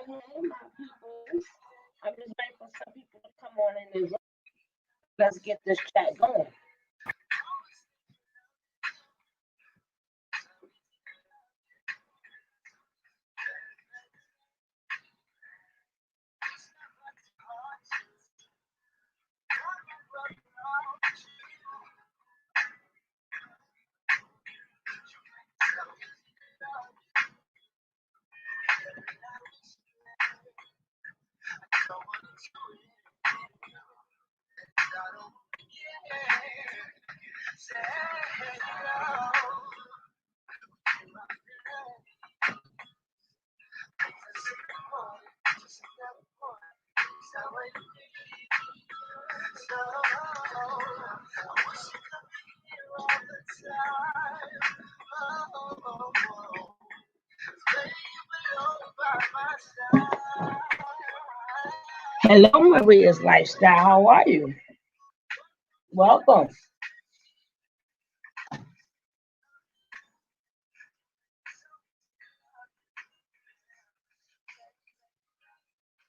Hey, my people. I'm just waiting for some people to come on in this room. Let's get this chat going. Hello, Maria's Lifestyle. How are you? Welcome.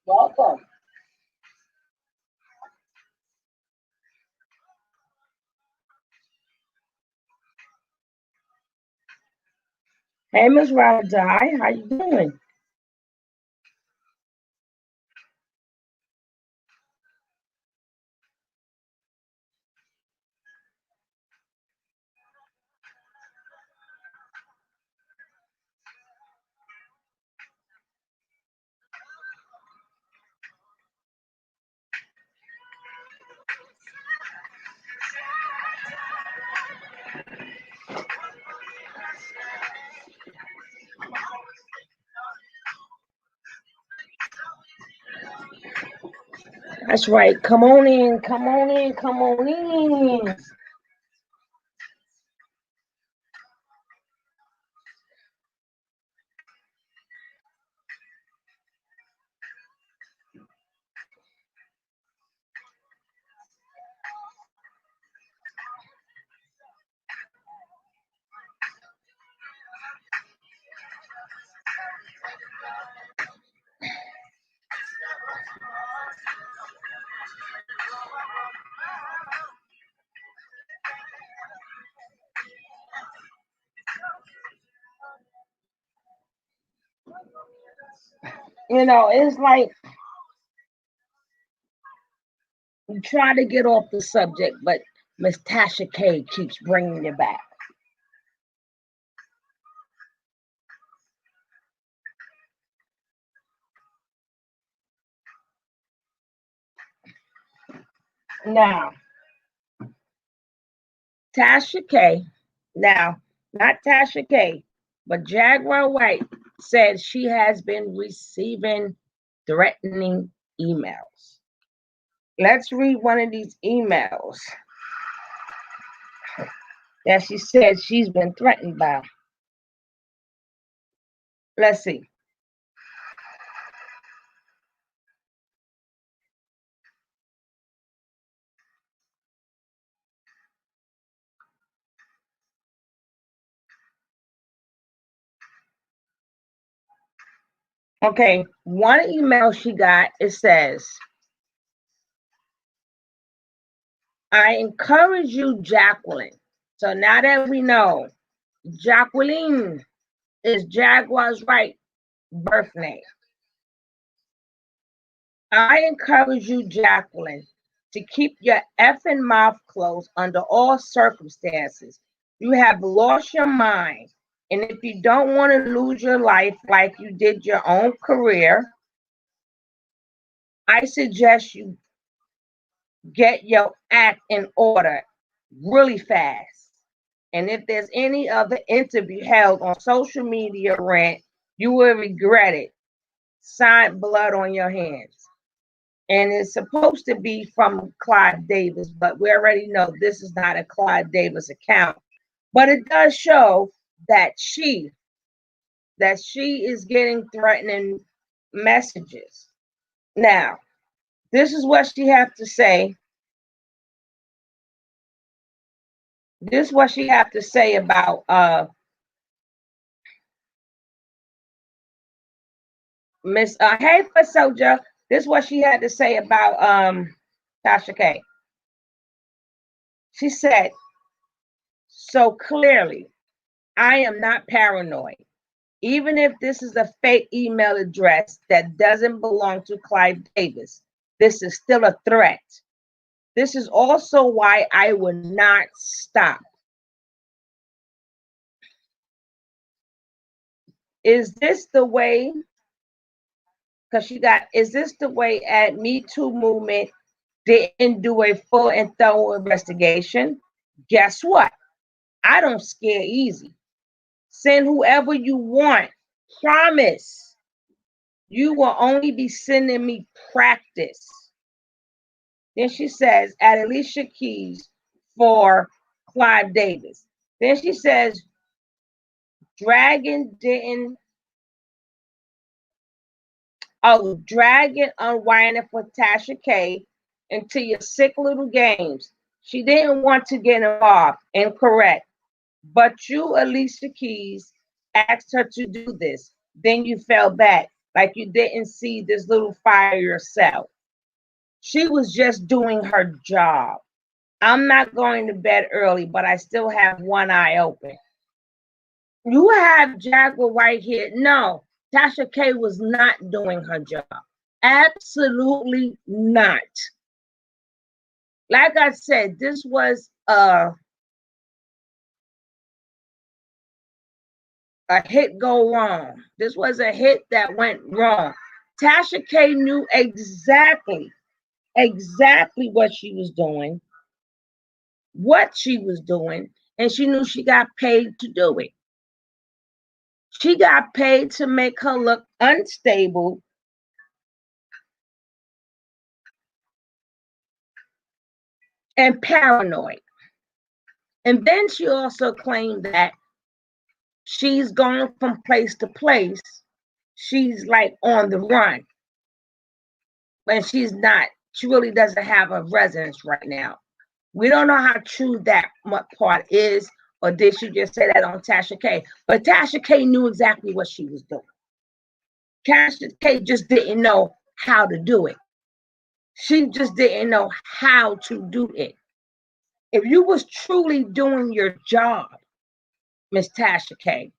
Welcome. Hey, Miss Radai. How you doing? That's right. Come on in. Come on in. Come on in. It's like you try to get off the subject, but Miss Tasha K keeps bringing you back. Now, Tasha K, now, not Tasha K, but Jaguar White said she has been receiving threatening emails. Let's read one of these emails that she said she's been threatened by. Let's see. Okay, one email she got, it says, I encourage you, Jacqueline. So now that we know, Jacqueline is Jaguar's right birth name. I encourage you, Jacqueline, to keep your effing mouth closed under all circumstances. You have lost your mind. And if you don't want to lose your life like you did your own career, I suggest you get your act in order really fast. And if there's any other interview held on social media rant, you will regret it. Signed, blood on your hands. And it's supposed to be from Clyde Davis, but we already know this is not a Clyde Davis account. But it does show that she is getting threatening messages. Now, this is what she have to say. This is what she have to say about about. Miss hey for Soldier. This is what she had to say about Tasha K. She said, so clearly, I am not paranoid. Even if this is a fake email address that doesn't belong to Clive Davis, this is still a threat. This is also why I will not stop. Is this the way? Because she got, is this the way at Me Too movement didn't do a full and thorough investigation? Guess what? I don't scare easy. Send whoever you want. Promise. You will only be sending me practice. Then she says, at Alicia Keys for Clive Davis. Then she says, Dragon didn't, Dragon unwinding for Tasha K into your sick little games. She didn't want to get involved. Incorrect. But you, Alicia Keys, asked her to do this. Then you fell back like you didn't see this little fire yourself. She was just doing her job. I'm not going to bed early, but I still have one eye open. You have Jaguar right here. No, Tasha K was not doing her job. Absolutely not. Like I said, this was a hit go wrong. This was a hit that went wrong. Tasha K knew exactly what she was doing, and she knew she got paid to do it. She got paid to make her look unstable and paranoid. And then she also claimed that she's going from place to place. She's like on the run. And she's not. She really doesn't have a residence right now. We don't know how true that part is, or did she just say that on Tasha K? But Tasha K knew exactly what she was doing. Tasha K just didn't know how to do it. She just didn't know how to do it. If you was truly doing your job, Miss Tasha K,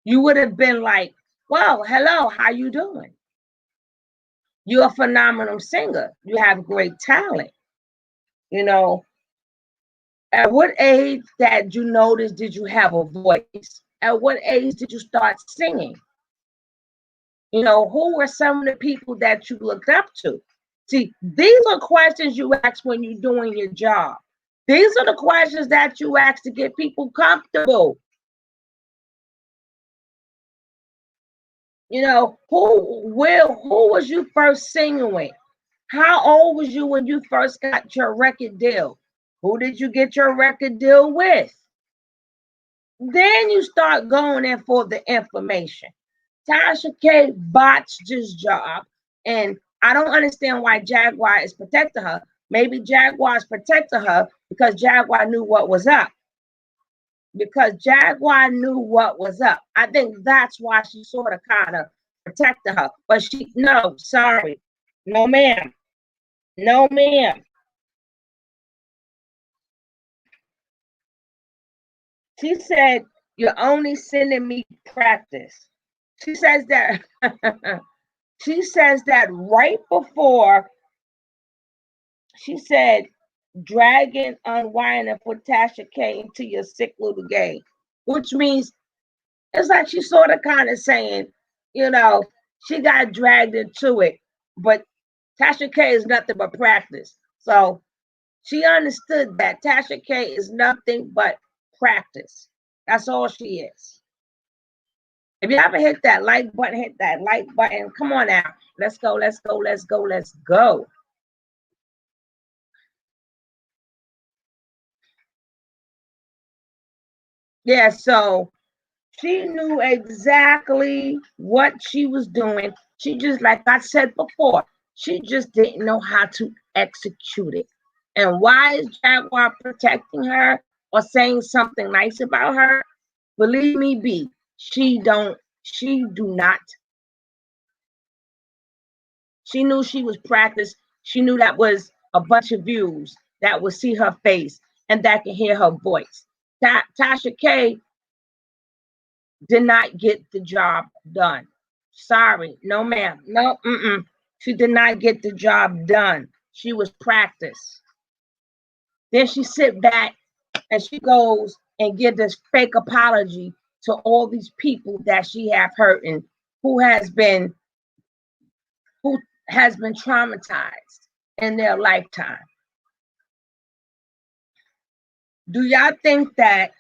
you would have been like, well, hello, how you doing? You're a phenomenal singer. You have great talent. You know, at what age did you notice did you have a voice? At what age did you start singing? You know, who were some of the people that you looked up to? See, these are questions you ask when you're doing your job. These are the questions that you ask to get people comfortable. You know, who was you first singing with? How old was you when you first got your record deal? Who did you get your record deal with? Then you start going in for the information. Tasha K botched this job, and I don't understand why Jaguar is protecting her. Maybe Jaguar is protecting her because Jaguar knew what was up. Because Jaguar knew what was up. I think that's why she sort of kind of protected her. But no, sorry. No, ma'am. No, ma'am. She said, you're only sending me practice. She says that she says that right before she said, dragging, unwinding for Tasha K into your sick little game, which means it's like she's sort of kind of saying, you know, she got dragged into it, but Tasha K is nothing but practice. So she understood that Tasha K is nothing but practice. That's all she is. If you haven't hit that like button, hit that like button. Come on now. Let's go, let's go, let's go, let's go. Yeah, so she knew exactly what she was doing. She just, like I said before, she just didn't know how to execute it. And why is Jaguar protecting her or saying something nice about her? Believe me, B, she do not She knew she was practiced. She knew that was a bunch of views that would see her face and that can hear her voice. Tasha K did not get the job done. Sorry, no ma'am, no, she did not get the job done. She was practiced. Then she sit back and she goes and give this fake apology to all these people that she have hurt and who has been traumatized in their lifetime. Do y'all think that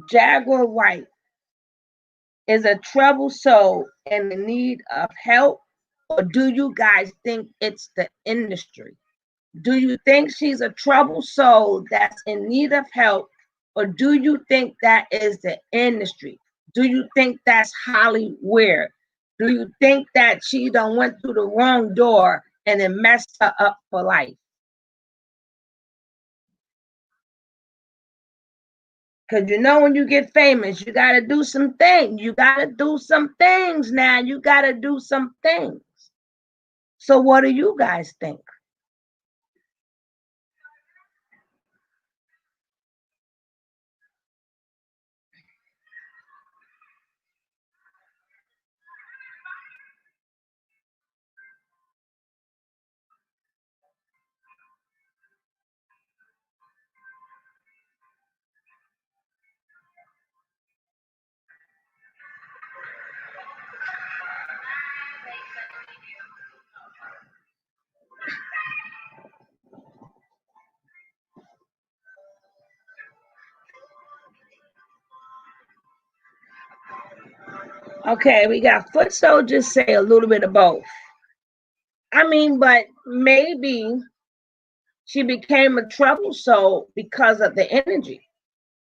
Jaguar Wright is a troubled soul in the need of help, or do you guys think it's the industry? Do you think she's a troubled soul that's in need of help, or do you think that is the industry? Do you think that's Hollywood? Do you think that she done went through the wrong door and it messed her up for life? Because you know when you get famous, you got to do some things. You got to do some things now. You got to do some things. So what do you guys think? Okay, we got foot soldiers say a little bit of both. I mean, but maybe she became a trouble soul because of the energy,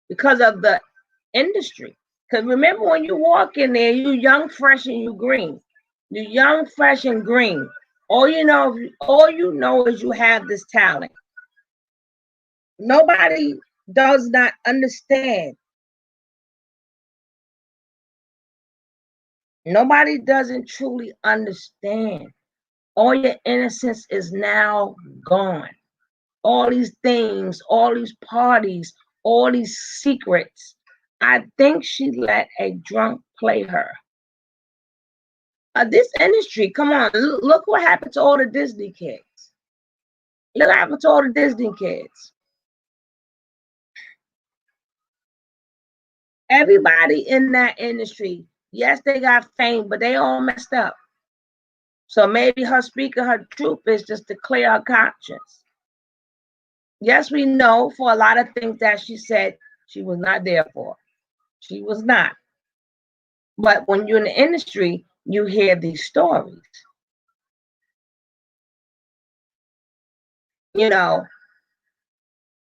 because of the industry. Because remember, when you walk in there, you young, fresh, and you green. You young, fresh, and green. All you know is you have this talent. Nobody does not understand. Nobody doesn't truly understand. All your innocence is now gone. All these things, all these parties, all these secrets. I think she let a drunk play her. This industry, come on, look what happened to all the Disney kids. Look what happened to all the Disney kids. Everybody in that industry, yes, they got fame, but they all messed up. So maybe her speaking her truth is just to clear her conscience. Yes, we know for a lot of things that she said she was not there for. She was not. But when you're in the industry, you hear these stories. You know,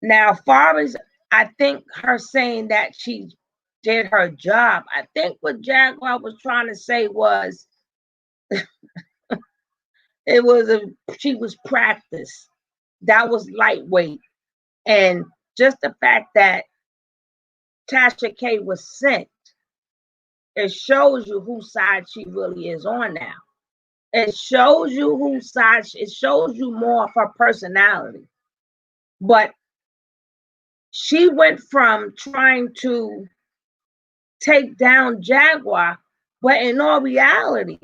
now far as I think her saying that she did her job, I think what Jaguar was trying to say was she was practiced. That was lightweight. And just the fact that Tasha K was sent, it shows you whose side she really is on now. It shows you whose side, it shows you more of her personality. But she went from trying to take down Jaguar, but in all reality,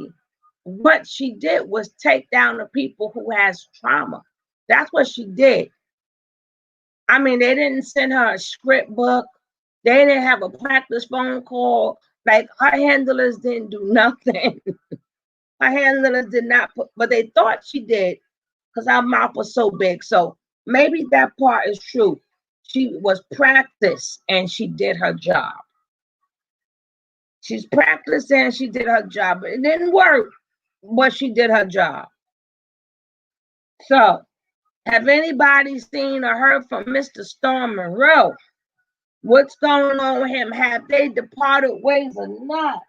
what she did was take down the people who has trauma. That's what she did. I mean, they didn't send her a script book. They didn't have a practice phone call. Like her handlers didn't do nothing. Her handlers did not put, but they thought she did because her mouth was so big. So maybe that part is true. She was practiced and she did her job. She's practiced and she did her job. It didn't work, but she did her job. So, have anybody seen or heard from Mr. Storm Monroe? What's going on with him? Have they departed ways or not?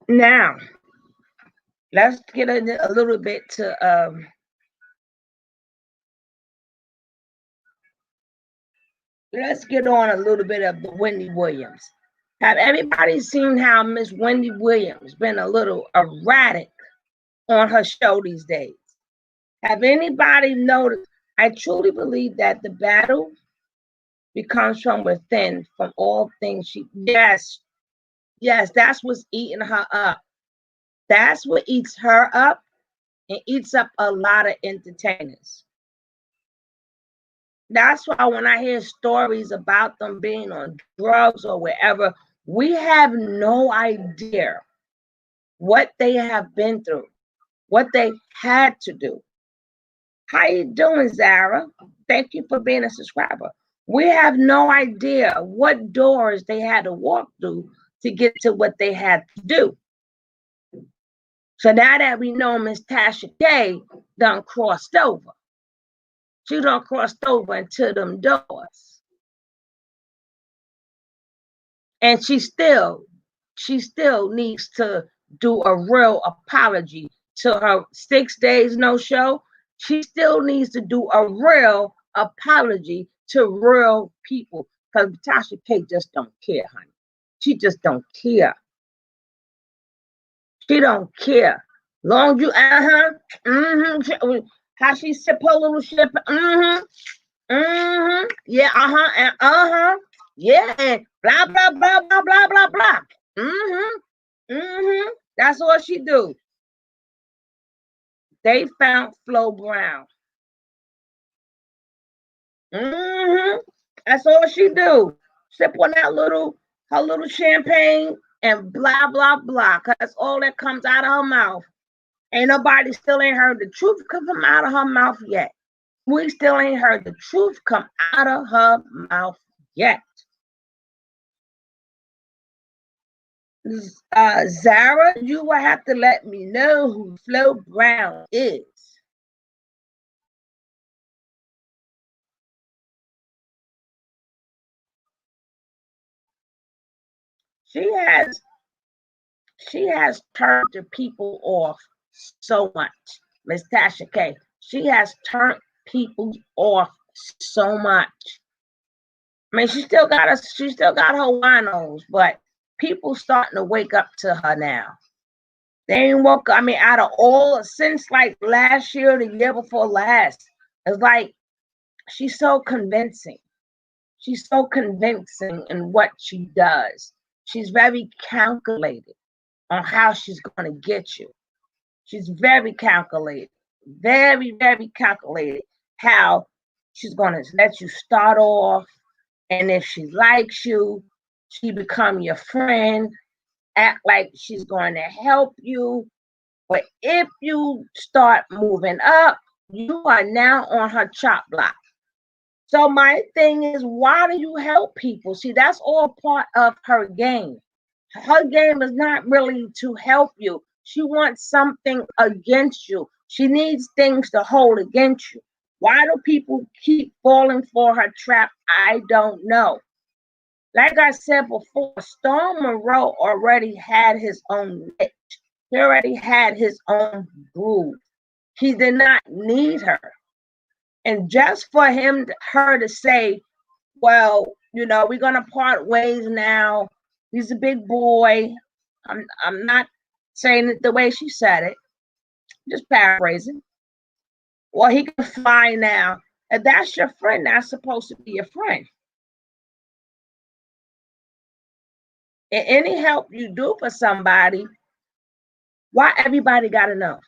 Now, let's get a little bit to let's get on a little bit of the Wendy Williams. Have everybody seen how Miss Wendy Williams been a little erratic on her show these days? Have anybody noticed? I truly believe that the battle becomes from within, from all things she. Yes, yes, that's what's eating her up. That's what eats her up and eats up a lot of entertainers. That's why when I hear stories about them being on drugs or wherever, we have no idea what they have been through, what they had to do. How you doing, Zara? Thank you for being a subscriber. We have no idea what doors they had to walk through to get to what they had to do. So now that we know Miss Tasha K done crossed over, she done crossed over into them doors. And she still needs to do a real apology to her 6 days no show. She still needs to do a real apology to real people because Tasha K just don't care, honey. She just don't care. She don't care. Long you how she sip her little ship, yeah, and yeah, and blah blah blah blah blah blah blah. That's all she do. They found Flo Brown. That's all she do. Sip on that her little champagne and blah blah blah. Cause that's all that comes out of her mouth. Ain't nobody still ain't heard the truth come from out of her mouth yet. We still ain't heard the truth come out of her mouth yet. Zara, you will have to let me know who Flo Brown is. She has turned the people off so much. Miss Tasha K. She has turned people off so much. I mean, she still got her winos, but people starting to wake up to her now. They ain't woke. I mean, out of all since like last year, the year before last, it's like she's so convincing. She's so convincing in what she does. She's very calculated on how she's going to get you. She's very calculated, very, very calculated how she's going to let you start off. And if she likes you, she become your friend, act like she's going to help you. But if you start moving up, you are now on her chop block. So my thing is, why do you help people? See, that's all part of her game. Her game is not really to help you. She wants something against you. She needs things to hold against you. Why do people keep falling for her trap? I don't know. Like I said before, Stone Monroe already had his own niche. He already had his own groove. He did not need her. And just for her to say, well, we're gonna part ways now. He's a big boy. I'm not saying it the way she said it, just paraphrasing. Well, he can fly now. If that's your friend, that's supposed to be your friend. And any help you do for somebody, why everybody gotta know?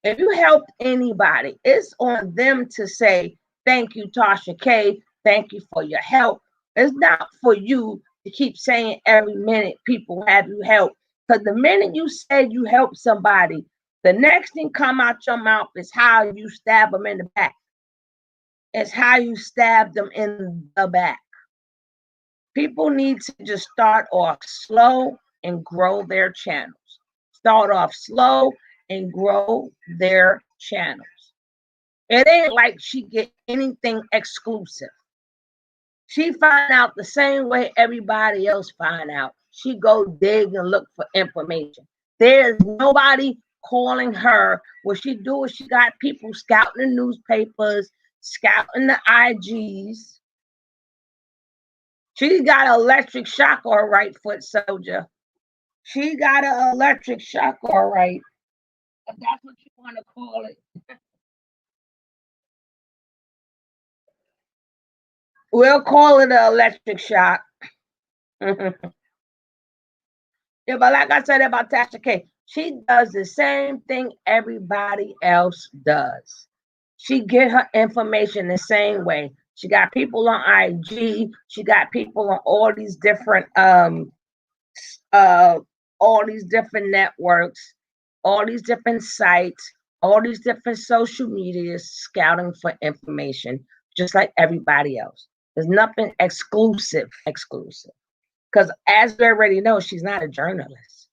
If you help anybody, it's on them to say, thank you, Tasha K. Thank you for your help. It's not for you to keep saying every minute people have you help. Because the minute you said you help somebody, the next thing come out your mouth is how you stab them in the back. It's how you stab them in the back. People need to just start off slow and grow their channels. Start off slow and grow their channels. It ain't like she get anything exclusive. She find out the same way everybody else find out. she go dig and look for information. There's nobody calling her. What she do is she got people scouting the newspapers, scouting the IGs. She got an electric shock, all right, foot soldier. She got an electric shock, all right. If that's what you want to call it. We'll call it an electric shock. Yeah, but like I said about Tasha K, she does the same thing everybody else does. She get her information the same way. She got people on IG. She got people on all these different networks, all these different sites, all these different social medias scouting for information, just like everybody else. There's nothing exclusive. Because as we already know, she's not a journalist.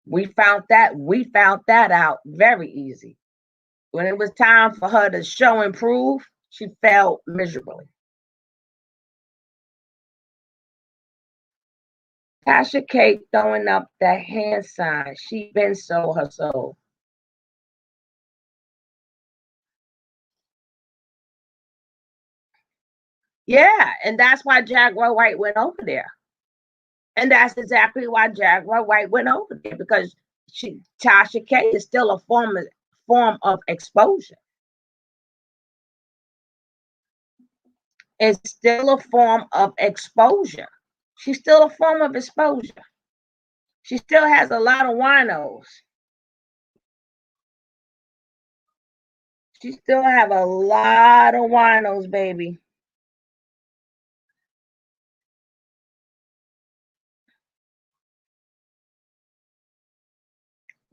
We found that out very easy. When it was time for her to show and prove, she failed miserably. Tasha K throwing up that hand sign. She been sold her soul. Yeah, and that's why Jaguar White went over there. And that's exactly why Jaguar White went over there, because Tasha K is still a form of exposure. It's still a form of exposure. She's still a form of exposure. She still has a lot of winos. She still have a lot of winos, baby.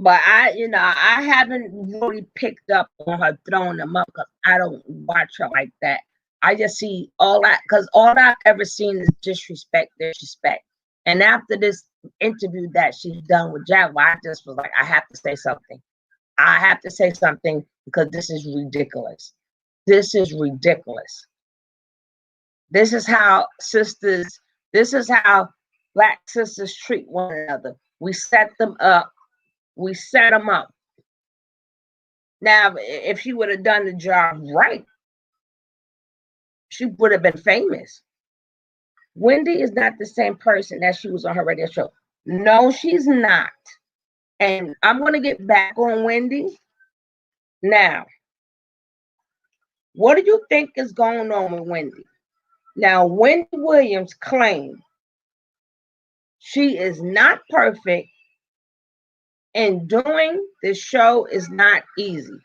But I haven't really picked up on her throwing them up because I don't watch her like that. I just see all that, because all I've ever seen is disrespect. And after this interview that she's done with Jaguar, I just was like, I have to say something. I have to say something because this is ridiculous. This is ridiculous. This is how Black sisters treat one another. We set them up. Now, if she would have done the job right, she would have been famous. Wendy is not the same person that she was on her radio show. No, she's not. And I'm going to get back on Wendy. Now, what do you think is going on with Wendy? Now, Wendy Williams claimed she is not perfect and doing the show is not easy.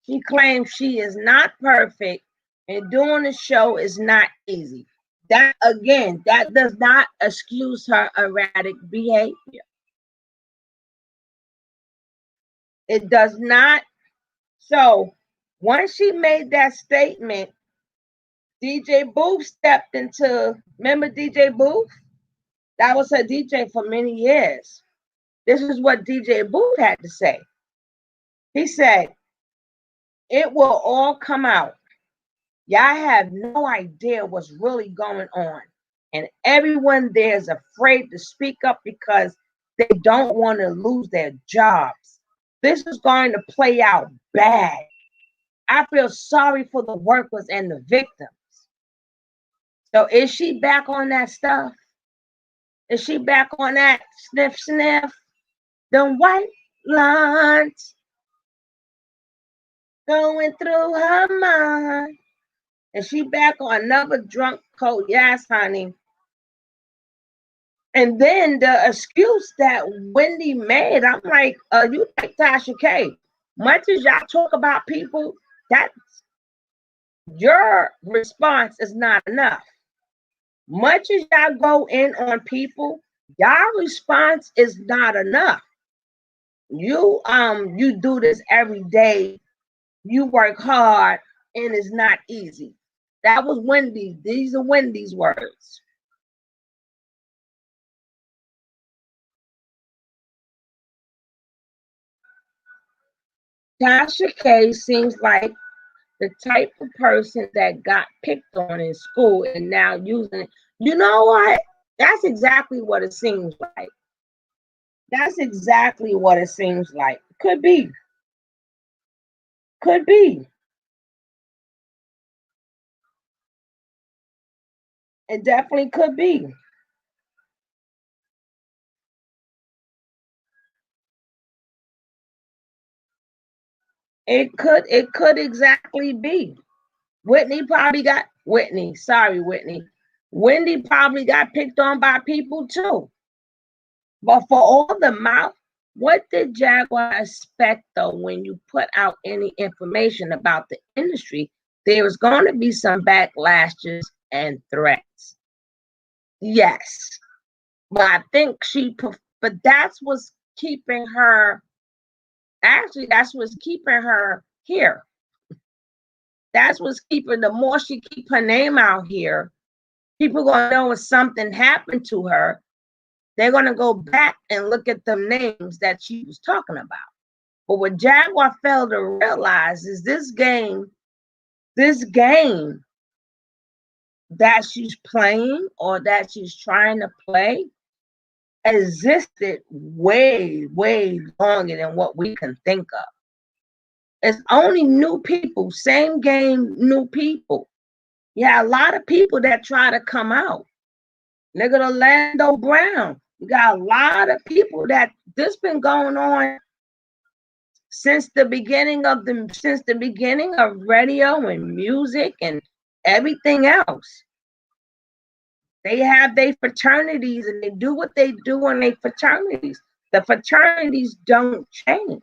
She claims she is not perfect and doing the show is not easy. That, again, that does not excuse her erratic behavior. It does not. So once she made that statement, DJ Booth stepped into, remember DJ Booth? That was her DJ for many years. This is what DJ Booth had to say. He said, it will all come out. Y'all have no idea what's really going on. And everyone there is afraid to speak up because they don't want to lose their jobs. This is going to play out bad. I feel sorry for the workers and the victims. So is she back on that stuff? Is she back on that sniff? Them white lines going through her mind. And she back on another drunk code. Yes, honey. And then the excuse that Wendy made, I'm like, you like Tasha K. Much as y'all talk about people, that's your response is not enough. Much as y'all go in on people, y'all response is not enough. You do this every day. You work hard and it's not easy. That was Wendy. These are Wendy's words. Tasha K seems like the type of person that got picked on in school and now using it. You know what? That's exactly what it seems like. That's exactly what it seems like. Could be. Could be. It definitely could be. It could exactly be. Whitney. Wendy probably got picked on by people too. But for all the mouth, what did Jaguar expect though when you put out any information about the industry? There was going to be some backlashes and threats. Yes. But I think but that's what's keeping her, actually, that's what's keeping her here. That's what's keeping, the more she keep her name out here, people gonna know if something happened to her, they're gonna go back and look at the names that she was talking about. But what Jaguar failed to realize is this game that she's playing or that she's trying to play existed way, way longer than what we can think of. It's only new people, same game, new people. Yeah, a lot of people that try to come out. Look at Orlando Brown. You got a lot of people that this been going on since the beginning of radio and music and everything else. They have their fraternities and they do what they do in their fraternities. The fraternities don't change.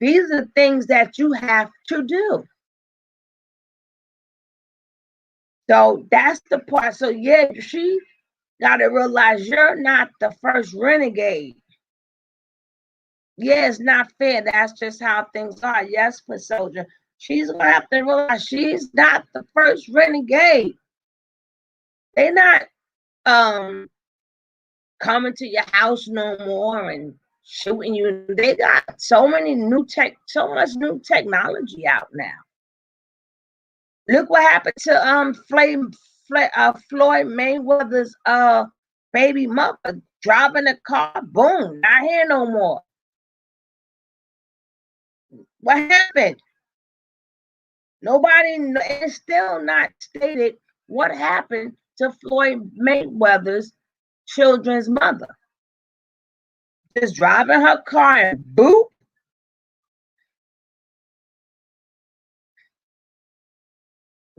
These are things that you have to do. So that's the part. So yeah, she got to realize you're not the first renegade. Yeah, it's not fair. That's just how things are. Yes, for Soldier. She's gonna have to realize she's not the first renegade. They're not coming to your house no more and shooting you. They got so much new technology out now. Look what happened to Floyd Mayweather's baby mother, driving a car, boom, not here no more. What happened? Nobody, it's still not stated what happened to Floyd Mayweather's children's mother. Just driving her car and boop.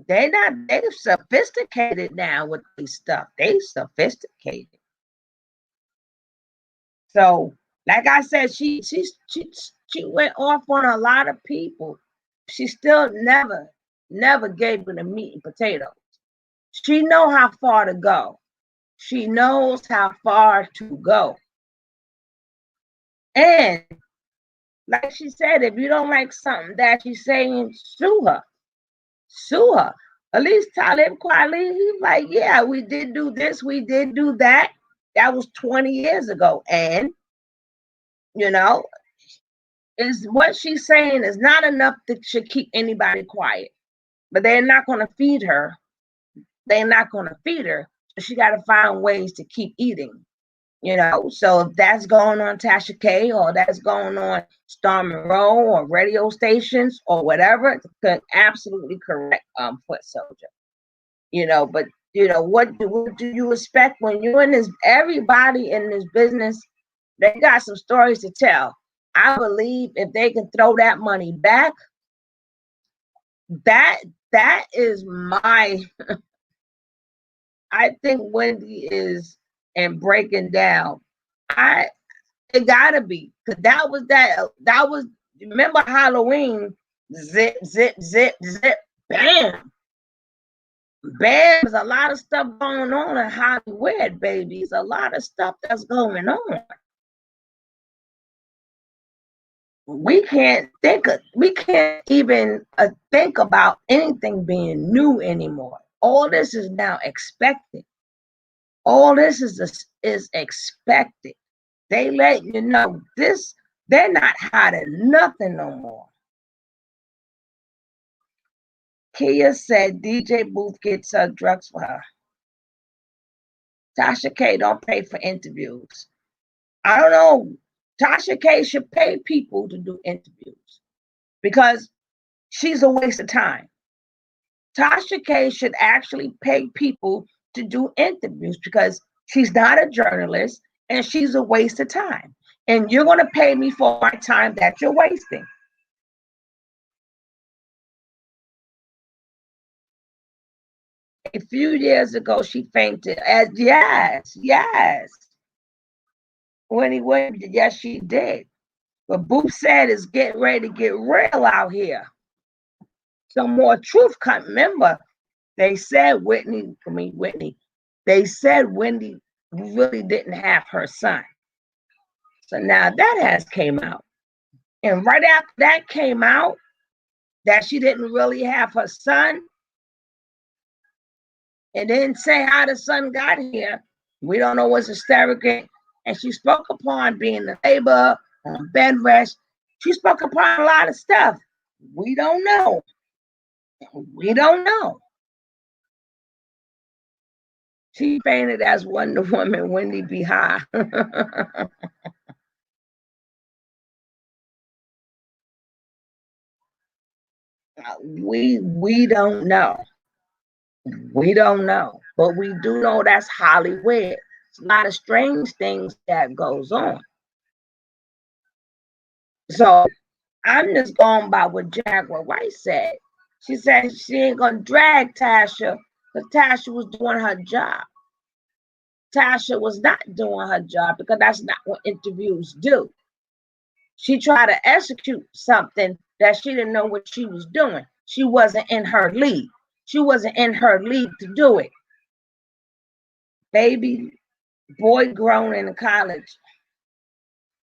They're sophisticated now with this stuff. They sophisticated. So, like I said, she went off on a lot of people. She still never gave them the meat and potatoes. She know how far to go. She knows how far to go. And like she said, if you don't like something that she's saying, sue her. Sue her. At least Talib Kweli, he's like, yeah, we did do this, we did do that. That was 20 years ago. And, you know, is what she's saying is not enough to should keep anybody quiet. But they're not going to feed her. They're not going to feed her. So she got to find ways to keep eating. So if that's going on Tasha K or that's going on Star Monroe or radio stations or whatever, absolutely correct, Foot Soldier. But what do you expect when you're in this? Everybody in this business, they got some stories to tell. I believe if they can throw that money back, that is my I think Wendy is and breaking down. It gotta be, because that was, remember Halloween, zip, zip, zip, zip, bam. Bam, there's a lot of stuff going on in Hollywood, baby. There's a lot of stuff that's going on. We can't even think about anything being new anymore. All this is now expected. All this is expected. They let you know this, they're not hiding nothing no more. Kia said DJ Booth gets drugs for her. Tasha K don't pay for interviews. I don't know. Tasha K should pay people to do interviews because she's a waste of time. Tasha K should actually pay people to do interviews because she's not a journalist and she's a waste of time. And you're going to pay me for my time that you're wasting. A few years ago, she fainted. Yes. When he went, yes, she did. But Booth said it's getting ready to get real out here. Some more truth come. Remember, they said Whitney. They said Wendy really didn't have her son. So now that has came out. And right after that came out, that she didn't really have her son, and didn't say how the son got here. We don't know what's hysterical. And she spoke upon being the labor on bed rest. She spoke upon a lot of stuff. We don't know. We don't know. She fainted as Wonder Woman Wendy B. High. we don't know. We don't know. But we do know that's Hollywood. It's a lot of strange things that goes on. So I'm just going by what Jaguar Wright said. She said she ain't gonna drag Tasha because Tasha was doing her job. Tasha was not doing her job because that's not what interviews do. She tried to execute something that she didn't know what she was doing. She wasn't in her league. She wasn't in her league to do it. Baby boy grown in college.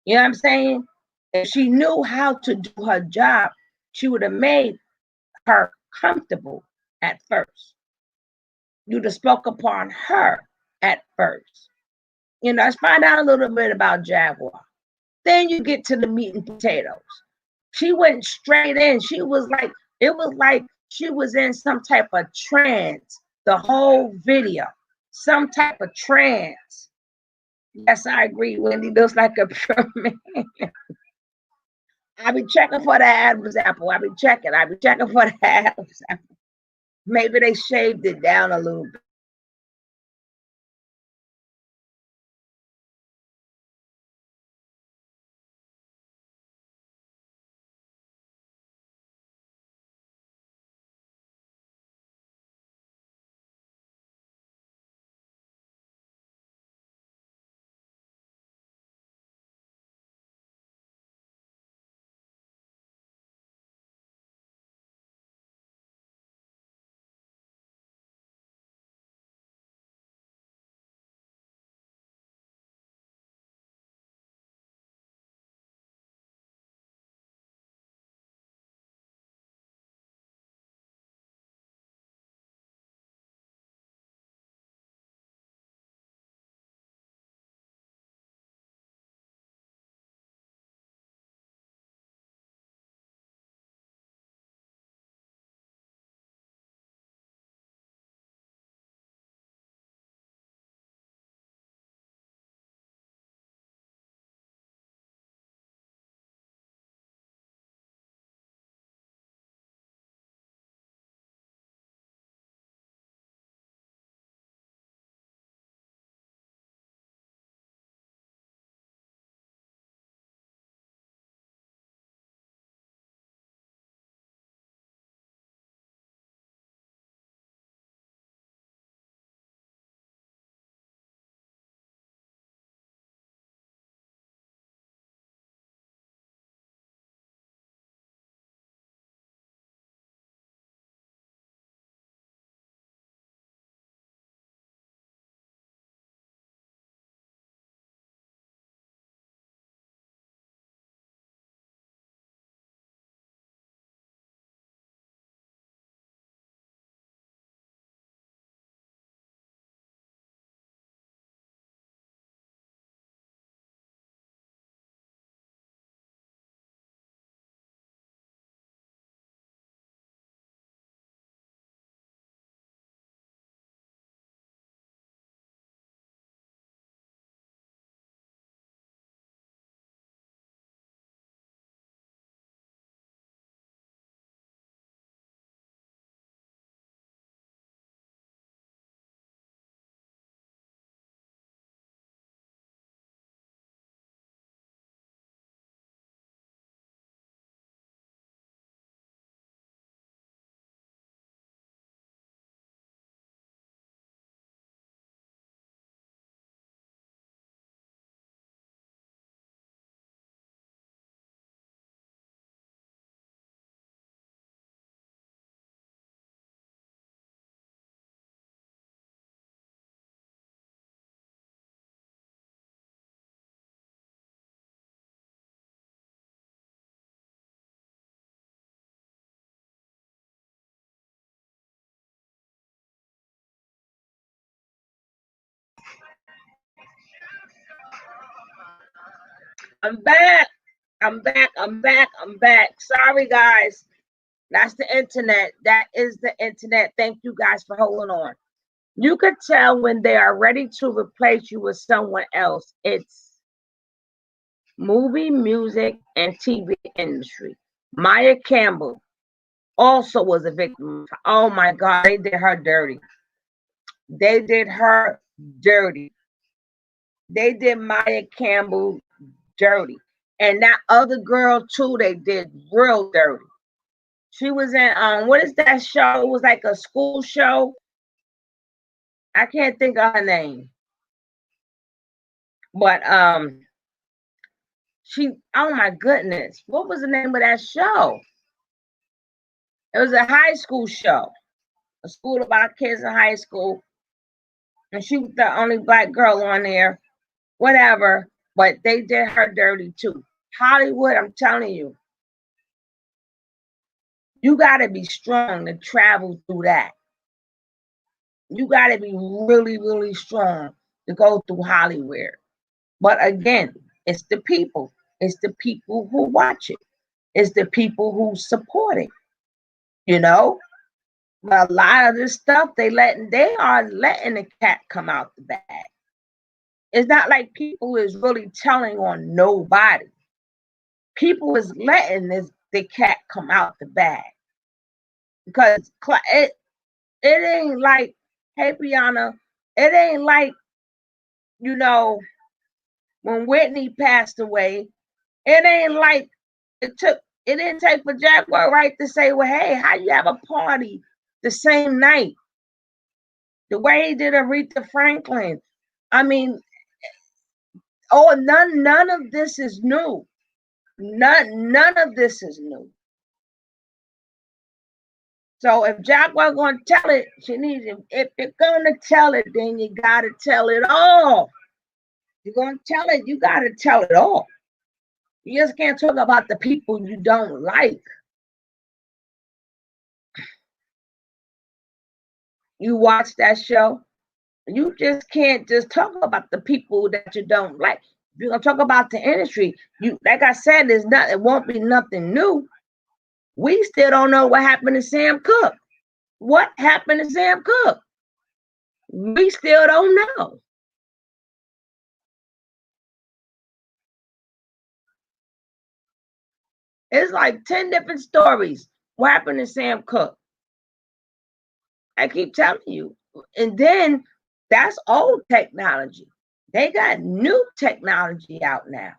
You know what I'm saying? If she knew how to do her job, she would have made her comfortable at first. You'd have spoke upon her at first. Let's find out a little bit about Jaguar. Then you get to the meat and potatoes. She went straight in. It was like she was in some type of trance the whole video. Some type of trance. Yes, I agree, Wendy. Looks like a pyramid. I be checking for the Adam's apple. I be checking for the Adam's apple. Maybe they shaved it down a little bit. I'm back. I'm back. I'm back. I'm back. Sorry, guys. That's the internet. That is the internet. Thank you guys for holding on. You could tell when they are ready to replace you with someone else. It's movie, music, and TV industry. Maya Campbell also was a victim. Oh my God, they did her dirty. They did her dirty. They did Maya Campbell dirty. And that other girl too, they did real dirty. She was in what is that show? It was like a school show. I can't think of her name. But she, oh my goodness, what was the name of that show? It was a high school show. A school about kids in high school. And she was the only black girl on there. Whatever. But they did her dirty too. Hollywood, I'm telling you, you gotta be strong to travel through that. You gotta be really, really strong to go through Hollywood. But again, it's the people. It's the people who watch it. It's the people who support it. You know? But a lot of this stuff they are letting the cat come out the bag. It's not like people is really telling on nobody. People is letting the cat come out the bag. Because it ain't like, hey Brianna, it ain't like, you know, when Whitney passed away, it ain't like it didn't take for Jaguar Wright to say, well, hey, how you have a party the same night? The way he did Aretha Franklin. I mean, none of this is new. None of this is new. So if Jaguar gonna tell it, she needs it. If you're gonna tell it, then you gotta tell it all. You're gonna tell it, you gotta tell it all. You just can't talk about the people you don't like. You watch that show, you just can't just talk about the people that you don't like. If you're gonna talk about the industry, you like I said, it won't be nothing new. We still don't know what happened to Sam Cooke. What happened to Sam Cooke? We still don't know. It's like 10 different stories. What happened to Sam Cooke? I keep telling you. And then that's old technology. They got new technology out now.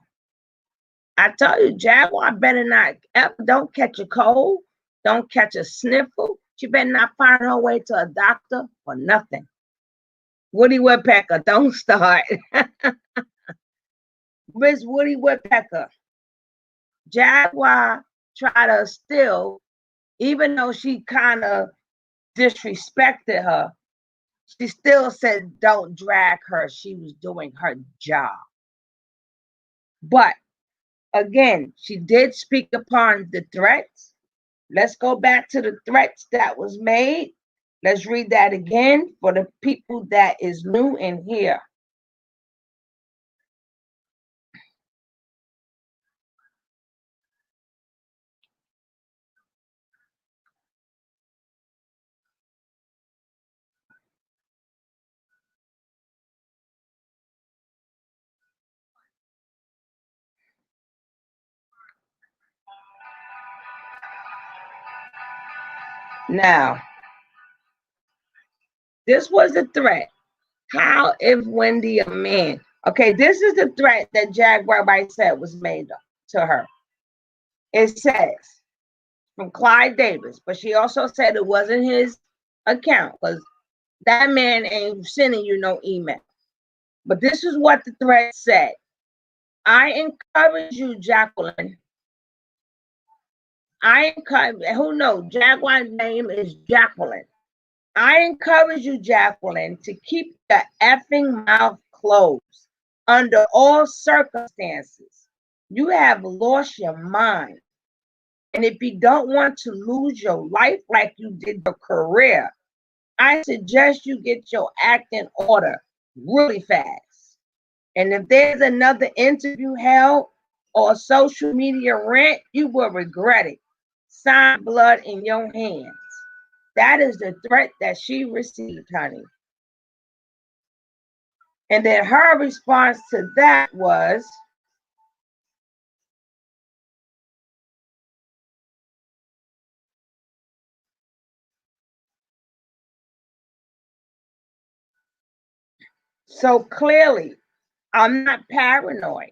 I tell you, Jaguar better not ever, don't catch a cold, don't catch a sniffle. She better not find her way to a doctor or nothing. Woody Woodpecker, don't start. Miss Woody Woodpecker. Jaguar tried to still, even though she kind of disrespected her, she still said, don't drag her. She was doing her job. But again, she did speak upon the threats. Let's go back to the threats that was made. Let's read that again for the people that is new in here. Now, this was a threat. How if Wendy a man? Okay, this is the threat that Jaguar Wright said was made to her. It says from Clyde Davis, but she also said it wasn't his account because that man ain't sending you no email. But this is what the threat said. I encourage you, Jacqueline. Who knows? Jaguar's name is Jacqueline. I encourage you, Jacqueline, to keep your effing mouth closed under all circumstances. You have lost your mind. And if you don't want to lose your life like you did your career, I suggest you get your act in order really fast. And if there's another interview held, or social media rant, you will regret it. Sign blood in your hands. That is the threat that she received, honey. And then her response to that was, so clearly, I'm not paranoid.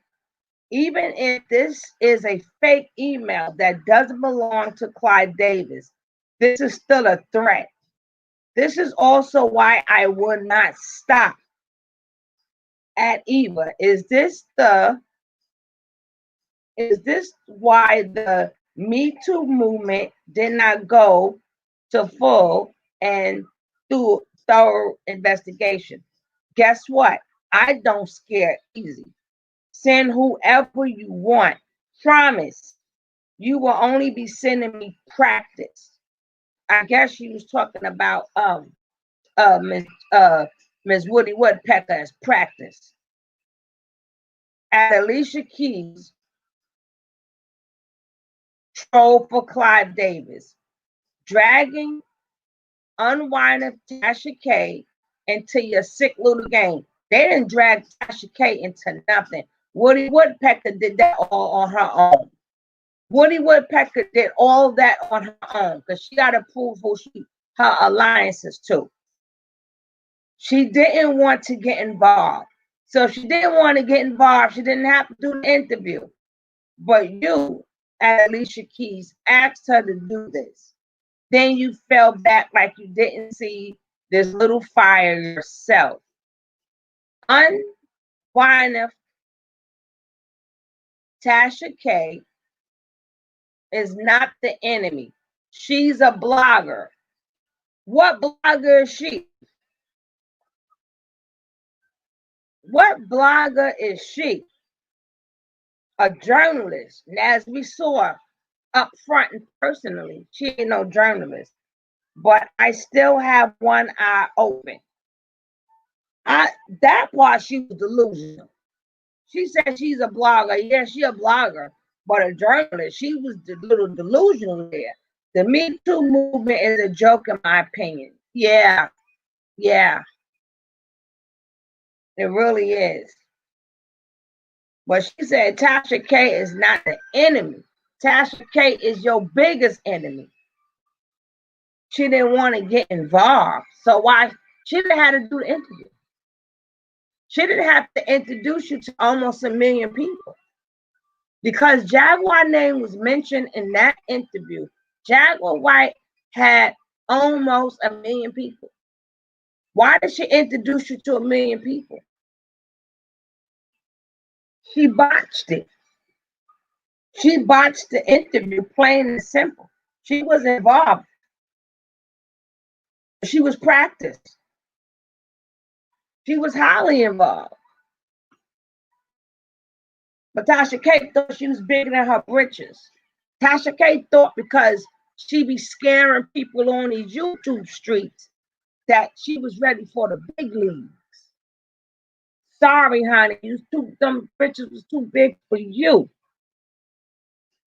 Even if this is a fake email that doesn't belong to Clyde Davis, this is still a threat. This is also why I would not stop at Eva. Is this why the Me Too movement did not go to full and through thorough investigation? Guess what? I don't scare easy. Send whoever you want. Promise you will only be sending me practice. I guess she was talking about Miss Miss Woody Woodpecker as practice. At Alicia Keys troll for Clive Davis, dragging unwinding Tasha K into your sick little game. They didn't drag Tasha K into nothing. Woody Woodpecker did that all on her own. Woody Woodpecker did all that on her own because she got to prove who her alliances to. She didn't want to get involved. So if she didn't want to get involved, she didn't have to do the interview. But you, Alicia Keys, asked her to do this. Then you fell back like you didn't see this little fire yourself. Unwinding Tasha K is not the enemy. She's a blogger. What blogger is she? What blogger is she? A journalist. And as we saw up front and personally, she ain't no journalist. But I still have one eye open. That part she was delusional. She said she's a blogger. Yeah, she a blogger, but a journalist. She was a little delusional there. The Me Too movement is a joke, in my opinion. Yeah, it really is. But she said Tasha K is not the enemy. Tasha K is your biggest enemy. She didn't want to get involved. So why? She didn't have to do the interview. She didn't have to introduce you to almost 1 million people. Because Jaguar name was mentioned in that interview. Jaguar Wright had almost 1 million people. Why did she introduce you to 1 million people? She botched it. She botched the interview, plain and simple. She was involved. She was practiced. She was highly involved. But Tasha K thought she was bigger than her britches. Tasha K thought because she be scaring people on these YouTube streets that she was ready for the big leagues. Sorry, honey, them britches was too big for you.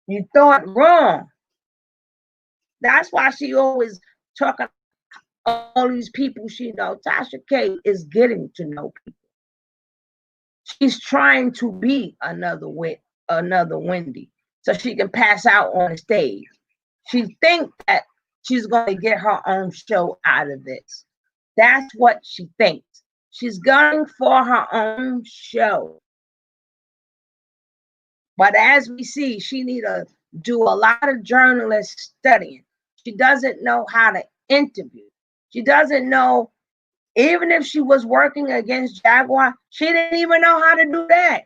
You thought wrong. That's why she always talking all these people she knows. Tasha K is getting to know people. She's trying to be another Wendy, so she can pass out on the stage. She thinks that she's going to get her own show out of this. That's what she thinks. She's going for her own show. But as we see, she need to do a lot of journalist studying. She doesn't know how to interview. She doesn't know, even if she was working against Jaguar, she didn't even know how to do that.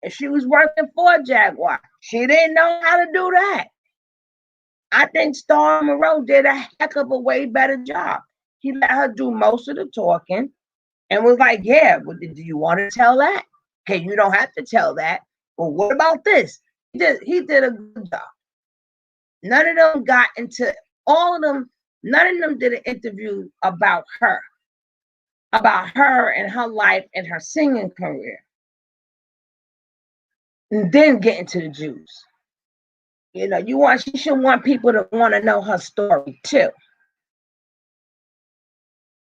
If she was working for Jaguar, she didn't know how to do that. I think Star Monroe did a heck of a way better job. He let her do most of the talking and was like, yeah, well, do you want to tell that? Okay, you don't have to tell that. Well, what about this? He did a good job. None of them got into none of them did an interview about her and her life and her singing career. and then get into the juice. You know, she should want people to want to know her story too.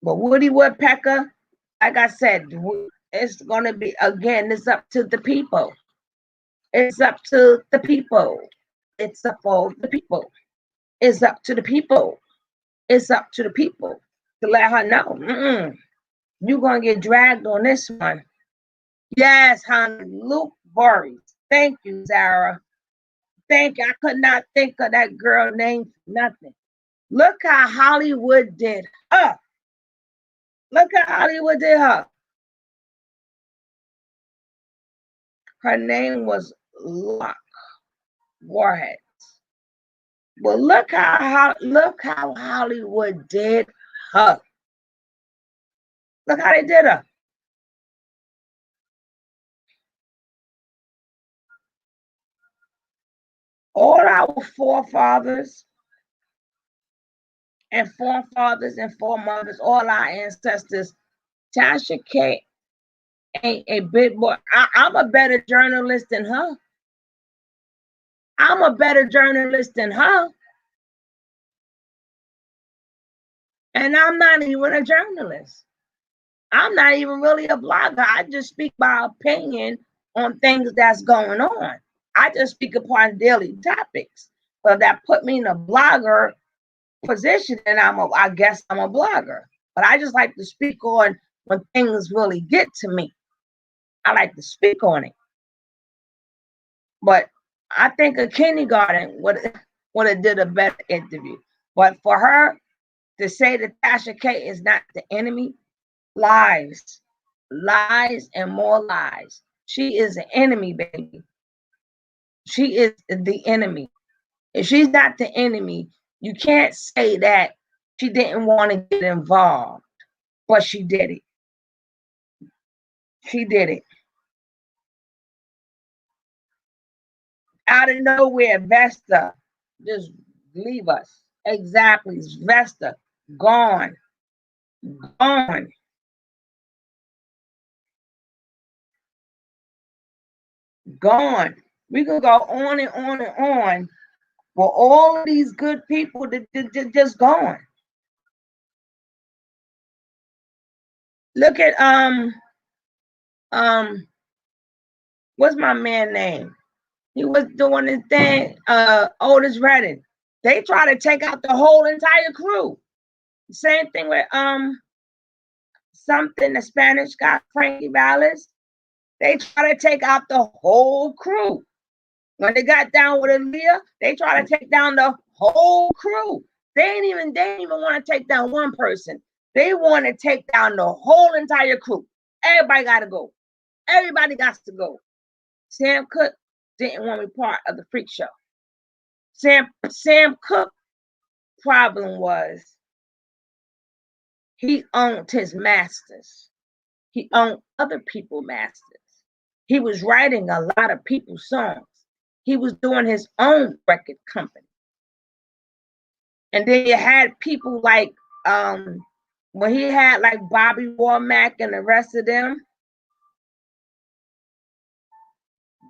But Woody Woodpecker, like I said, it's going to be, again, it's up to the people. It's up to the people. It's up for the people. It's up to the people. It's up to the people to let her know. You're going to get dragged on this one. Yes, honey. Luke Voorhees. Thank you, Zara. Thank you. I could not think of that girl name for nothing. Look how Hollywood did her. Look how Hollywood did her. Her name was Locke Warhead. Well, look how Hollywood did her. Look how they did her. All our forefathers and foremothers, all our ancestors, Tasha K ain't a bit more. I'm a better journalist than her. I'm a better journalist than her. And I'm not even a journalist. I'm not even really a blogger. I just speak my opinion on things that's going on. I just speak upon daily topics. So that put me in a blogger position, and I guess I'm a blogger. But I just like to speak on when things really get to me. I like to speak on it. But I think a kindergarten would have did a better interview. But for her to say that Tasha K is not the enemy, lies and more lies. She is an enemy, baby. She is the enemy. If she's not the enemy, you can't say that she didn't want to get involved, but she did it. She did it. Out of nowhere, Vesta just leave us. Exactly. Vesta gone. Gone. Gone. We could go on and on and on. Well, all of these good people just gone. Look at what's my man name? He was doing his thing, Otis Redding. They try to take out the whole entire crew. Same thing with something the Spanish got, Frankie Valles. They try to take out the whole crew. When they got down with Aaliyah, they try to take down the whole crew. They ain't even want to take down one person. They want to take down the whole entire crew. Everybody got to go. Everybody got to go. Sam Cooke didn't want to be part of the freak show. Sam Cooke problem was he owned his masters. He owned other people's masters. He was writing a lot of people's songs. He was doing his own record company. And then you had people like when he had like Bobby Womack and the rest of them.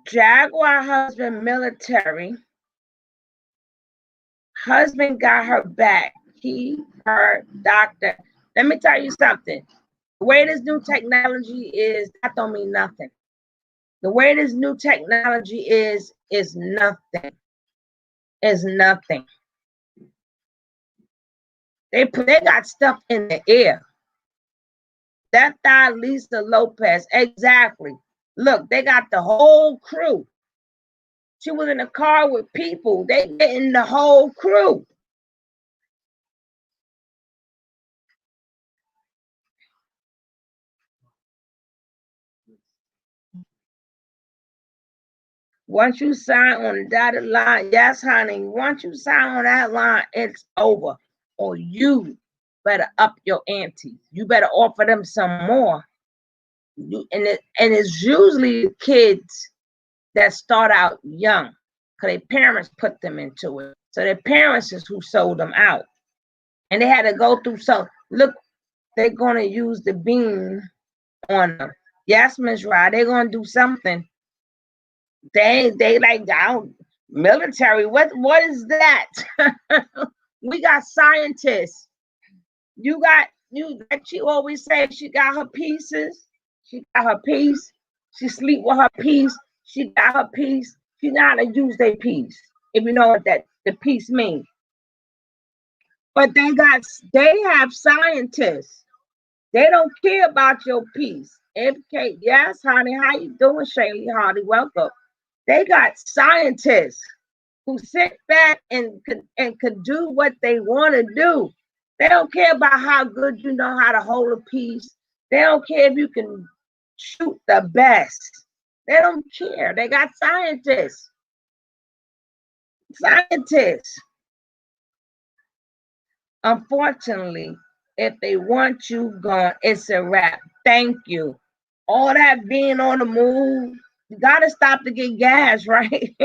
Jaguar husband military. Husband got her back. He, her, doctor. Let me tell you something. The way this new technology is, that don't mean nothing. The way this new technology is nothing. Is nothing. They got stuff in the air. That thigh Lisa Lopez. Exactly. Look, they got the whole crew. She was in a car with people. They getting the whole crew. Once you sign on the dotted line, yes, honey. Once you sign on that line, it's over. Or you better up your ante. You better offer them some more. And it's usually the kids that start out young, because their parents put them into it. So their parents is who sold them out. And they had to go through some. Look, they're going to use the beam on them. Yes, Ms. Rye, they're going to do something. They like down military. What is that? We got scientists. You got you like she always says she got her pieces. She got her piece. She sleep with her piece. She got her piece. She know how to use their piece. If you know what that the piece means. But they have scientists. They don't care about your piece. MK, yes, honey. How you doing, Shaylee Hardy? Welcome. They got scientists who sit back and could do what they want to do. They don't care about how good you know how to hold a piece. They don't care if you can shoot the best. They don't care. They got scientists. Scientists. Unfortunately, if they want you gone, it's a wrap. Thank you. All that being on the move, you gotta stop to get gas, right?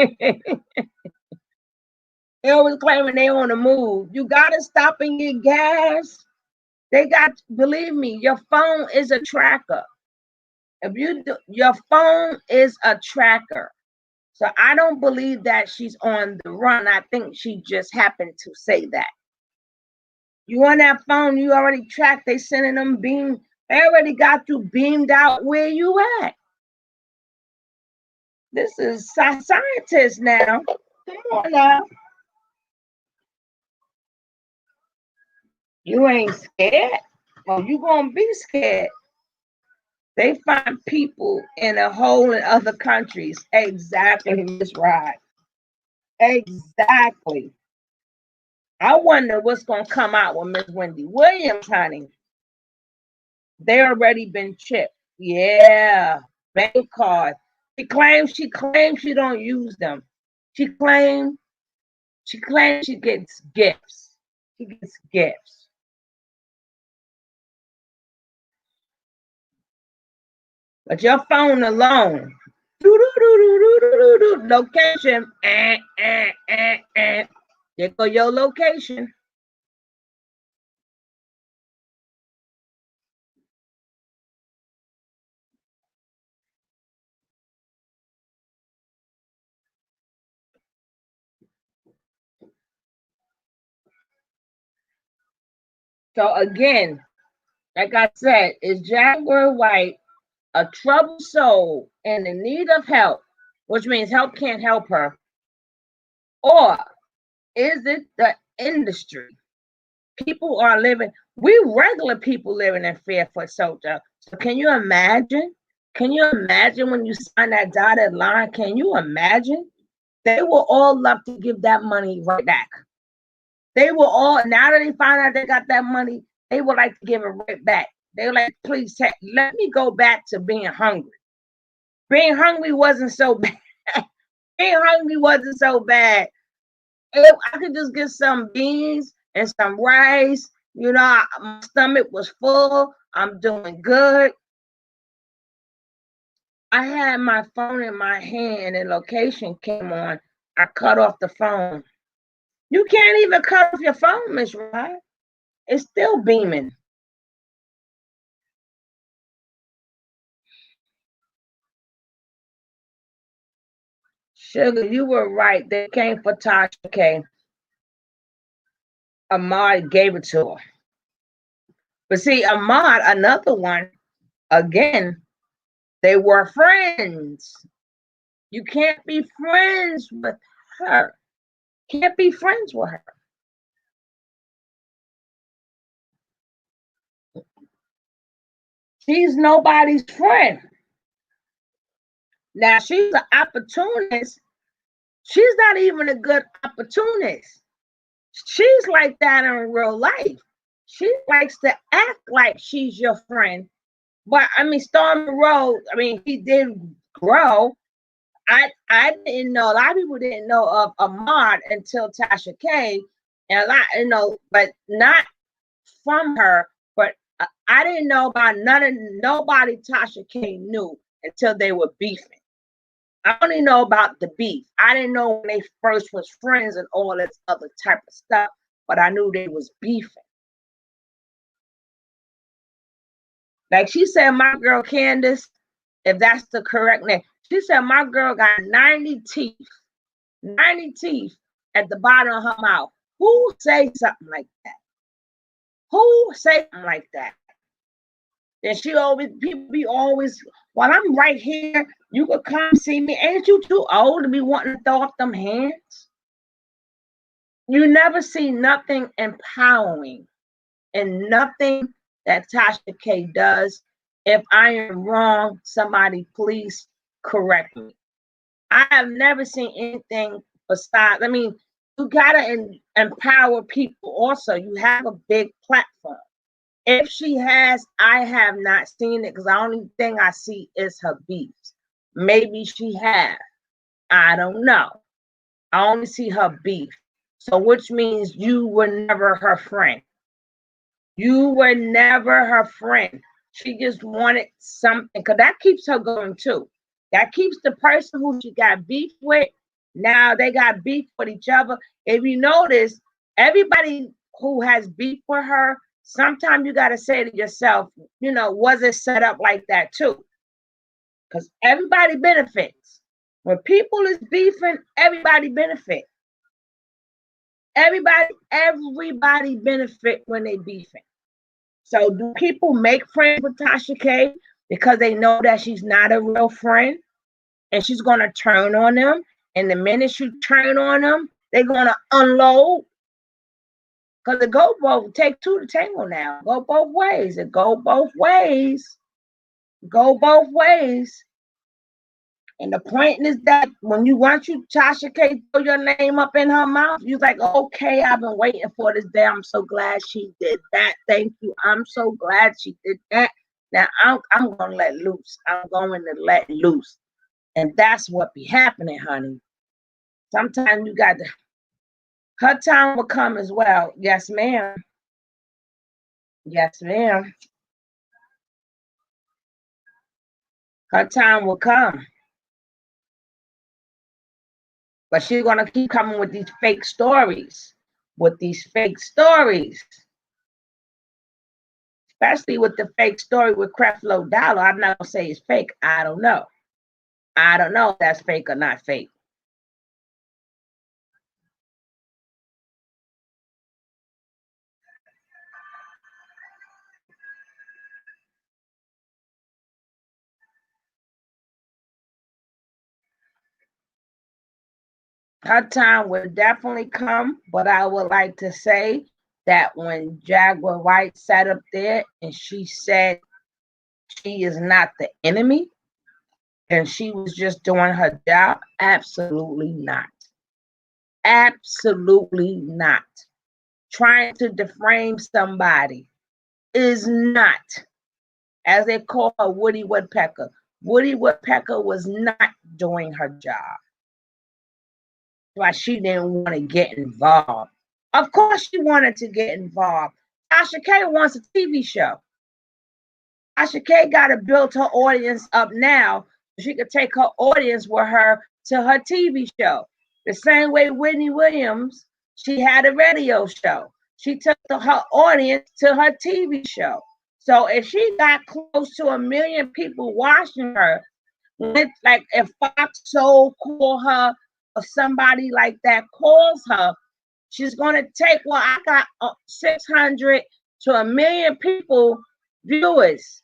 They always claiming they on the move. You gotta stop and get gas. They got, believe me, your phone is a tracker. If you do, your phone is a tracker. So I don't believe that she's on the run. I think she just happened to say that. You on that phone, you already tracked. They sending them beam. They already got you beamed out where you at. This is scientists now. Come on now. You ain't scared. Oh, you gonna be scared. They find people in a hole in other countries. Exactly, Miss Rod. Exactly. I wonder what's gonna come out with Miss Wendy Williams, honey. They already been chipped. Yeah, bank card. She claims she don't use them. She claims she gets gifts. She gets gifts. But your phone alone, location, there go your location. So again, like I said, is Jaguar White a troubled soul and in need of help, which means help can't help her, or is it the industry? People are living, we regular people living in fear for soldier. So can you imagine? Can you imagine when you sign that dotted line? Can you imagine? They will all love to give that money right back. They will all, now that they find out they got that money, they would like to give it right back. They were like, please let me go back to being hungry. Being hungry wasn't so bad. Being hungry wasn't so bad. If I could just get some beans and some rice, my stomach was full. I'm doing good. I had my phone in my hand and location came on. I cut off the phone. You can't even cut off your phone, Miss Rod. It's still beaming. Sugar, you were right. They came for Tasha K. Ahmad gave it to her. But see, Ahmad, another one, again, they were friends. You can't be friends with her. Can't be friends with her. She's nobody's friend. Now, she's an opportunist. She's not even a good opportunist. She's like that in real life. She likes to act like she's your friend. But I mean, Stormy Road, I mean, he did grow. I didn't know, a lot of people didn't know of Ahmad until Tasha K. And a lot, but not from her. But I didn't know about nobody Tasha K knew until they were beefing. I only know about the beef. I didn't know when they first was friends and all this other type of stuff, but I knew they was beefing. Like she said, my girl Candace, if that's the correct name, She said my girl got 90 teeth. 90 teeth at the bottom of her mouth. Who say something like that? Who say something like that? And she always, people be always, while I'm right here, you could come see me. Ain't you too old to be wanting to throw up them hands? You never see nothing empowering and nothing that Tasha K does. If I am wrong, somebody please correct me. I have never seen anything besides, I mean, you gotta empower people also. You have a big platform. If she has, I have not seen it because the only thing I see is her beefs. Maybe she has. I don't know. I only see her beef. So which means you were never her friend. You were never her friend. She just wanted something, because that keeps her going too. That keeps the person who she got beef with, now they got beef with each other. If you notice, everybody who has beef with her, sometimes you got to say to yourself, you know, was it set up like that too? Because everybody benefits. When people is beefing, everybody benefit. Everybody benefit when they beefing. So do people make friends with Tasha K because they know that she's not a real friend and she's going to turn on them? And the minute you turn on them, they're going to unload? Because it go both, take two to tango now. Go both ways. It go both ways. Go both ways. And the point is that when you want you, Tasha K, throw your name up in her mouth, you're like, okay, I've been waiting for this day. I'm so glad she did that. Thank you. I'm so glad she did that. Now I'm going to let loose. I'm going to let loose. And that's what be happening, honey. Sometimes you got to, her time will come as well. Yes, ma'am. Yes, ma'am. Her time will come. But she's going to keep coming with these fake stories. Especially with the fake story with Creflo Dollar. I'm not going to say it's fake. I don't know. I don't know if that's fake or not fake. Her time will definitely come, but I would like to say that when Jaguar Wright sat up there and she said she is not the enemy and she was just doing her job, absolutely not. Absolutely not. Trying to defame somebody is not, as they call her, Woody Woodpecker. Woody Woodpecker was not doing her job. Why she didn't want to get involved. Of course she wanted to get involved. Tasha K wants a TV show. Tasha K got to build her audience up now so she could take her audience with her to her TV show. The same way Whitney Williams, she had a radio show. She took her audience to her TV show. So if she got close to 1 million people watching her, like if Fox Soul call her or somebody like that calls her, she's going to take, well, I got 600 to 1 million people viewers.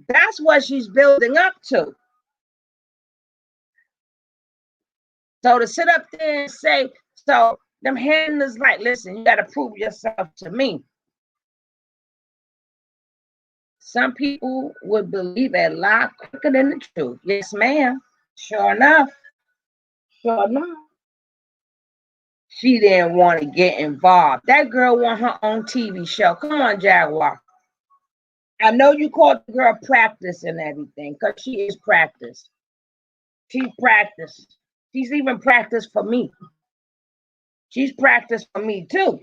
That's what she's building up to. So to sit up there and say, so them handlers like, listen, you got to prove yourself to me. Some people would believe a lie quicker than the truth. Yes, ma'am. Sure enough. Sure enough. She didn't want to get involved. That girl want her own TV show. Come on, Jaguar. I know you called the girl practice and everything, because she is practice. She practiced. She's even practiced for me. She's practiced for me too.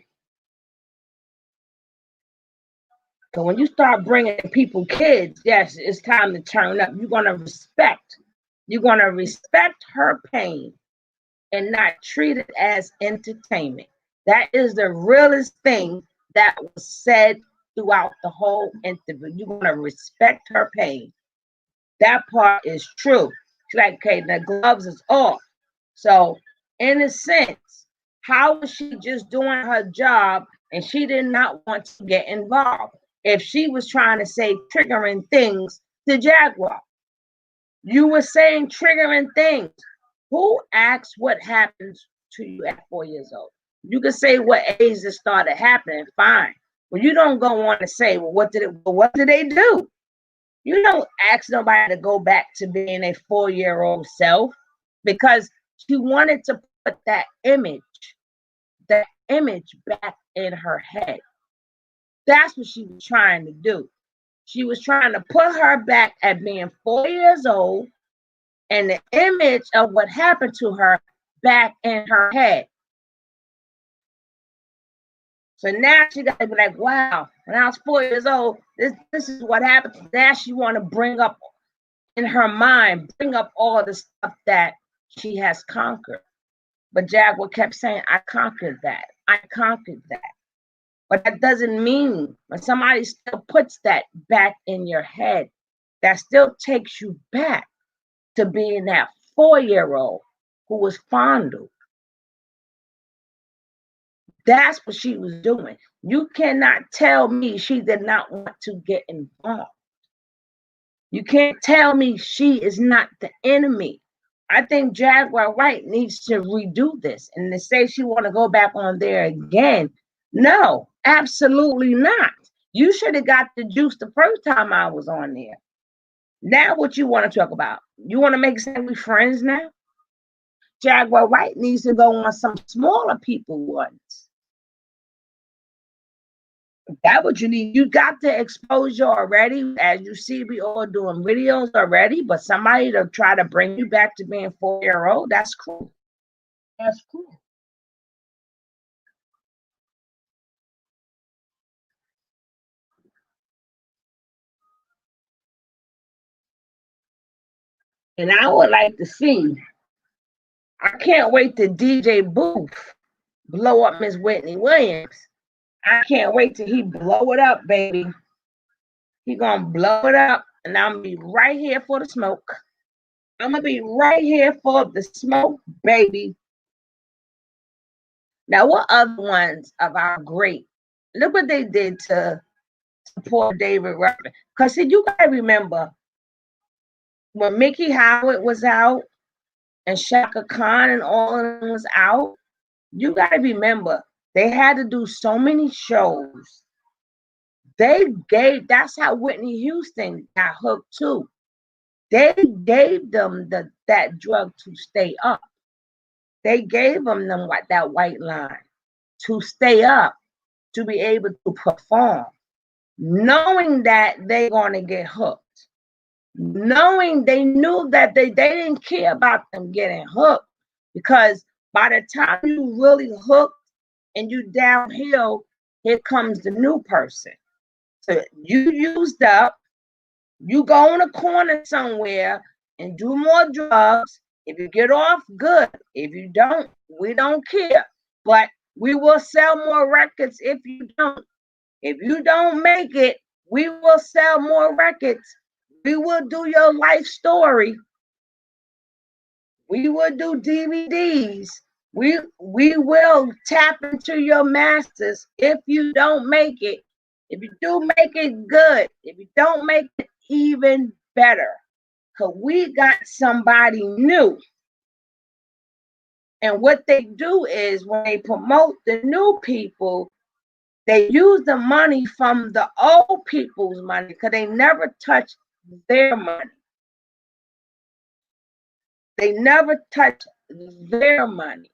So when you start bringing people kids, yes, it's time to turn up. You're going to respect. You're going to respect her pain and not treat it as entertainment. That is the realest thing that was said throughout the whole interview. You're going to respect her pain. That part is true. She's like, okay, the gloves is off. So, in a sense, how was she just doing her job and she did not want to get involved? If she was trying to say triggering things to Jaguar, you were saying triggering things. Who asks what happens to you at 4 years old? You can say what age it started happening, fine. But you don't go on to say, well, what did they do? You don't ask nobody to go back to being a 4-year-old self because she wanted to put that image back in her head. That's what she was trying to do. She was trying to put her back at being 4 years old and the image of what happened to her back in her head. So now she got to be like, wow, when I was 4 years old, this is what happened. Now she want to bring up in her mind, bring up all the stuff that she has conquered. But Jaguar kept saying, I conquered that. I conquered that. But that doesn't mean when somebody still puts that back in your head, that still takes you back to being that 4-year-old who was fondled. That's what she was doing. You cannot tell me she did not want to get involved. You can't tell me she is not the enemy. I think Jaguar Wright needs to redo this. And to say she want to go back on there again, no, absolutely not. You should have got the juice the first time I was on there. Now what you want to talk about? You want to make say we friends now? Jaguar Wright needs to go on some smaller people ones. That's what you need. You got the exposure already. As you see, we all doing videos already, but somebody to try to bring you back to being 4-year-old, that's cool. That's cool. And I would like to see, I can't wait to DJ Booth blow up Miss Whitney Williams. I can't wait till he blow it up, baby. He gonna blow it up, and I'm gonna be right here for the smoke. I'm gonna be right here for the smoke, baby. Now, what other ones of our great? Look what they did to poor David Ruffin. Because see, you gotta remember when Mickey Howard was out and Shaka Khan and all of them was out, you gotta remember they had to do so many shows. That's how Whitney Houston got hooked too. They gave them that drug to stay up. They gave them that white line to stay up, to be able to perform, knowing that they're going to get hooked, knowing they knew that they didn't care about them getting hooked, because by the time you really hooked and you downhill, here comes the new person. So you used up, you go in a corner somewhere and do more drugs. If you get off, good. If you don't, we don't care. But we will sell more records if you don't. If you don't make it, we will sell more records. We will do your life story. We will do DVDs. We will tap into your masters if you don't make it. If you do make it, good. If you don't make it, even better. Because we got somebody new. And what they do is when they promote the new people, they use the money from the old people's money because they never touch their money. They never touch their money.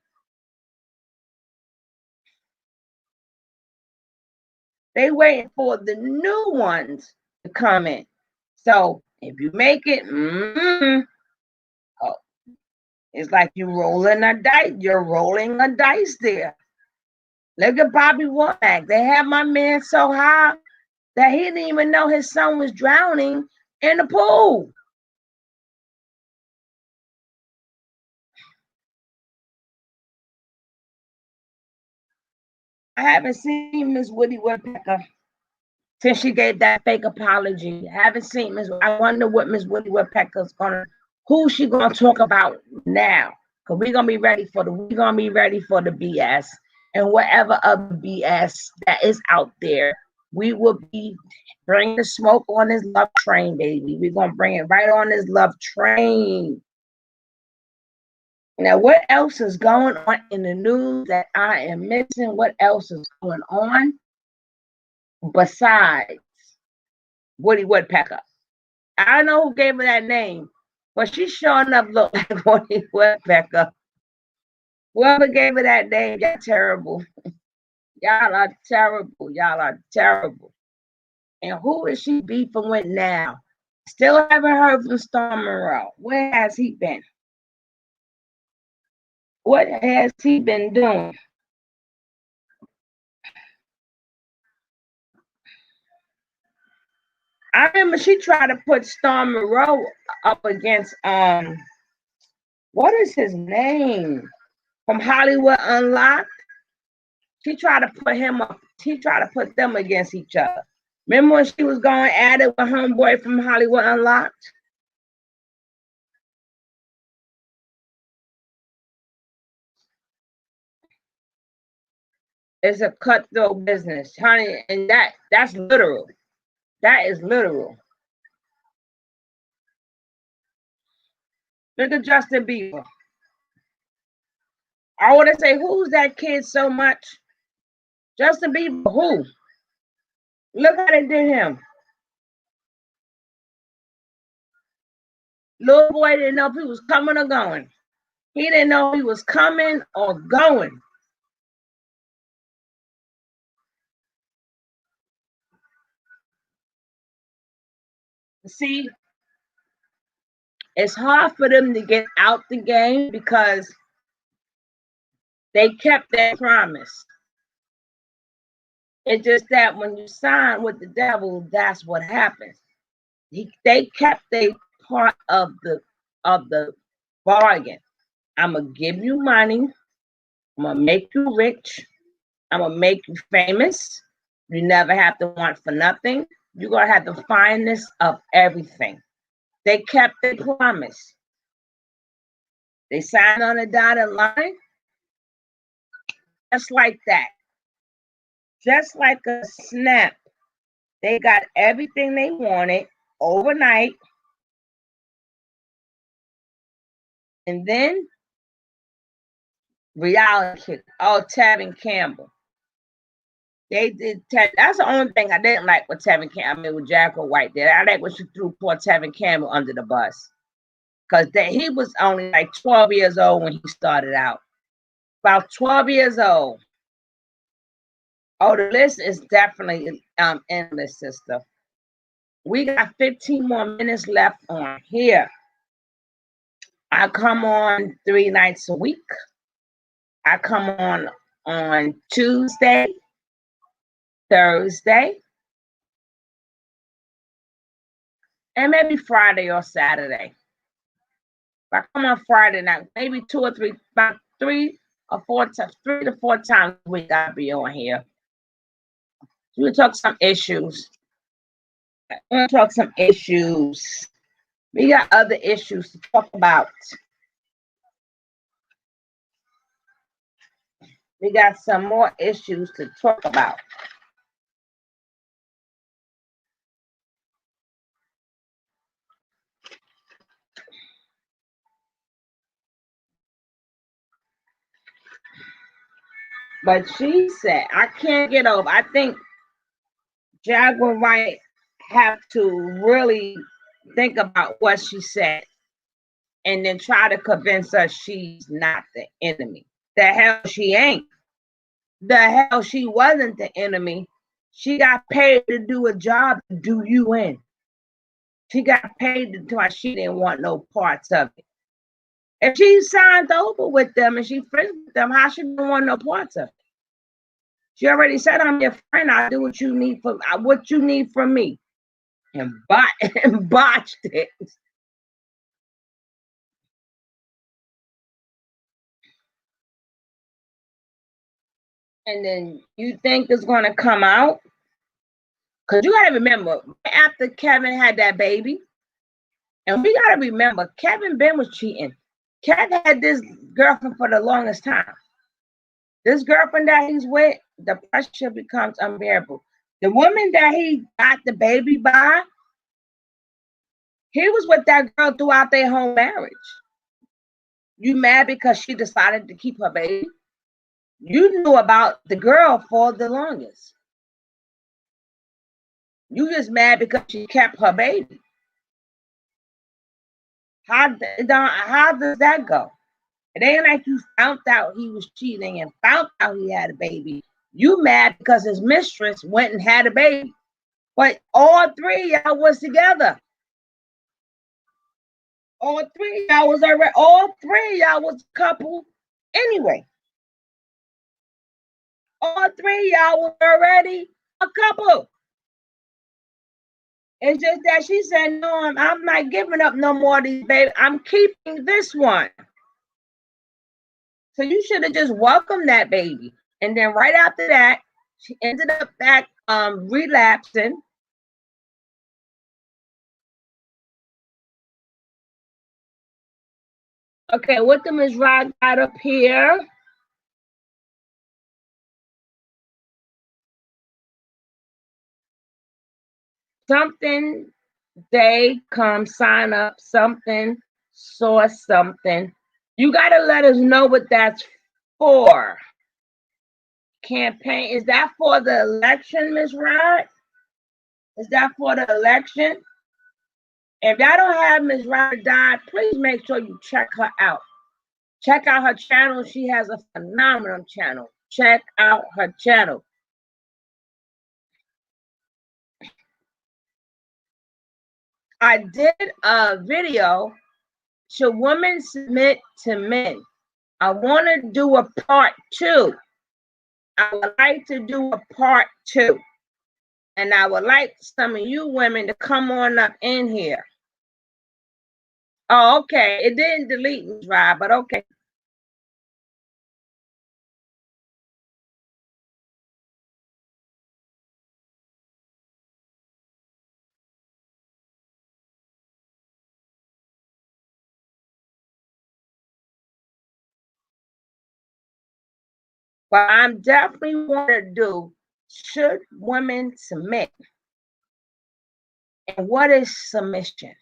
They waiting for the new ones to come in. So if you make it, oh, it's like you're rolling a dice. You're rolling a dice there. Look at Bobby Womack. They had my man so high that he didn't even know his son was drowning in the pool. I haven't seen Miss Woody Woodpecker. since she gave that fake apology. Haven't seen Miss. I wonder what Miss Woody Woodpecker's gonna, who she gonna talk about now? Cause we're gonna be ready for the BS and whatever other BS that is out there. We will be bringing the smoke on this love train, baby. We're gonna bring it right on this love train. Now, what else is going on in the news that I am missing? What else is going on besides Woody Woodpecker? I don't know who gave her that name, but she sure enough looked like Woody Woodpecker. Whoever gave her that name, y'all terrible. Y'all are terrible. Y'all are terrible. And who is she beefing with now? Still haven't heard from Storm Monroe. Where has he been? What has he been doing? I remember she tried to put Storm Monroe up against what is his name? From Hollywood Unlocked. She tried to put him up, she tried to put them against each other. Remember when she was going at it with homeboy from Hollywood Unlocked? It's a cutthroat business, honey, and that's literal. That is literal. Look at Justin Bieber. I want to say, who's that kid so much? Justin Bieber, who? Look how they did him. Little boy didn't know if he was coming or going. He didn't know if he was coming or going. See, it's hard for them to get out the game because they kept their promise. It's just that when you sign with the devil, that's what happens. They kept their part of the bargain. I'm gonna give you money. I'm gonna make you rich. I'm gonna make you famous. You never have to want for nothing. You're gonna have the finest of everything. They kept their promise. They signed on the dotted line, just like that. Just like a snap. They got everything they wanted overnight. And then reality kick. Oh, Tevin Campbell. They did. That's the only thing I didn't like with Tevin Campbell. I mean, with Jaguar White did. I like when she threw poor Tevin Campbell under the bus because he was only like 12 years old when he started out. About 12 years old. Oh, the list is definitely endless, sister. We got 15 more minutes left on here. I come on 3 nights a week. I come on Tuesday, Thursday, and maybe Friday or Saturday. If I come on Friday night, maybe 2 or 3, about 3 or 4 times, 3 to 4 times a week I'll be on here. We'll talk some issues. We'll talk some issues. We got other issues to talk about. We got some more issues to talk about. But she said, I can't get over. I think Jaguar Wright have to really think about what she said and then try to convince us she's not the enemy. The hell she ain't. The hell she wasn't the enemy. She got paid to do a job to do you in. She got paid to do why she didn't want no parts of it. If she signed over with them and she friends with them, how she didn't want no parts of it? She already said, I'm your friend. I'll do what you need from me. And botched it. And then you think it's going to come out? Because you got to remember, after Kevin had that baby, and we got to remember, Kevin Ben was cheating. Kevin had this girlfriend for the longest time. This girlfriend that he's with, the pressure becomes unbearable. The woman that he got the baby by, he was with that girl throughout their whole marriage. You mad because she decided to keep her baby? You knew about the girl for the longest. You just mad because she kept her baby. How does that go? It ain't like you found out he was cheating and found out he had a baby. You mad because his mistress went and had a baby. But all three of y'all was together. All three of y'all was already, all three of y'all was a couple anyway. All three of y'all was already a couple. It's just that she said, no, I'm not giving up no more of these babies. I'm keeping this one. So you should have just welcomed that baby. And then right after that, she ended up back relapsing. Okay, what the Ms. Rod got up here? Something, they come sign up, something, source something. You got to let us know what that's for. Campaign, is that for the election, Ms. Rod? Is that for the election? If y'all don't have Ms. Rod Dodd, please make sure you check her out. Check out her channel. She has a phenomenal channel. Check out her channel. I did a video, should women submit to men? I want to do a part 2. I would like to do a part 2. And I would like some of you women to come on up in here. Oh, okay. It didn't delete me, Rob, but okay. But I'm definitely want to do, should women submit? And what is submission?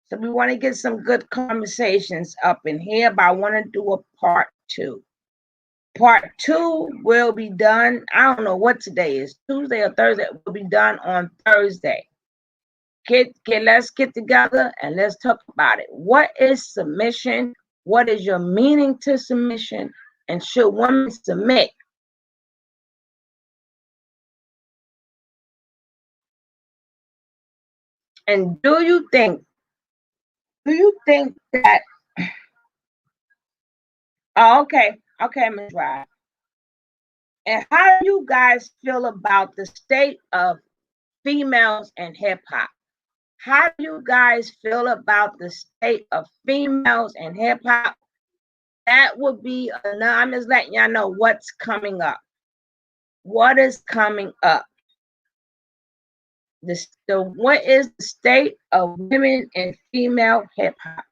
So we want to get some good conversations up in here, but I want to do a part 2. Part 2 will be done. I don't know what today is, Tuesday or Thursday. It will be done on Thursday. Let's get together and let's talk about it. What is submission? What is your meaning to submission? And should women submit? And do you think that, oh, okay, Ms. Rod. And how do you guys feel about the state of females and hip hop? How do you guys feel about the state of females and hip hop? That would be enough. I'm just letting y'all know what's coming up. What is coming up? What is the state of women and female hip hop?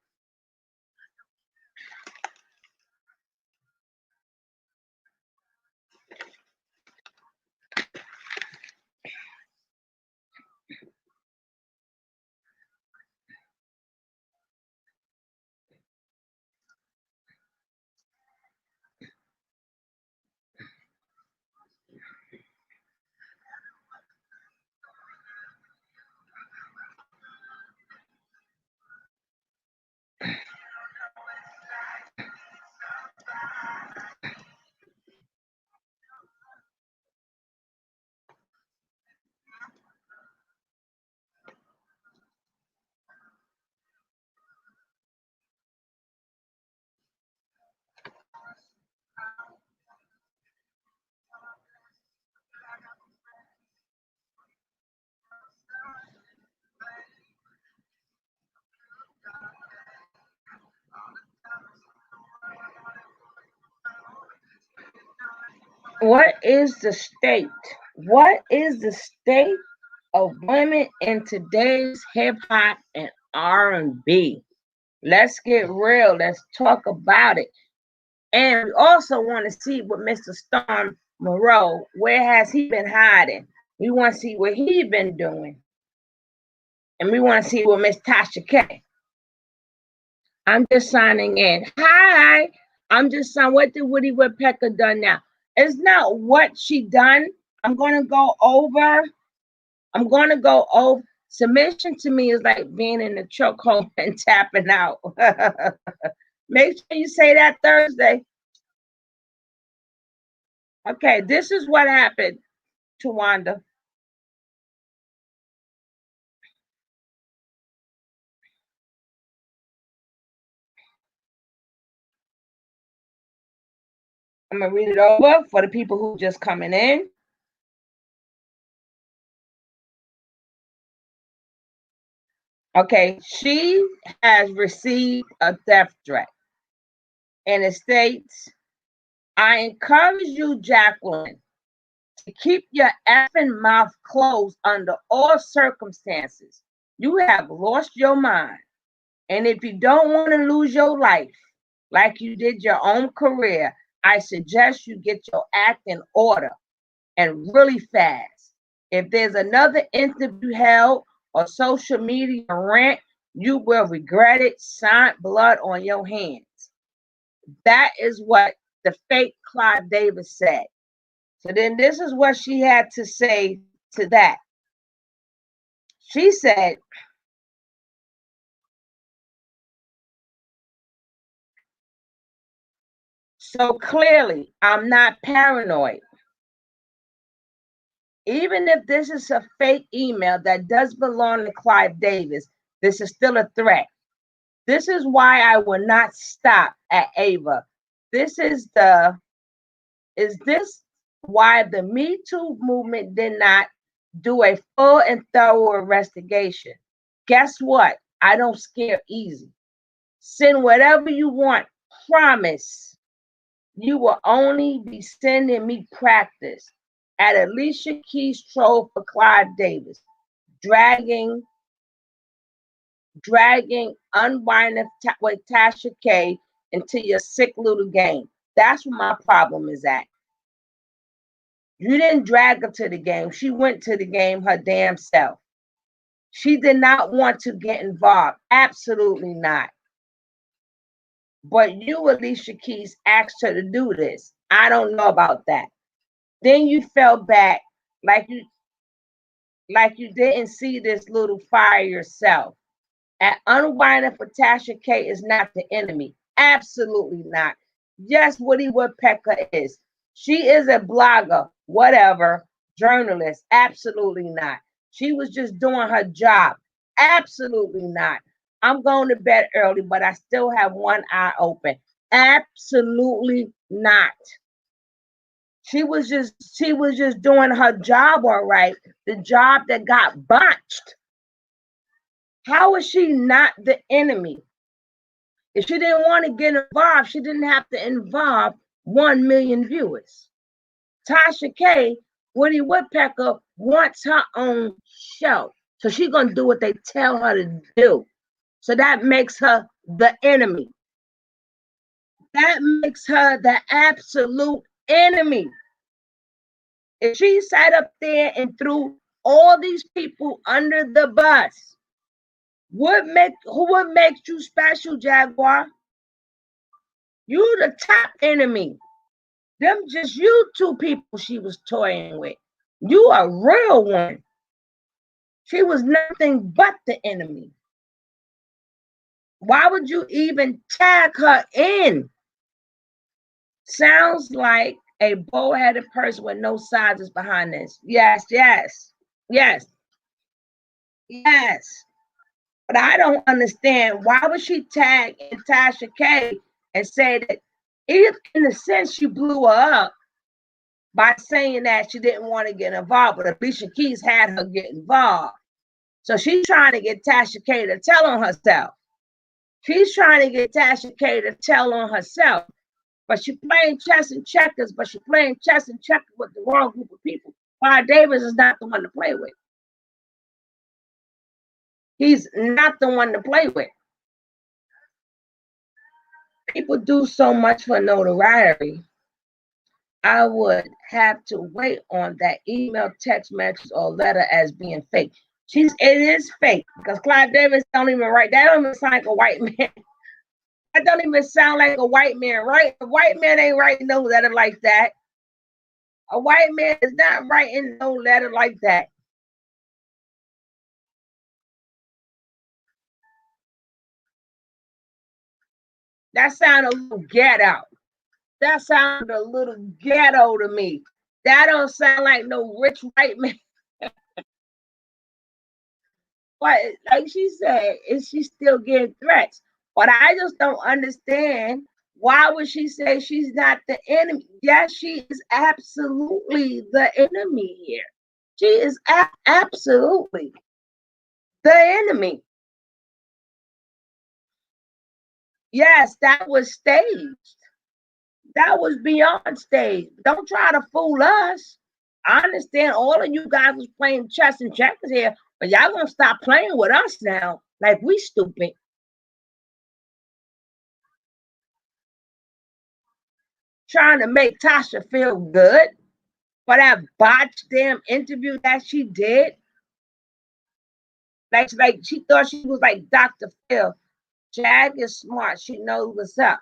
What is the state? What is the state of women in today's hip hop and R&B? Let's get real. Let's talk about it. And we also want to see what Mr. Storm Moreau, where has he been hiding? We want to see what he been doing. And we want to see what Miss Tasha K. I'm just signing in. Hi. I'm just saying, what did Woody Woodpecker done now? It's not what she done. I'm going to go over. Submission to me is like being in the chokehold and tapping out. Make sure you say that Thursday. Okay, this is what happened to Wanda. I'm going to read it over for the people who just coming in. Okay, she has received a death threat. And it states, I encourage you, Jacqueline, to keep your effing mouth closed under all circumstances. You have lost your mind. And if you don't want to lose your life like you did your own career, I suggest you get your act in order and really fast. If there's another interview held or social media rant, you will regret it. Sign blood on your hands. That is what the fake Clive Davis said. So then this is what she had to say to that. She said, so clearly, I'm not paranoid. Even if this is a fake email that does belong to Clive Davis, this is still a threat. This is why I will not stop at Ava. Is this why the Me Too movement did not do a full and thorough investigation? Guess what? I don't scare easy. Send whatever you want. Promise you will only be sending me practice at Alicia Keys' troll for Clive Davis, dragging unwinding with Tasha K into your sick little game. That's where my problem is at. You didn't drag her to the game. She went to the game her damn self. She did not want to get involved. Absolutely not. But you, Alicia Keys, asked her to do this. I don't know about that. Then you fell back like you didn't see this little fire yourself. And unwinding for Tasha K is not the enemy. Absolutely not. Yes, Woody Woodpecker is. She is a blogger, whatever, journalist. Absolutely not. She was just doing her job. Absolutely not. I'm going to bed early, but I still have one eye open. Absolutely not. She was just doing her job all right. The job that got botched. How is she not the enemy? If she didn't want to get involved, she didn't have to involve 1 million viewers. Tasha K, Woody Woodpecker wants her own show. So she's going to do what they tell her to do. So that makes her the enemy. That makes her the absolute enemy. If she sat up there and threw all these people under the bus, what makes you special, Jaguar? You the top enemy. Them just you two people she was toying with. You a real one. She was nothing but the enemy. Why would you even tag her in? Sounds like a bull-headed person with no sizes behind this. Yes. But I don't understand, why would she tag in Tasha K and say that, if in a sense she blew her up by saying that she didn't want to get involved, but Alicia Keys had her get involved. So she's trying to get Tasha K to tell on herself. She's trying to get Tasha K to tell on herself. But she's playing chess and checkers, with the wrong group of people. Clive Davis is not the one to play with. He's not the one to play with. People do so much for notoriety. I would have to wait on that email, text message, or letter as being fake. It is fake because Clive Davis don't even write. That don't even sound like a white man. That don't even sound like a white man, right? A white man ain't writing no letter like that. A white man is not writing no letter like that. That sounded a little ghetto. That sounded a little ghetto to me. That don't sound like no rich white man. But like she said, is she still getting threats? But I just don't understand, why would she say she's not the enemy? Yes, she is absolutely the enemy here. She is absolutely the enemy. Yes, that was staged. That was beyond stage. Don't try to fool us. I understand all of you guys was playing chess and checkers here, but y'all gonna stop playing with us now like we stupid. Trying to make Tasha feel good for that botched damn interview that she did. Like she thought she was like Dr. Phil. Jag is smart. She knows what's up.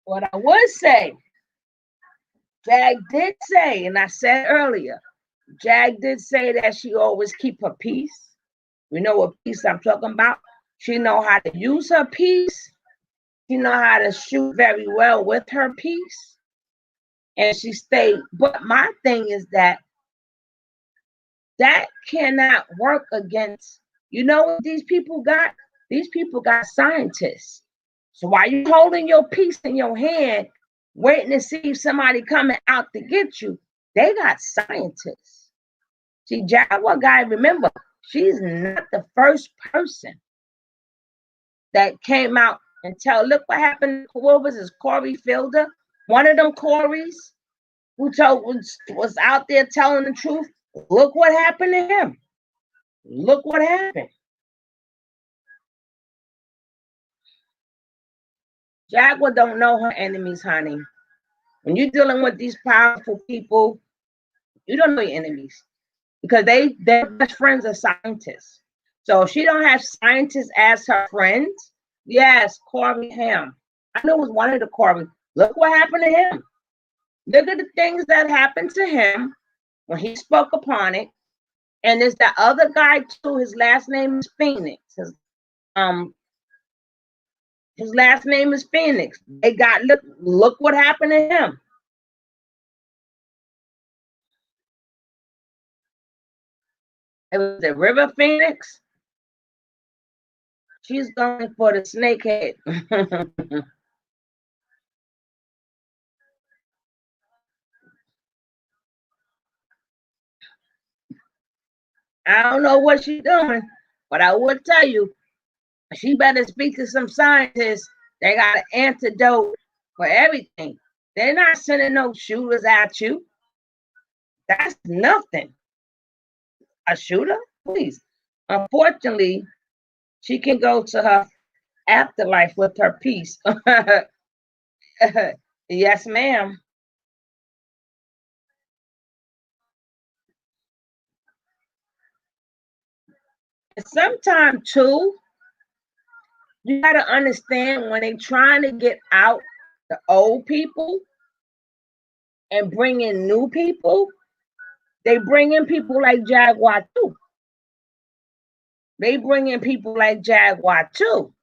What I would say, Jag did say, and I said earlier, Jag did say that she always keep her peace. We know what peace I'm talking about. She know how to use her peace. She know how to shoot very well with her piece. And she stayed. But my thing is that cannot work against, you know what these people got? These people got scientists. So while you holding your piece in your hand, waiting to see if somebody coming out to get you, they got scientists. See, Jaguar guy, remember, she's not the first person that came out and tell, look what happened. What was this, Corey Fielder? One of them Corys who was out there telling the truth. Look what happened to him. Look what happened. Jaguar don't know her enemies, honey. When you're dealing with these powerful people, you don't know your enemies because their best friends are scientists. So if she don't have scientists as her friends, yes, Corey Ham. I know it was one of the Corey. Look what happened to him. Look at the things that happened to him when he spoke upon it. And there's that other guy too. His last name is Phoenix. His last name is Phoenix. They got look what happened to him. It was the River Phoenix. She's going for the snakehead. I don't know what she's doing, but I would tell you, she better speak to some scientists. They got an antidote for everything. They're not sending no shooters at you. That's nothing. A shooter? Please. Unfortunately, she can go to her afterlife with her peace. Yes, ma'am. Sometimes too, you gotta understand when they trying to get out the old people and bring in new people, they bring in people like Jaguar too. They bring in people like Jaguar too.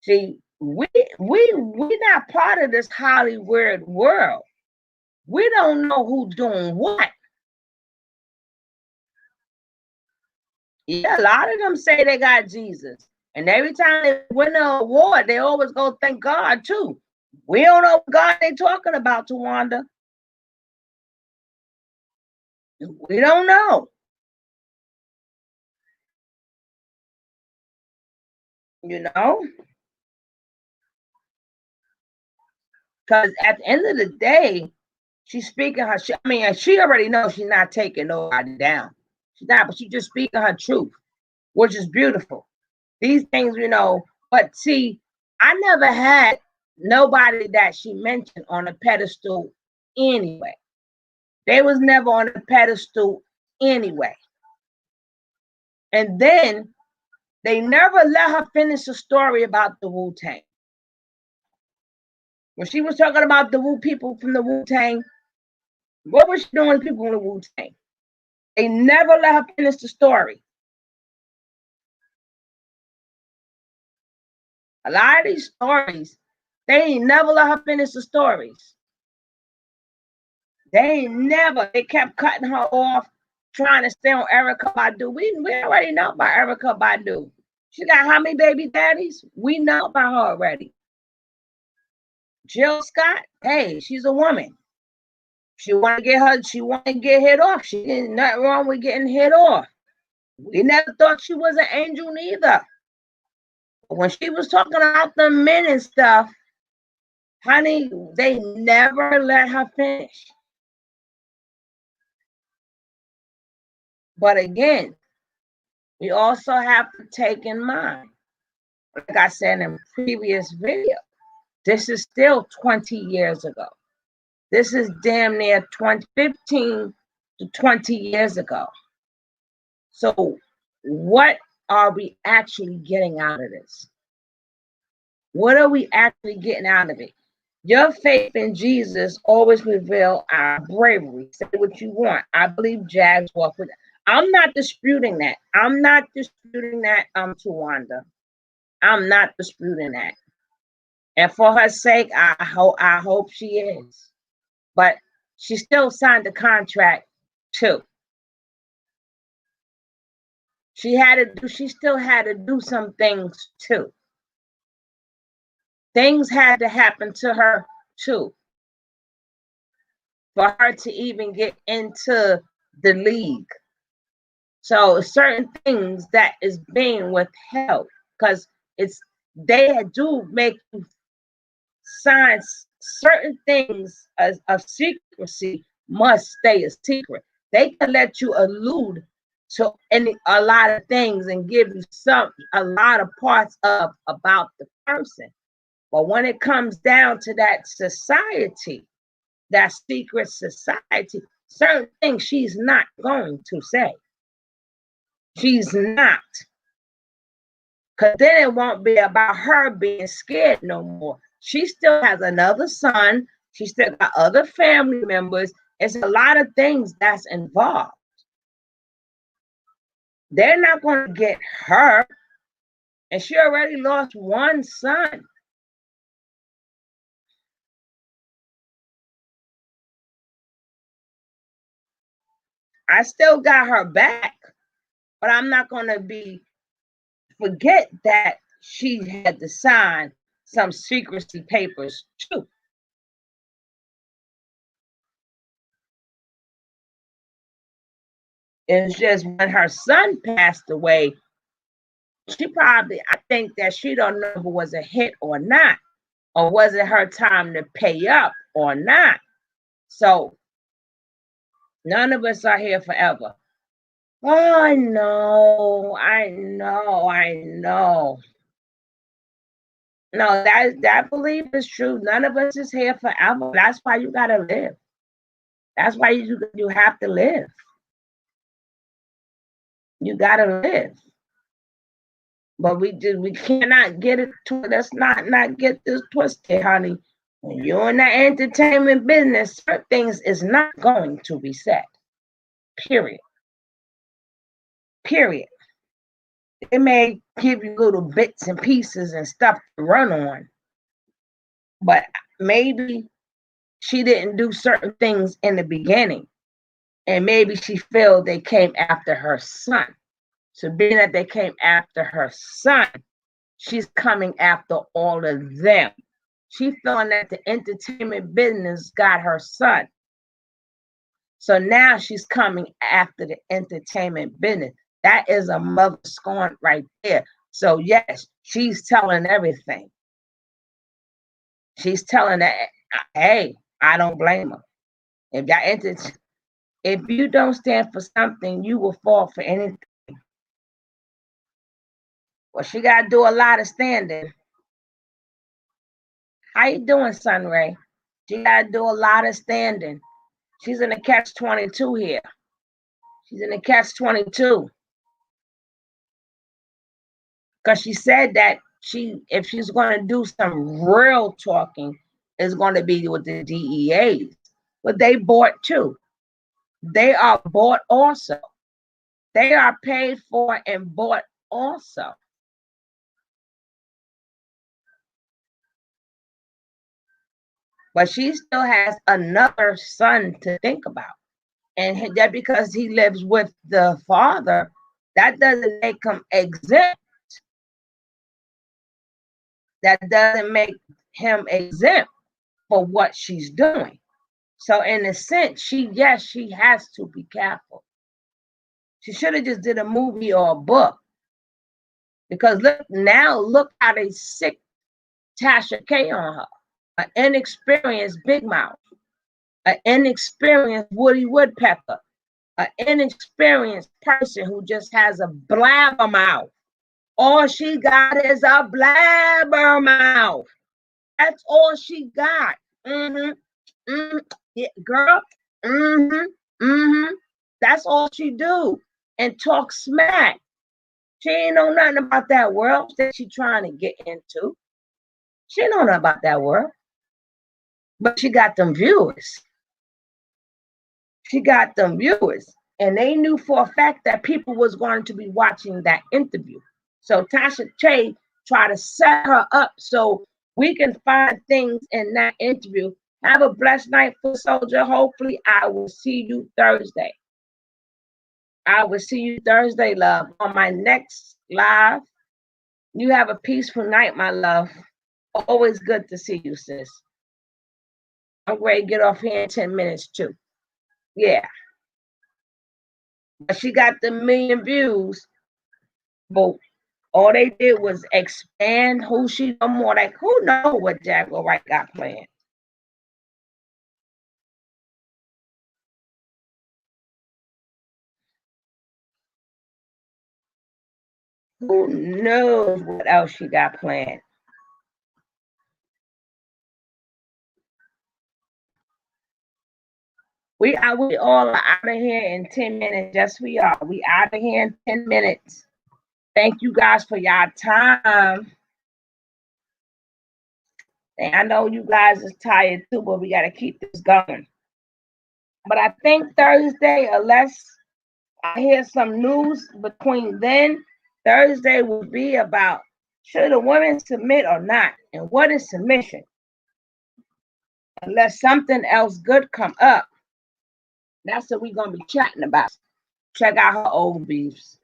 See, we not part of this Hollywood world. We don't know who's doing what. Yeah, a lot of them say they got Jesus. And every time they win an award, they always go thank God too. We don't know what God they talking about, Tawanda. We don't know. You know? Because at the end of the day, she's speaking her. She already knows she's not taking nobody down. She's not, but she's just speaking her truth, which is beautiful. These things, But see, I never had nobody that she mentioned on a pedestal anyway. They was never on a pedestal anyway. And then they never let her finish the story about the Wu-Tang. When she was talking about the people from the Wu-Tang, what was she doing with people from the Wu-Tang? They never let her finish the story. A lot of these stories, they ain't never let her finish the stories. They kept cutting her off, trying to stay on Erykah Badu. We already know about Erykah Badu. She got how many baby daddies? We know about her already. Jill Scott, hey, she's a woman. She want to get hit off. She ain't nothing wrong with getting hit off. We never thought she was an angel neither. When she was talking about the men and stuff, honey, they never let her finish. But again, we also have to take in mind, like I said in previous video, this is still 20 years ago. This is damn near 15 to 20 years ago. So what are we actually getting out of this? What are we actually getting out of it? Your faith in Jesus always reveal our bravery. Say what you want. I believe Jags walk with. I'm not disputing that. Tawanda. I'm not disputing that. And for her sake, I hope she is. But she still signed the contract too. She still had to do some things too. Things had to happen to her too for her to even get into the league. So certain things that is being withheld because they do make you sign certain things of secrecy must stay a secret. They can let you allude to a lot of things and give you a lot of parts about the person. But when it comes down to that society, that secret society, certain things she's not going to say. She's not. Because then it won't be about her being scared no more. She still has another son. She still got other family members. It's a lot of things that's involved. They're not going to get her. And she already lost one son. I still got her back, but I'm not going to forget that she had to sign some secrecy papers too. It's just when her son passed away, I think that she don't know if it was a hit or not, or was it her time to pay up or not. So none of us are here forever. Oh, I know. No, that belief is true. None of us is here forever. That's why you gotta live. That's why you have to live. You gotta live. But we cannot get it to let's not get this twisted, honey. When you're in the entertainment business, certain things is not going to be said. Period. It may give you little bits and pieces and stuff to run on, but maybe she didn't do certain things in the beginning, and maybe she felt they came after her son. So being that they came after her son, she's coming after all of them. She feeling that the entertainment business got her son. So now she's coming after the entertainment business. That is a mother scorn right there. So yes, she's telling everything. She's telling Hey, I don't blame her. If you don't stand for something, you will fall for anything. Well, she got to do a lot of standing. How you doing, Sunray? She got to do a lot of standing. She's in a catch-22 here. She's in a catch-22. Because she said that if she's going to do some real talking, it's going to be with the DEAs. But they bought too. They are bought also. They are paid for and bought also. But she still has another son to think about. And that because he lives with the father, that doesn't make him exempt. That doesn't make him exempt for what she's doing. So in a sense, she has to be careful. She should have just did a movie or a book. Because look how they sick Tasha K on her. An inexperienced Big Mouth. An inexperienced Woody Woodpecker. An inexperienced person who just has a blabber mouth. All she got is a blabber mouth. That's all she got. Yeah, girl. That's all she do. And talk smack. She ain't know nothing about that world that she trying to get into. She ain't know nothing about that world. But she got them viewers. She got them viewers. And they knew for a fact that people was going to be watching that interview. So Tasha K tried to set her up so we can find things in that interview. Have a blessed night, Foot Soldier. Hopefully, I will see you Thursday. I will see you Thursday, love, on my next live. You have a peaceful night, my love. Always good to see you, sis. I'm ready to get off here in 10 minutes, too. Yeah. But she got the 1,000,000 views. But all they did was expand who she no more. Like, who knows what Jaguar Wright got planned? Who knows what else she got planned? We all are out of here in 10 minutes. Yes, we are. We out of here in 10 minutes. Thank you guys for your time. And I know you guys is tired too, but we got to keep this going. But I think Thursday, unless I hear some news between then, Thursday will be about should a woman submit or not, and what is submission? Unless something else good come up, that's what we're gonna be chatting about. Check out her old beefs.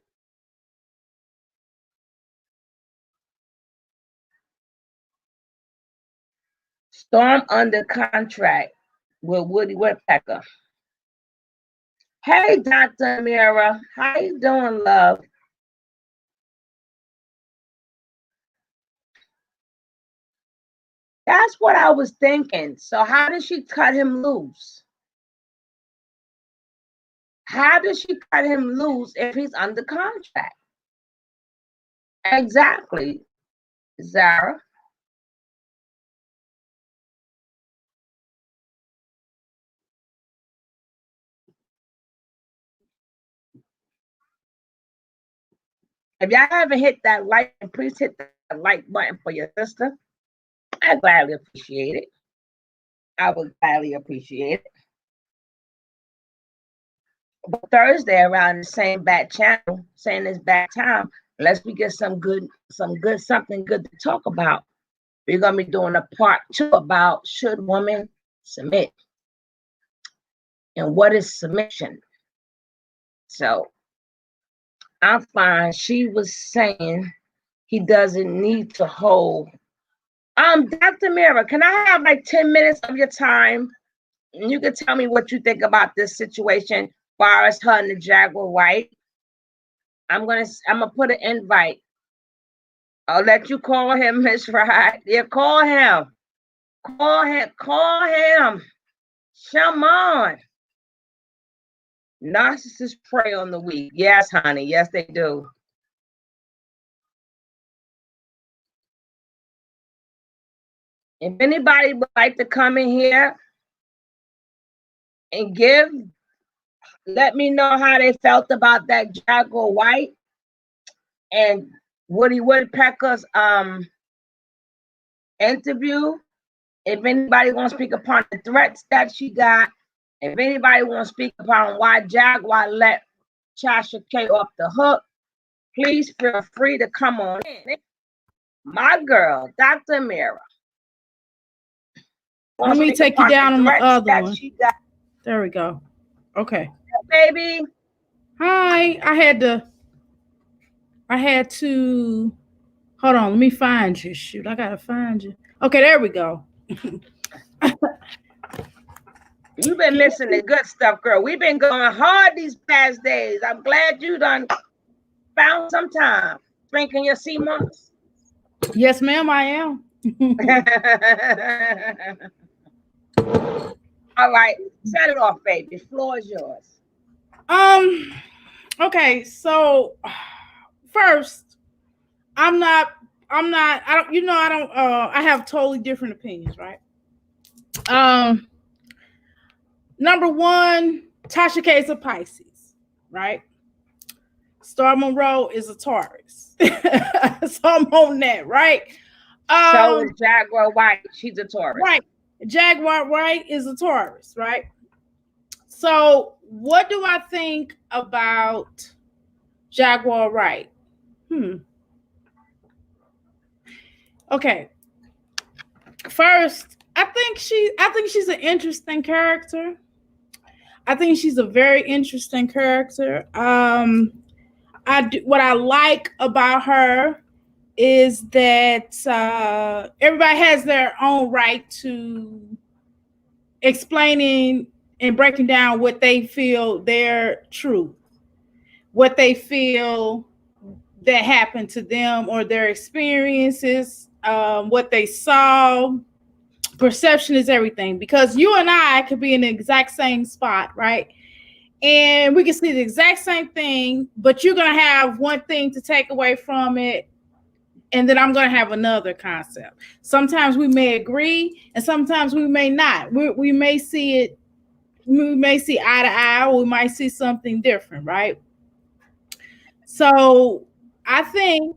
Storm under contract with Woody Woodpecker. Hey, Dr. Mira, how you doing, love? That's what I was thinking. So how did she cut him loose? How did she cut him loose if he's under contract? Exactly, Zara. If y'all haven't hit that like, please hit that like button for your sister. I gladly appreciate it. I would gladly appreciate it. But Thursday around the same back channel, saying this back time, unless we get something good to talk about. We're gonna be doing a part 2 about should women submit and what is submission. So I'm fine. She was saying he doesn't need to hold. Dr. Mira, can I have like 10 minutes of your time? And you can tell me what you think about this situation as far as her and the Jaguar Wright. I'm gonna put an invite. I'll let you call him, Miss Wright. Yeah, call him. Call him. Call him. Come on. Narcissists prey on the weak. Yes, honey. Yes, they do. If anybody would like to come in here and let me know how they felt about that Jaguar White and Woody Woodpecker's interview. If anybody wants to speak upon the threats that she got, if anybody wants to speak upon why Jaguar let Tasha K off the hook, please feel free to come on in. My girl, Dr. Mira. Let me take you down on the other one. There we go. Okay. Baby. Hi. I had to hold on. Let me find you. Shoot, I gotta find you. Okay, there we go. You've been missing the good stuff, girl. We've been going hard these past days. I'm glad you done found some time drinking your sea moss. Yes, ma'am, I am. All right, set it off, baby. The floor is yours. Okay, so first, I have totally different opinions, right? Number one, Tasha K is a Pisces, right? Star Monroe is a Taurus. So I'm on that, right? So is Jaguar White. She's a Taurus. Right. Jaguar White is a Taurus, right? So what do I think about Jaguar White? Okay. First, I think she's an interesting character. I think she's a very interesting character. What I like about her is that everybody has their own right to explaining and breaking down what they feel their truth, what they feel that happened to them or their experiences, what they saw. Perception is everything, because you and I could be in the exact same spot, right? And we can see the exact same thing, but you're going to have one thing to take away from it, and then I'm going to have another concept. Sometimes we may agree, and sometimes we may not. We may see eye to eye, or we might see something different, right? So I think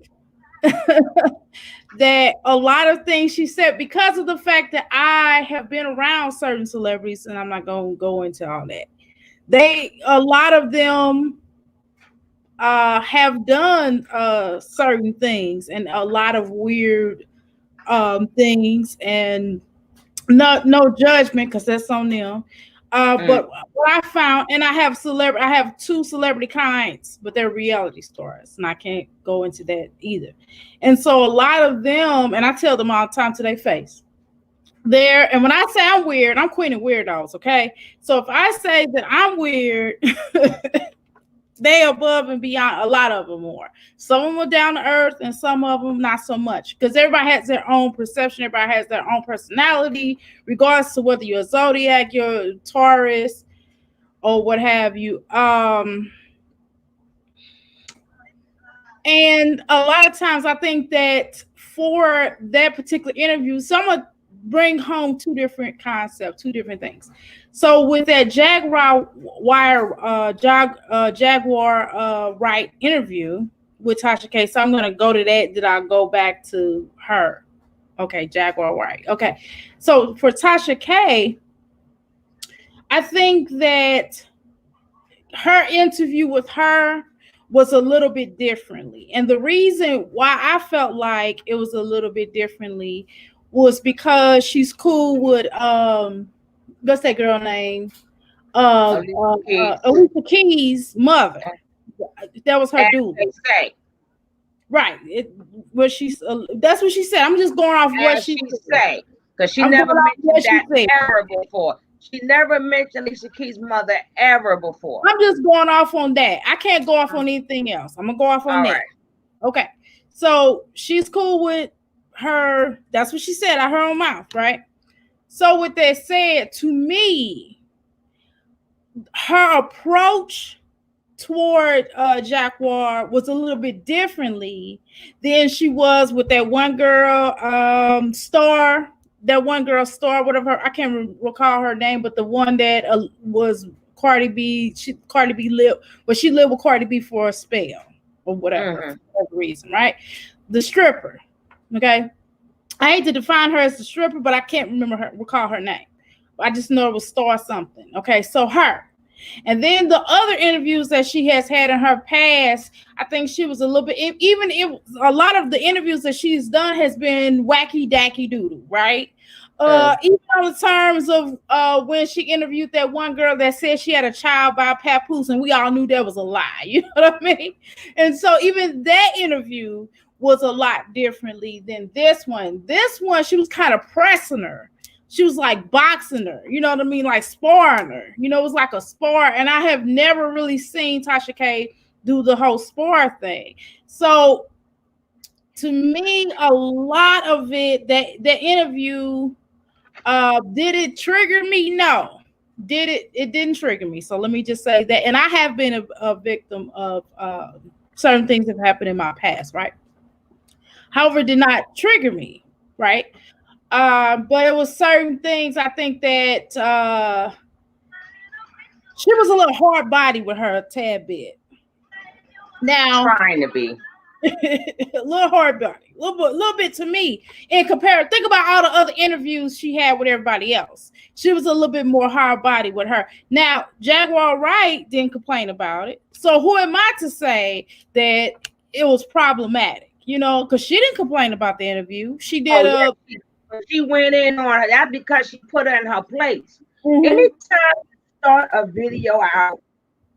that a lot of things she said, because of the fact that I have been around certain celebrities, and I'm not going to go into all that. A lot of them have done certain things and a lot of weird things, and no judgment, because that's on them. But what I found, and I have two celebrity clients, but they're reality stars, and I can't go into that either. And so a lot of them, and I tell them all the time to their face, and when I say I'm weird, I'm queen of weirdos, okay? So if I say that I'm weird, they above and beyond a lot of them more. Some of them are down to earth, and some of them not so much, because everybody has their own perception. Everybody has their own personality, regardless of whether you're a zodiac, you're a Taurus, or what have you. And a lot of times I think that for that particular interview, someone bring home two different concepts, two different things. So with that Jaguar Wright interview with Tasha K, so I'm going to go to that. Did I go back to her? Okay, Jaguar Wright. Okay, so for Tasha K, I think that her interview with her was a little bit differently. And the reason why I felt like it was a little bit differently was because she's cool with what's that girl name? Alicia Keys' mother. That was her dude. Right. That's what she said. I'm just going off what she said. Because she never mentioned that ever before. She never mentioned Alicia Keys' mother ever before. I'm just going off on that. I can't go off on anything else. I'm going to go off on that. Right. Okay. So she's cool with her. That's what she said out her own mouth, right? So with that said, to me, her approach toward Jaguar was a little bit differently than she was with that one girl, Star. That one girl, Star, whatever. I can't recall her name, but the one that was Cardi B. Cardi B lived, but she lived with Cardi B for a spell or whatever, for whatever reason, right? The stripper. Okay, I hate to define her as the stripper, but I can't recall her name. I just know it was Star something. Okay, so her. And then the other interviews that she has had in her past, I think she was a little bit, even if a lot of the interviews that she's done has been wacky dacky doodle, right? Even on the terms of when she interviewed that one girl that said she had a child by Papoose, and we all knew that was a lie. You know what I mean? And so even that interview was a lot differently than this one. This one, she was kind of pressing her. She was like boxing her, you know what I mean? Like sparring her. You know, it was like a spar. And I have never really seen Tasha K do the whole spar thing. So to me, a lot of it, that interview, did it trigger me? No. Did it? It didn't trigger me. So let me just say that. And I have been a victim of certain things that have happened in my past, right? However, it did not trigger me, right? But it was certain things I think that she was a little hard body with her a tad bit. Now, trying to be a little hard body, a little bit to me. In compare, think about all the other interviews she had with everybody else. She was a little bit more hard body with her. Now, Jaguar Wright didn't complain about it. So who am I to say that it was problematic? You know, because she didn't complain about the interview. She did she went in on her. That because she put her in her place. Anytime you start a video out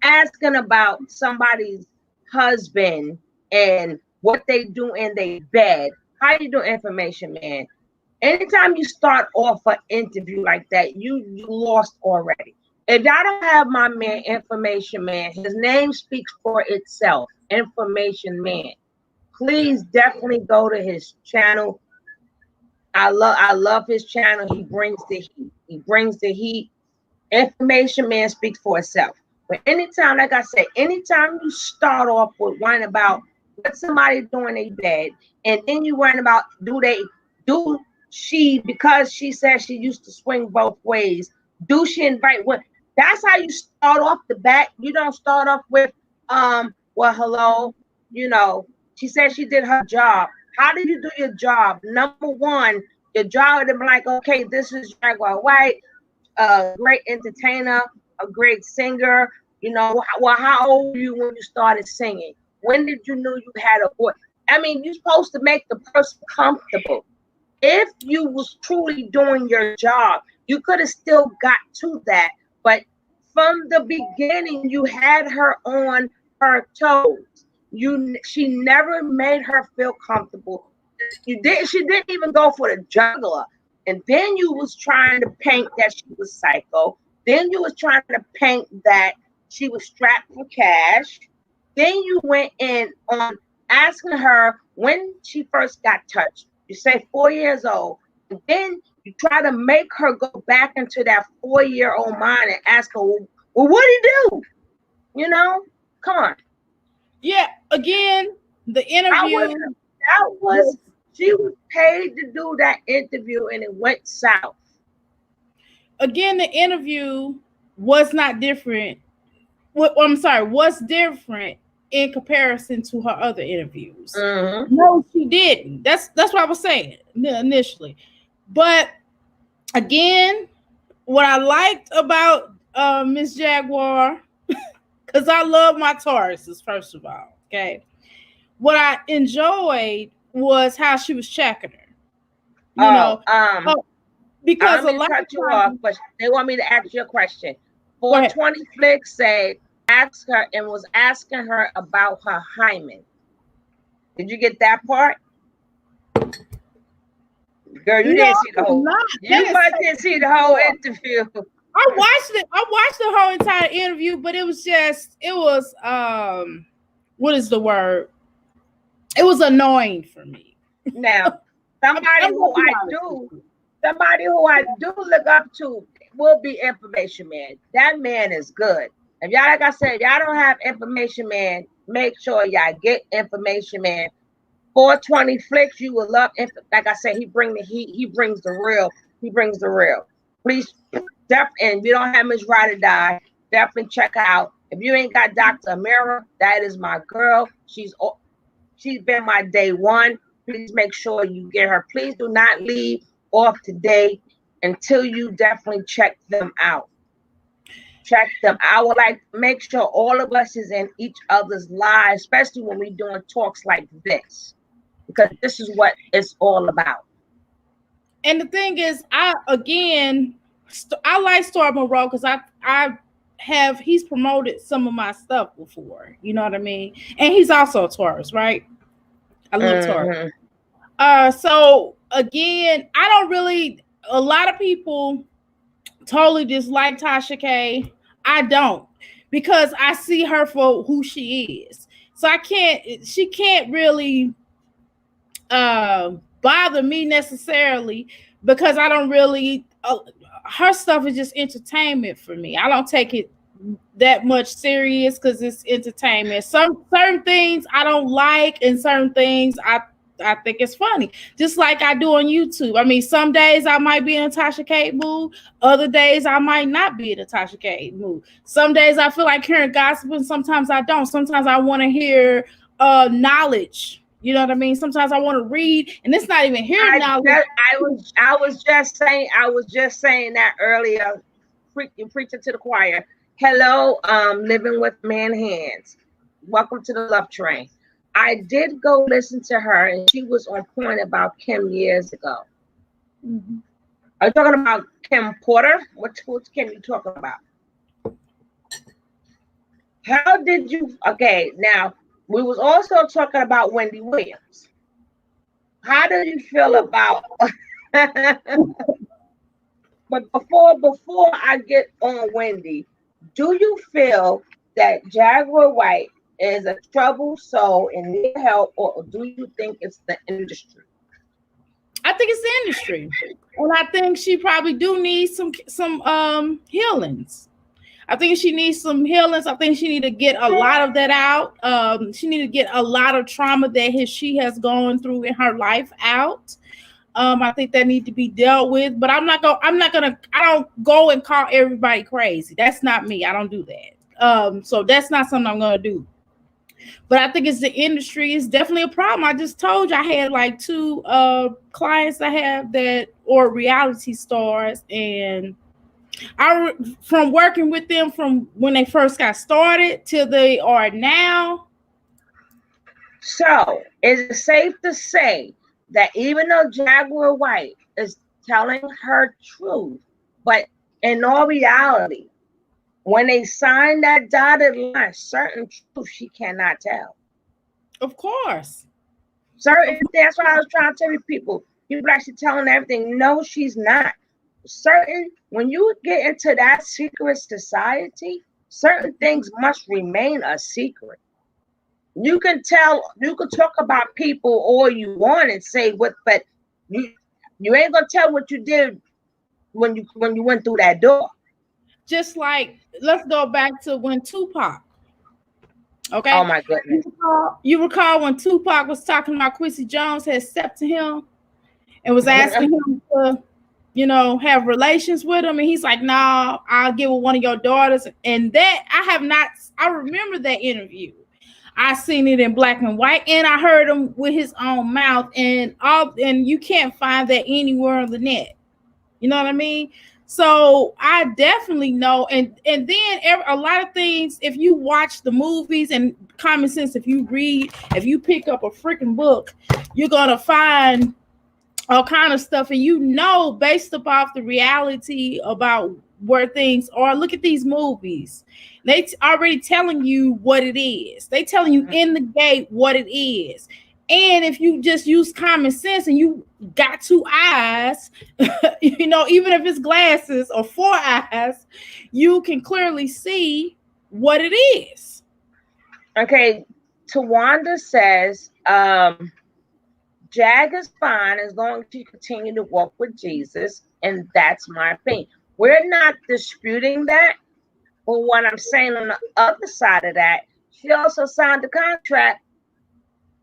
asking about somebody's husband and what they do in their bed, how you do, information man? Anytime you start off an interview like that, you lost already. If y'all don't have my man, information man, his name speaks for itself. Information man. Please definitely go to his channel. I love his channel. He brings the heat. He brings the heat. Information man speaks for itself. But anytime, like I said, anytime you start off with worrying about what somebody doing in their bed, and then you worrying about do she, because she said she used to swing both ways, do she invite what? That's how you start off the bat. You don't start off with well, hello, you know, she said she did her job. How do you do your job? Number one, your job would be like, okay, this is Jaguar White, a great entertainer, a great singer. You know, well, how old were you when you started singing? When did you know you had a voice? I mean, you're supposed to make the person comfortable. If you was truly doing your job, you could have still got to that. But from the beginning, you had her on her toes. She never made her feel comfortable. She didn't even go for the juggler. And then you was trying to paint that she was psycho. Then you was trying to paint that she was strapped for cash. Then you went in on asking her when she first got touched. You say 4 years old. And then you try to make her go back into that 4-year-old mind and ask her, well, what did he do? You know, come on. Yeah, again, the interview. She was paid to do that interview and it went south. Again, the interview was not different. Was different in comparison to her other interviews. No, she didn't. That's what I was saying initially. But again, what I liked about Miss Jaguar, because I love my Tauruses, first of all, okay? What I enjoyed was how she was checking her. You know, because a lot cut you off, but they want me to ask you a question. 420 Flicks said, ask her and was asking her about her hymen. Did you get that part? Girl, you didn't see the whole. You must didn't see the whole interview. I watched it. I watched the whole entire interview, but it was what is the word? It was annoying for me. Now, somebody somebody who I do look up to will be Information Man. That man is good. If y'all, like I said, if y'all don't have Information Man, make sure y'all get Information Man. 420 flicks, you will love. Like I said, he bring the heat. He brings the real. He brings the real. Please, and we don't have Miss Ride or Die. Definitely check her out. If you ain't got Dr. Amira, that is my girl. She's been my day one. Please make sure you get her. Please do not leave off today until you definitely check them out. Check them. I would like to make sure all of us is in each other's lives, especially when we're doing talks like this, because this is what it's all about. And the thing is, I like Star Monroe because he's promoted some of my stuff before. You know what I mean? And he's also a Taurus, right? I love Taurus. So again, I don't really. A lot of people totally dislike Tasha K. I don't, because I see her for who she is. So she can't really bother me necessarily, because I don't really her stuff is just entertainment for me. I don't take it that much serious because it's entertainment. Certain things I don't like, and certain things I think it's funny, just like I do on YouTube. I mean, some days I might be in a Tasha K mood, other days I might not be in a Tasha K mood. Some days I feel like hearing gossip, and sometimes I don't. Sometimes I want to hear knowledge. You know what I mean? Sometimes I want to read, and it's not even hearing knowledge. I was just saying that earlier, preaching to the choir. Hello, living with man hands. Welcome to the love train. I did go listen to her, and she was on point about Kim years ago. Mm-hmm. Are you talking about Kim Porter? Which Kim you talking about? How did you? Okay, now we was also talking about Wendy Williams. How do you feel about? But before I get on Wendy, do you feel that Jaguar Wright is a troubled soul and need help, or do you think it's the industry? I think it's the industry, and I think she probably do need some healings. I think she needs some healings. I think she need to get a lot of that out. She need to get a lot of trauma that she has gone through in her life out. I think that need to be dealt with. But I don't go and call everybody crazy. That's not me. I don't do that. So that's not something I'm gonna do. But I think it's the industry. It's definitely a problem. I just told you I had like 2 clients I have that or reality stars, and from working with them from when they first got started till they are now. So is it safe to say that even though Jaguar Wright is telling her truth, but in all reality, when they sign that dotted line, certain truth she cannot tell? Of course. That's what I was trying to tell you, people actually telling everything. No, she's not. When you get into that secret society, certain things must remain a secret. You can talk about people all you want and say what, but you ain't gonna tell what you did when you went through that door. Just like, let's go back to when Tupac. Okay. Oh my goodness. You recall when Tupac was talking about Quincy Jones had stepped to him and was asking him to, have relations with him, and he's like, "Nah, I'll get with one of your daughters." And that I remember that interview. I seen it in black and white, and I heard him with his own mouth, and you can't find that anywhere on the net. You know what I mean? So I definitely know, and then a lot of things. If you watch the movies and common sense, if you pick up a freaking book, you're gonna find all kind of stuff, and based upon the reality about where things are. Look at these movies; they already telling you what it is. They telling you in the gate what it is. And if you just use common sense and you got 2 eyes, even if it's glasses or 4 eyes, you can clearly see what it is. Okay, Tawanda says, Jag is fine as long as she continue to walk with Jesus, and that's my opinion. We're not disputing that, but what I'm saying on the other side of that, she also signed a contract.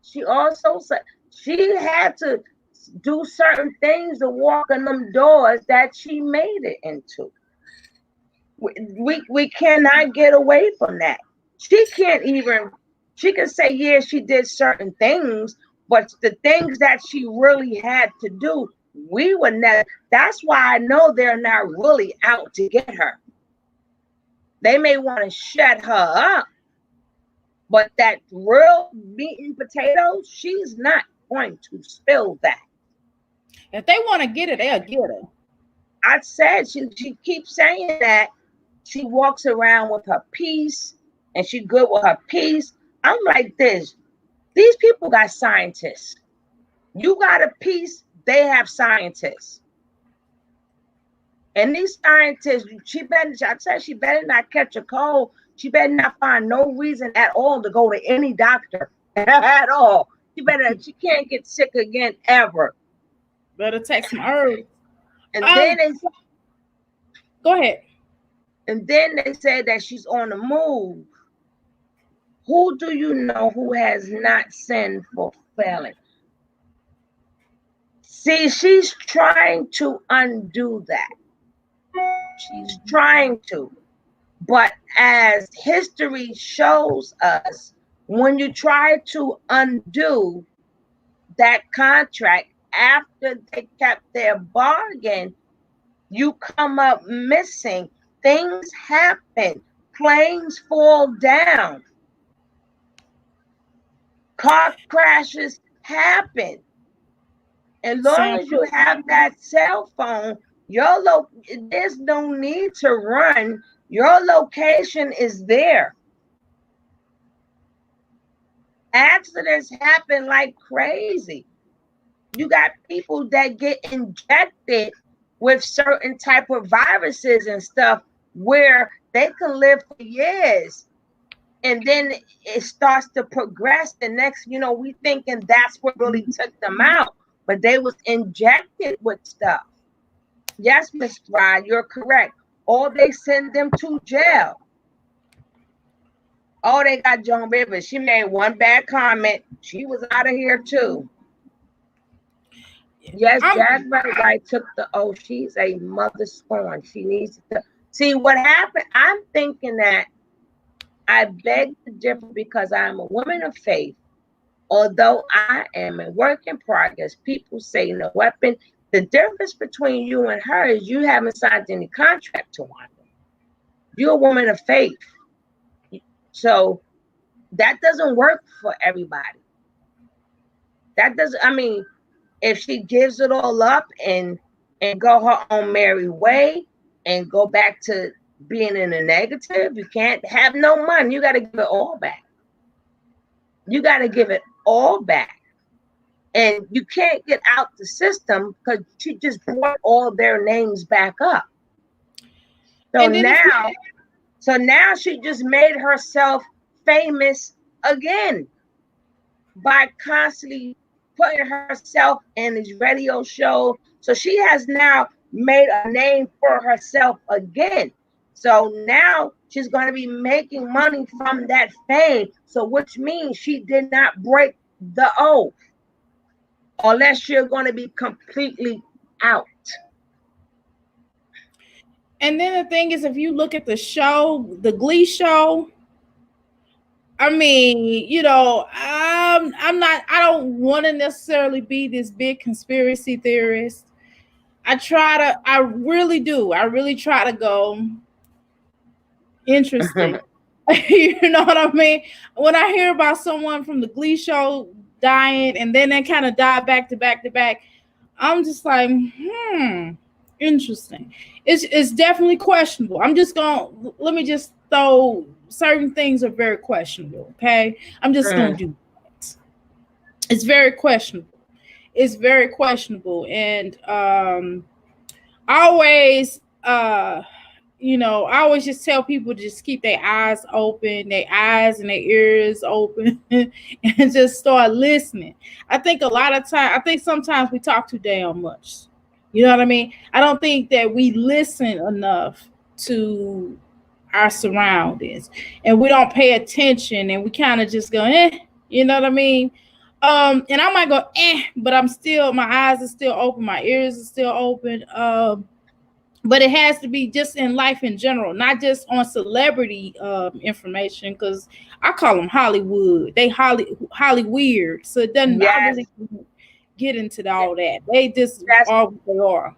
She also said she had to do certain things to walk in them doors that she made it into. We cannot get away from that. She can't even, she can say, yeah, she did certain things, but the things that she really had to do, we would never. That's why I know they're not really out to get her. They may want to shut her up, but that real meat and potatoes, she's not going to spill that. If they want to get it, they'll get it. I said she keeps saying that she walks around with her peace and she good with her peace. I'm like this. These people got scientists. You got a peace, they have scientists. And these scientists, I said she better not catch a cold. She better not find no reason at all to go to any doctor at all. She can't get sick again ever. Better take some herbs. And then they go ahead. And then they say that she's on the move. Who do you know who has not sinned for failing? See, she's trying to undo that. She's trying to. But as history shows us, when you try to undo that contract after they kept their bargain, you come up missing. Things happen. Planes fall down. Car crashes happen. As long as you have that cell phone, there's no need to run. Your location is there. Accidents happen like crazy. You got people that get injected with certain type of viruses and stuff where they can live for years. And then it starts to progress. The next, we thinking that's what really took them out. But they was injected with stuff. Yes, Miss Rod, you're correct. Or they send them to jail. Oh, they got Joan Rivers. She made one bad comment. She was out of here too. Yes, Jack Wright took the she's a mother scorn. She needs to see what happened. I'm thinking that I beg to differ because I'm a woman of faith. Although I am a work in progress, people say no weapon. The difference between you and her is you haven't signed any contract to one. You're a woman of faith. So that doesn't work for everybody. If she gives it all up and go her own merry way and go back to being in the negative, you can't have no money. You got to give it all back. You got to give it all back. And you can't get out the system because she just brought all their names back up. So now she just made herself famous again by constantly putting herself in these radio shows. So she has now made a name for herself again. So now she's going to be making money from that fame. So which means she did not break the oath. Unless you're going to be completely out. And then the thing is, if you look at the show, the Glee show, I don't want to necessarily be this big conspiracy theorist. I really do. I really try to go interesting. You know what I mean? When I hear about someone from the Glee show dying and then they kind of die back to back to back, I'm just like, interesting. It's definitely questionable. Let me just throw certain things are very questionable. Okay. I'm just going to do that. It's very questionable. It's very questionable. And always, I always just tell people just keep their eyes open, their eyes and their ears open, and just start listening. I think a lot of time, I think sometimes we talk too damn much. You know what I mean? I don't think that we listen enough to our surroundings, and we don't pay attention, and we kind of just go, you know what I mean? And I might go, but my eyes are still open, my ears are still open. But it has to be just in life in general, not just on celebrity information, because I call them Hollywood. They Holly weird, so it doesn't. I Yes, really get into all that. They just that's are what they are.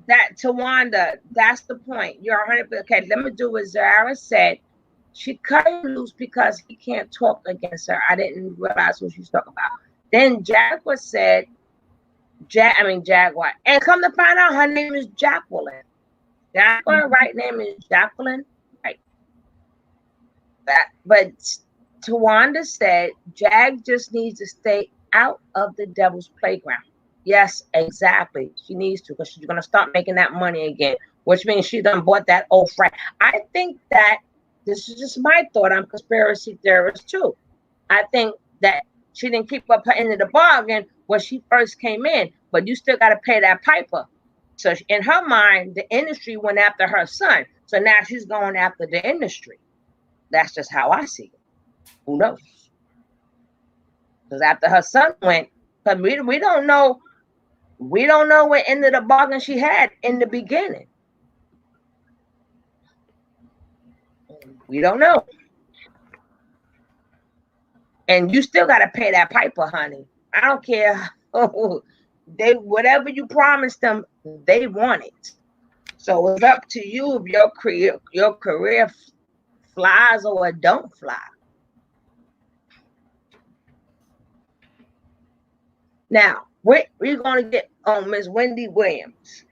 that, Tawanda. That's the point. You're 100. Okay, let me do what Zara said. She cut him loose because he can't talk against her. I didn't realize what she was talking about. Then Jaguar said, Jaguar. And come to find out, her name is Jacqueline. Jaguar, right name is Jacqueline. Right. But Tawanda said, Jag just needs to stay out of the devil's playground. Yes, exactly. She needs to, because she's going to start making that money again, which means she done bought that old frat. I think that this is just my thought. I'm conspiracy theorist too. I think that she didn't keep up her end of the bargain when she first came in, but you still got to pay that piper. So in her mind, the industry went after her son. So now she's going after the industry. That's just how I see it. Who knows? Because after her son went, because we don't know. We don't know what end of the bargain she had in the beginning. We don't know. And you still got to pay that piper, honey. I don't care. They whatever you promised them, they want it. So it's up to you if your career flies or don't fly. Now we're going to get on Miss Wendy Williams.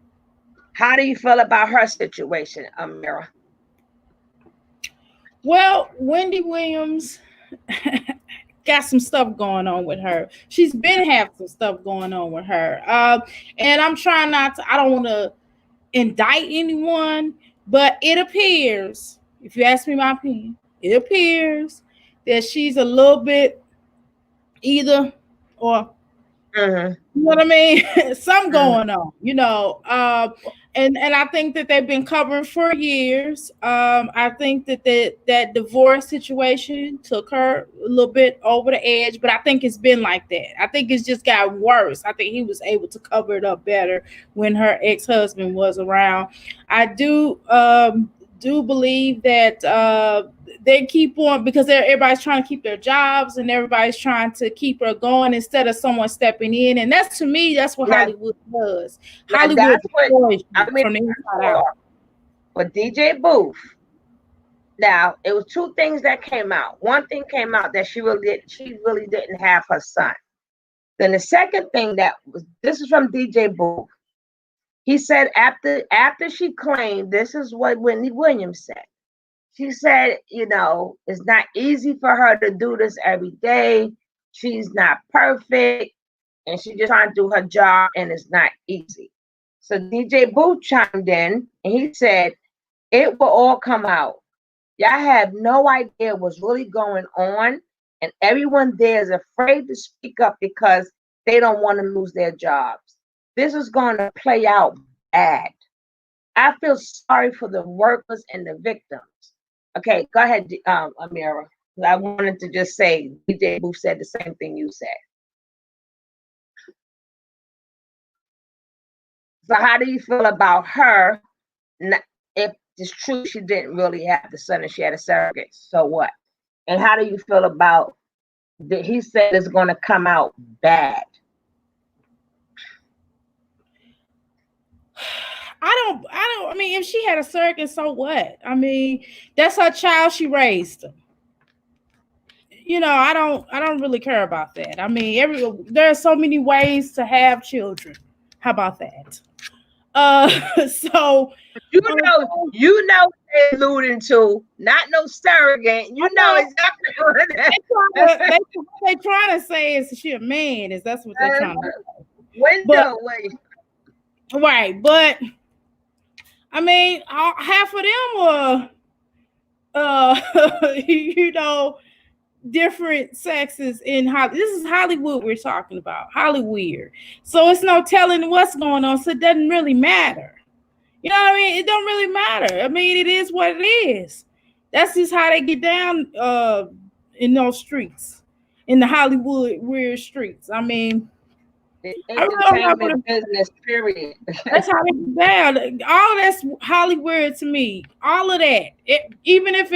How do you feel about her situation, Amira? Well, Wendy Williams got some stuff going on with her. She's been having some stuff going on with her. And I'm trying not to, I don't want to indict anyone, but it appears, if you ask me my opinion, it appears that she's a little bit either or. You know what I mean? Something going on, and I think that they've been covering for years. I think that divorce situation took her a little bit over the edge, but I think it's been like that. I think it's just got worse. I think he was able to cover it up better when her ex-husband was around. I do believe that they keep on, because everybody's trying to keep their jobs and everybody's trying to keep her going instead of someone stepping in. And that's, to me, that's what Hollywood does. Hollywood destroys you from the inside out. But DJ Booth, now it was two things that came out. One thing came out that she really didn't have her son. Then the second thing this is from DJ Booth. He said after she claimed, this is what Wendy Williams said. She said, it's not easy for her to do this every day. She's not perfect, and she's just trying to do her job, and it's not easy. So DJ Booth chimed in, and he said, it will all come out. Y'all have no idea what's really going on, and everyone there is afraid to speak up because they don't want to lose their jobs. This is going to play out bad. I feel sorry for the workers and the victims. Okay, go ahead, Amira. I wanted to just say, DJ Booth said the same thing you said. So how do you feel about her? If it's true she didn't really have the son and she had a surrogate, so what? And how do you feel about that he said it's going to come out bad? I mean, if she had a surrogate, so what? I mean, that's her child, she raised him. I don't really care about that. I mean, there are so many ways to have children. How about that? So you know what they're alluding to, not no surrogate. You know exactly what they trying to say is she a man, is that's what they're trying to say. Window, right, but I mean, half of them were, you know, different sexes in Hollywood. This is Hollywood we're talking about, Hollywood. So it's no telling what's going on. So it doesn't really matter. You know what I mean? It don't really matter. I mean, it is what it is. That's just how they get down in those streets, in the Hollywood weird streets. I mean, The I really don't know what entertainment business, period. that's how they get down. All that's Hollywood to me. All of that. Even if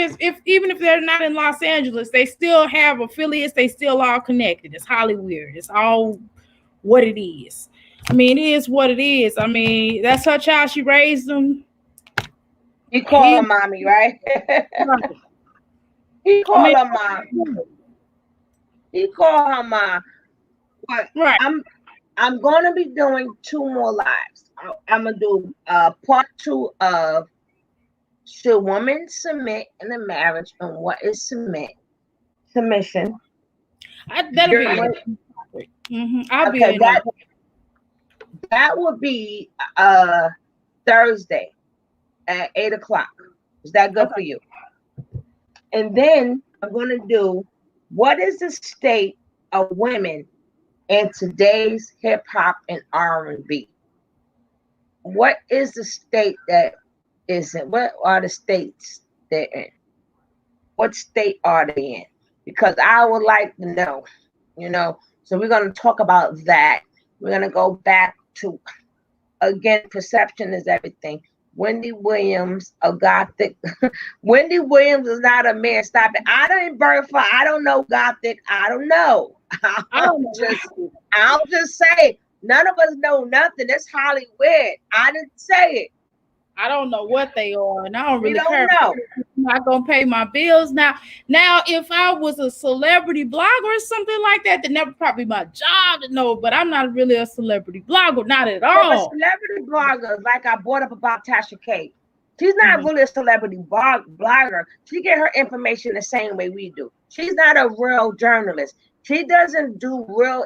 even if they're not in Los Angeles, they still have affiliates. They still all connected. It's Hollywood. It's all what it is. I mean, it is what it is. I mean, that's her child. She raised them. He called He, her mommy, right? right. He I called mean, her mom. He called her mom. But right. I'm gonna be doing 2 more lives. I'm gonna do part 2 of should women submit in a marriage and what is submission. That'll be During, interesting. I'll be okay, in on. that would be Thursday at 8 o'clock. Is that good for Okay. you? And then I'm gonna do what is the state of women in today's hip hop and R&B? What is the state that is in? What are the states they're in? What state are they in? Because I would like to know, you know. So we're going to talk about that. We're going to go back to, again, perception is everything. Wendy Williams, a gothic. Wendy Williams is not a man. Stop it. I didn't birth her. I don't know gothic. I don't know. I don't know. I'll just say none of us know nothing. It's Hollywood. I didn't say it. I don't know what they are, and I don't We really don't care. know. I'm not gonna pay my bills now. If I was a celebrity blogger or something like that, then that would probably be my job to know. But I'm not really a celebrity blogger, not at For a all. celebrity blogger, like I brought up about Tasha K, she's not Mhm. really a celebrity blogger. She get her information the same way we do. She's not a real journalist. She doesn't do real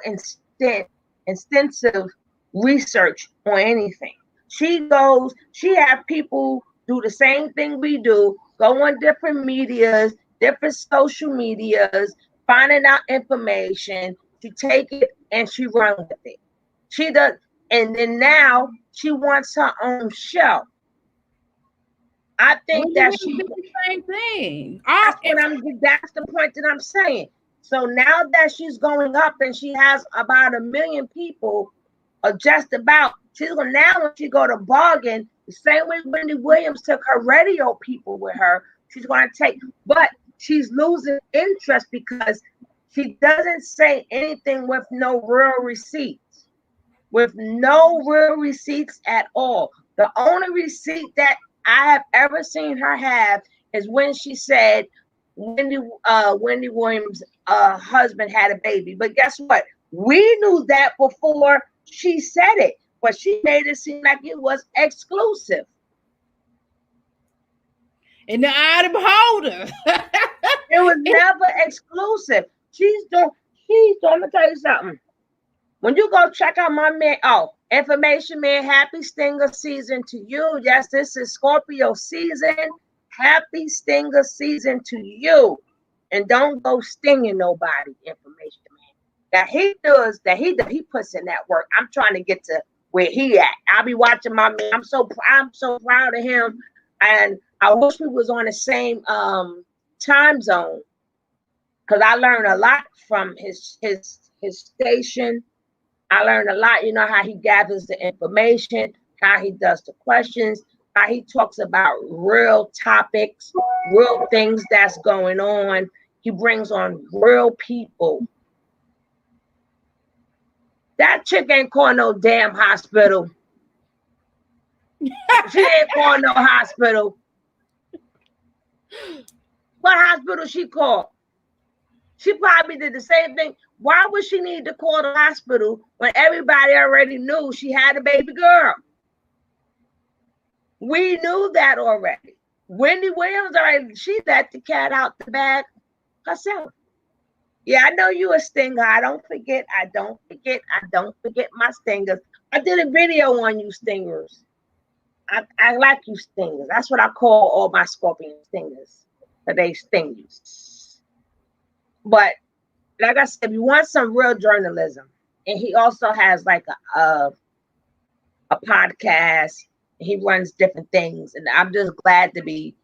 extensive research on anything. She have people do the same thing we do, go on different medias, different social medias, finding out information. She take it and she run with it. She does, and then now she wants her own show. I think Wendy that Williams she did the same thing. that's the point that I'm saying. So now that she's going up and she has about 1 million people, or just about, she's gonna now when she go to bargain, the same way Wendy Williams took her radio people with her, she's gonna take, but she's losing interest because she doesn't say anything with no real receipts. With no real receipts at all. The only receipt that I have ever seen her have is when she said Wendy Williams' husband had a baby. But guess what? We knew that before she said it, but she made it seem like it was exclusive. in the eye of the beholder. It was never exclusive. Let me tell you something. When you go check out my man, information man, happy stinger season to you. Yes, this is Scorpio season. Happy stinger season to you. And don't go stinging nobody, information man. That he puts in that work. I'm trying to get to where he at. I'll be watching my man. I'm so proud of him. And I wish we was on the same time zone because I learned a lot from his station. I learned a lot. You know how he gathers the information, how he does the questions, how he talks about real topics, real things that's going on. He brings on real people. That chick ain't calling no damn hospital. She ain't calling no hospital. What hospital she called? She probably did the same thing. Why would she need to call the hospital when everybody already knew she had a baby girl? We knew that already. Wendy Williams already, she let the cat out the bag herself. Yeah, I know you a stinger. I don't forget my stingers. I did a video on you stingers. I like you stingers. That's what I call all my scorpion stingers. But they sting you. But like I said, if you want some real journalism, and he also has like a podcast. He runs different things, and I'm just glad to be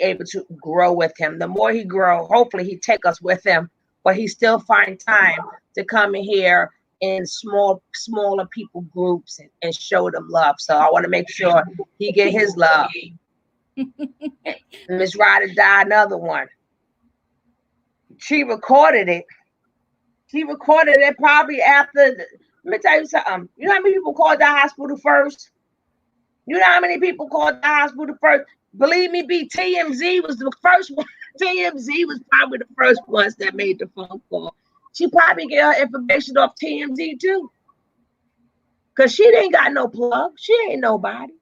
able to grow with him. The more he grow, hopefully he take us with him, but he still find time to come in here in smaller people groups and show them love. So I want to make sure he get his love. Miss Ryder died, another one. She recorded it. She recorded it probably after. Let me tell you something. You know how many people called the hospital first? You know how many people called the hospital first? Believe me, TMZ was the first one. TMZ was probably the first ones that made the phone call. She probably get her information off TMZ too. Because she ain't got no plug. She ain't nobody.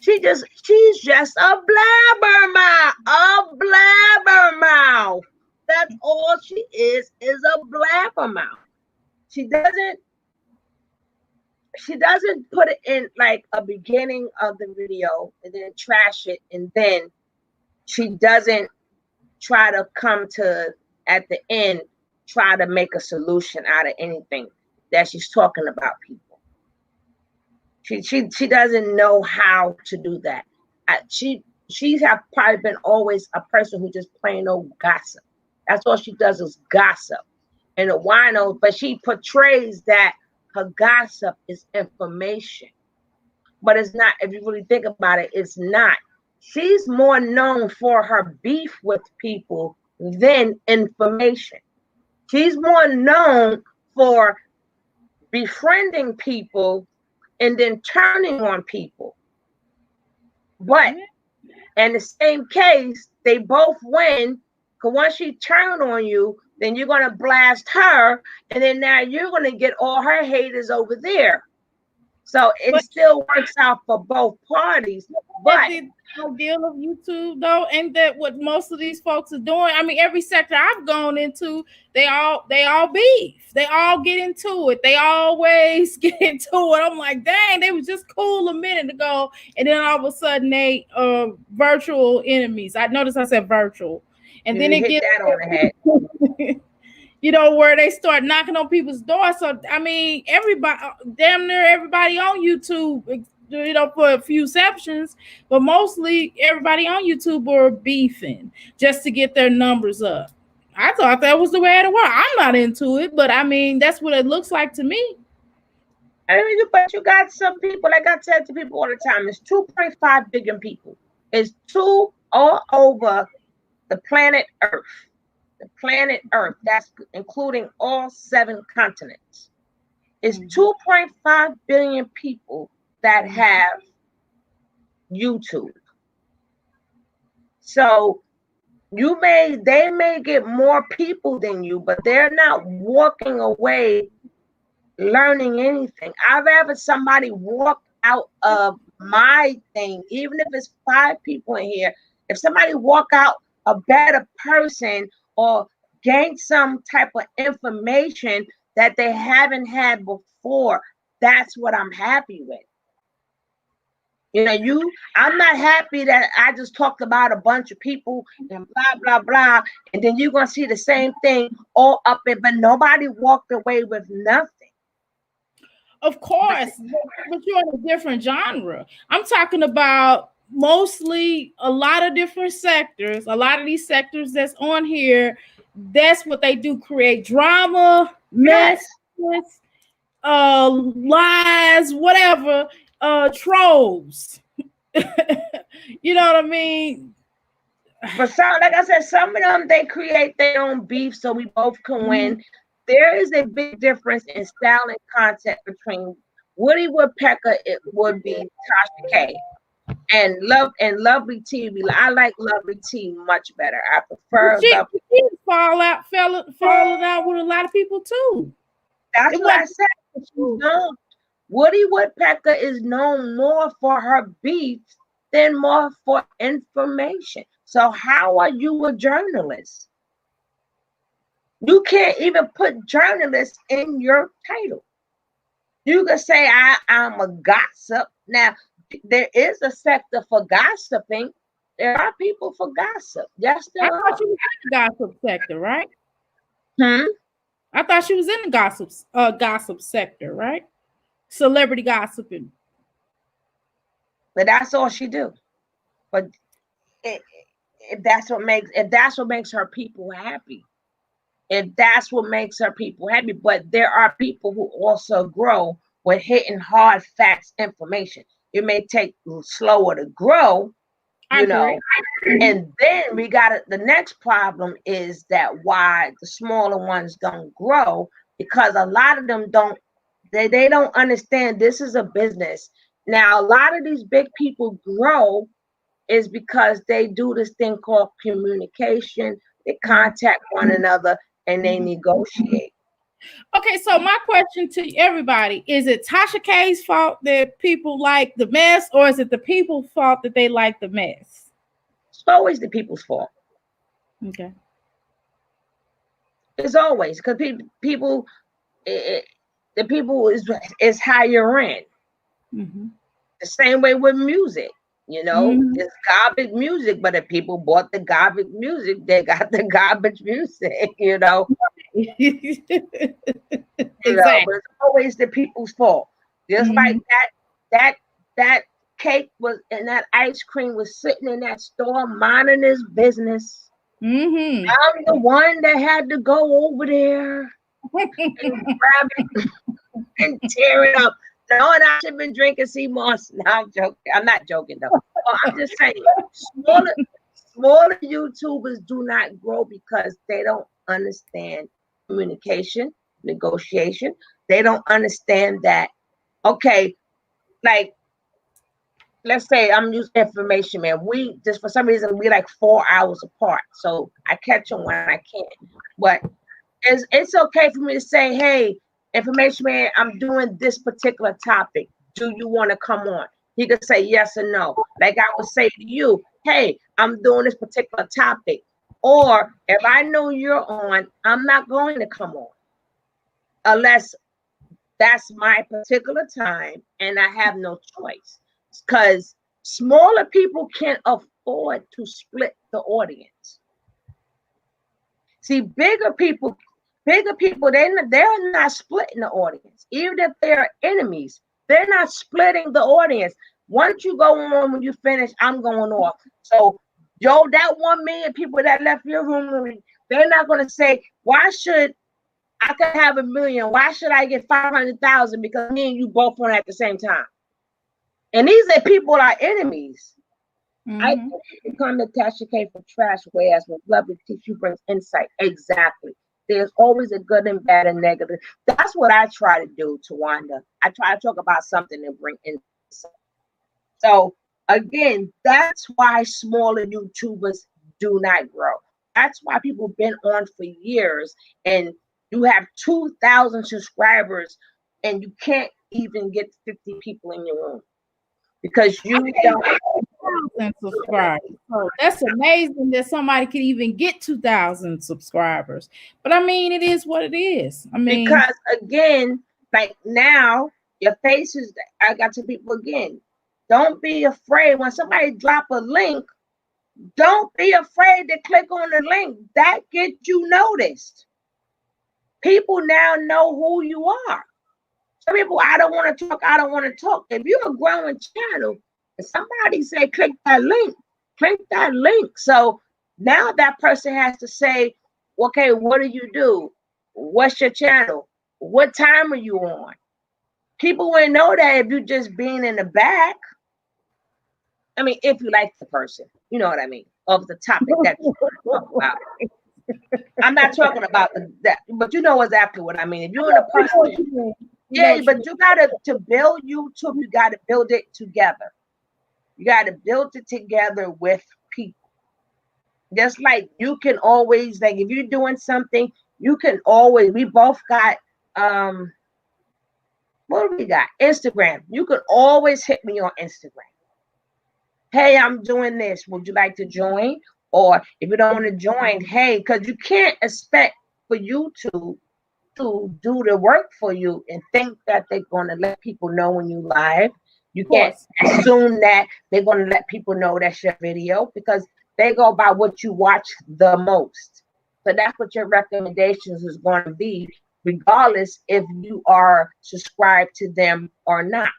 She's just a blabbermouth. A blabbermouth. That's all she is a blabbermouth. She doesn't put it in like a beginning of the video and then trash it, and then she doesn't try to come to at the end try to make a solution out of anything that she's talking about people. She doesn't know how to do that. She have probably been always a person who just plain old gossip. That's all she does is gossip and a wino, but she portrays that her gossip is information. But it's not, if you really think about it, it's not. She's more known for her beef with people than information. She's more known for befriending people and then turning on people. But in the same case, they both win, because once she turned on you, then you're going to blast her, and then now you're going to get all her haters over there. So it still works out for both parties. But the deal of YouTube, though, ain't that what most of these folks are doing? I mean, every sector I've gone into, they all beef. They all get into it. They always get into it. I'm like, dang, they was just cool a minute ago, and then all of a sudden they virtual enemies. I noticed I said virtual, and then it gets that on the head. You know, where they start knocking on people's doors. So I mean, everybody, damn near everybody on YouTube, you know, for a few exceptions, but mostly everybody on YouTube are beefing just to get their numbers up. I thought that was the way it worked. I'm not into it, but I mean, that's what it looks like to me. I mean, but you got some people, like I said to people all the time, it's 2.5 billion people. It's 2 all over the planet Earth. The planet Earth, that's including all 7 continents. It's 2.5 billion people that have YouTube. So they may get more people than you, but they're not walking away learning anything. I'd rather somebody walk out of my thing, even if it's 5 people in here. If somebody walk out a better person or gain some type of information that they haven't had before, that's what I'm happy with. You know, I'm not happy that I just talked about a bunch of people and blah, blah, blah, and then you're going to see the same thing all up in, but nobody walked away with nothing. Of course, but you're in a different genre. I'm talking about mostly a lot of different sectors. A lot of these sectors that's on here, that's what they do: create drama, mess, lies, whatever, trolls. You know what I mean? But like I said, some of them, they create their own beef so we both can win. There is a big difference in style and content between Woody Woodpecker, it would be Tasha K, and Lovely T. I like Lovely T much better. I prefer Lovely T. Falling out with a lot of people too. That's what I said. Woody Woodpecker is known more for her beef than more for information. So how are you a journalist? You can't even put journalist in your title. You could say I'm a gossip. Now, there is a sector for gossiping. There are people for gossip. Yes, I there thought are. she was in the gossip sector, right? Hmm? I thought she was in the gossip sector, right? Celebrity gossiping. But that's all she do. But it, if that's what makes her people happy, if that's what makes her people happy. But there are people who also grow with hitting hard facts information. It may take slower to grow, I agree. and then we got it. The next problem is that why the smaller ones don't grow, because a lot of them they don't understand this is a business. Now a lot of these big people grow is because they do this thing called communication. They contact one another and they negotiate. Okay, so my question to everybody is: it Tasha K's fault that people like the mess, or is it the people's fault that they like the mess? It's always the people's fault. Okay. It's always because people the people is higher in. Mm-hmm. The same way with music. Mm-hmm. It's garbage music, but if people bought the garbage music, they got the garbage music. Exactly. But it's always the people's fault. Just like Mm-hmm. that cake was and that ice cream was sitting in that store minding his business. Mm-hmm. I'm the one that had to go over there and grab it and tear it up. No, and I should have been drinking sea moss. No, I'm joking. I'm not joking though. I'm just saying, smaller YouTubers do not grow because they don't understand communication, negotiation. They don't understand that. Okay, like let's say I'm using information, man. We just for some reason we like 4 hours apart, so I catch them when I can. But it's okay for me to say, hey, information man, I'm doing this particular topic. Do you want to come on? He could say yes or no. Like I would say to you, hey, I'm doing this particular topic. Or if I know you're on, I'm not going to come on unless that's my particular time and I have no choice. Because smaller people can't afford to split the audience. See, bigger people, they're not splitting the audience. Even if they're enemies, they're not splitting the audience. Once you go on, when you finish, I'm going off. So, that 1 million people that left your room, they're not going to say, why should I could have 1 million? Why should I get 500,000? Because me and you both on at the same time. And these are people are enemies. I Mm-hmm. think come to Tasha K for trash, whereas with love to teach you brings insight. Exactly. There's always a good and bad and negative. That's what I try to do, Tawanda. I try to talk about something and bring insight. So again, that's why smaller YouTubers do not grow. That's why people been on for years and you have 2,000 subscribers and you can't even get 50 people in your room because you don't. 2,000 subscribers. So that's amazing that somebody can even get 2,000 subscribers. But I mean, it is what it is. I mean, Because again, like now, your face is. I got to people again. Don't be afraid when somebody drop a link. Don't be afraid to click on the link. That gets you noticed. People now know who you are. Some people, I don't want to talk. I don't want to talk. If you're a growing channel, and somebody say click that link, click that link. So now that person has to say, okay, what do you do? What's your channel? What time are you on? People wouldn't know that if you just being in the back. I mean, if you like the person, you know what I mean, of the topic that you talk about. I'm not talking about that, but you know exactly what I mean. If you're in a person, yeah, but you gotta to build YouTube, you gotta build it together. You gotta build it together with people. Just like you can always, like if you're doing something, you can always. We both got what do we got? Instagram. You can always hit me on Instagram. Hey, I'm doing this. Would you like to join? Or if you don't want to join, hey, because you can't expect for YouTube to do the work for you and think that they're going to let people know when you live. You Of can't course. assume that they're going to let people know that's your video, because they go by what you watch the most. So that's what your recommendations is going to be, regardless if you are subscribed to them or not.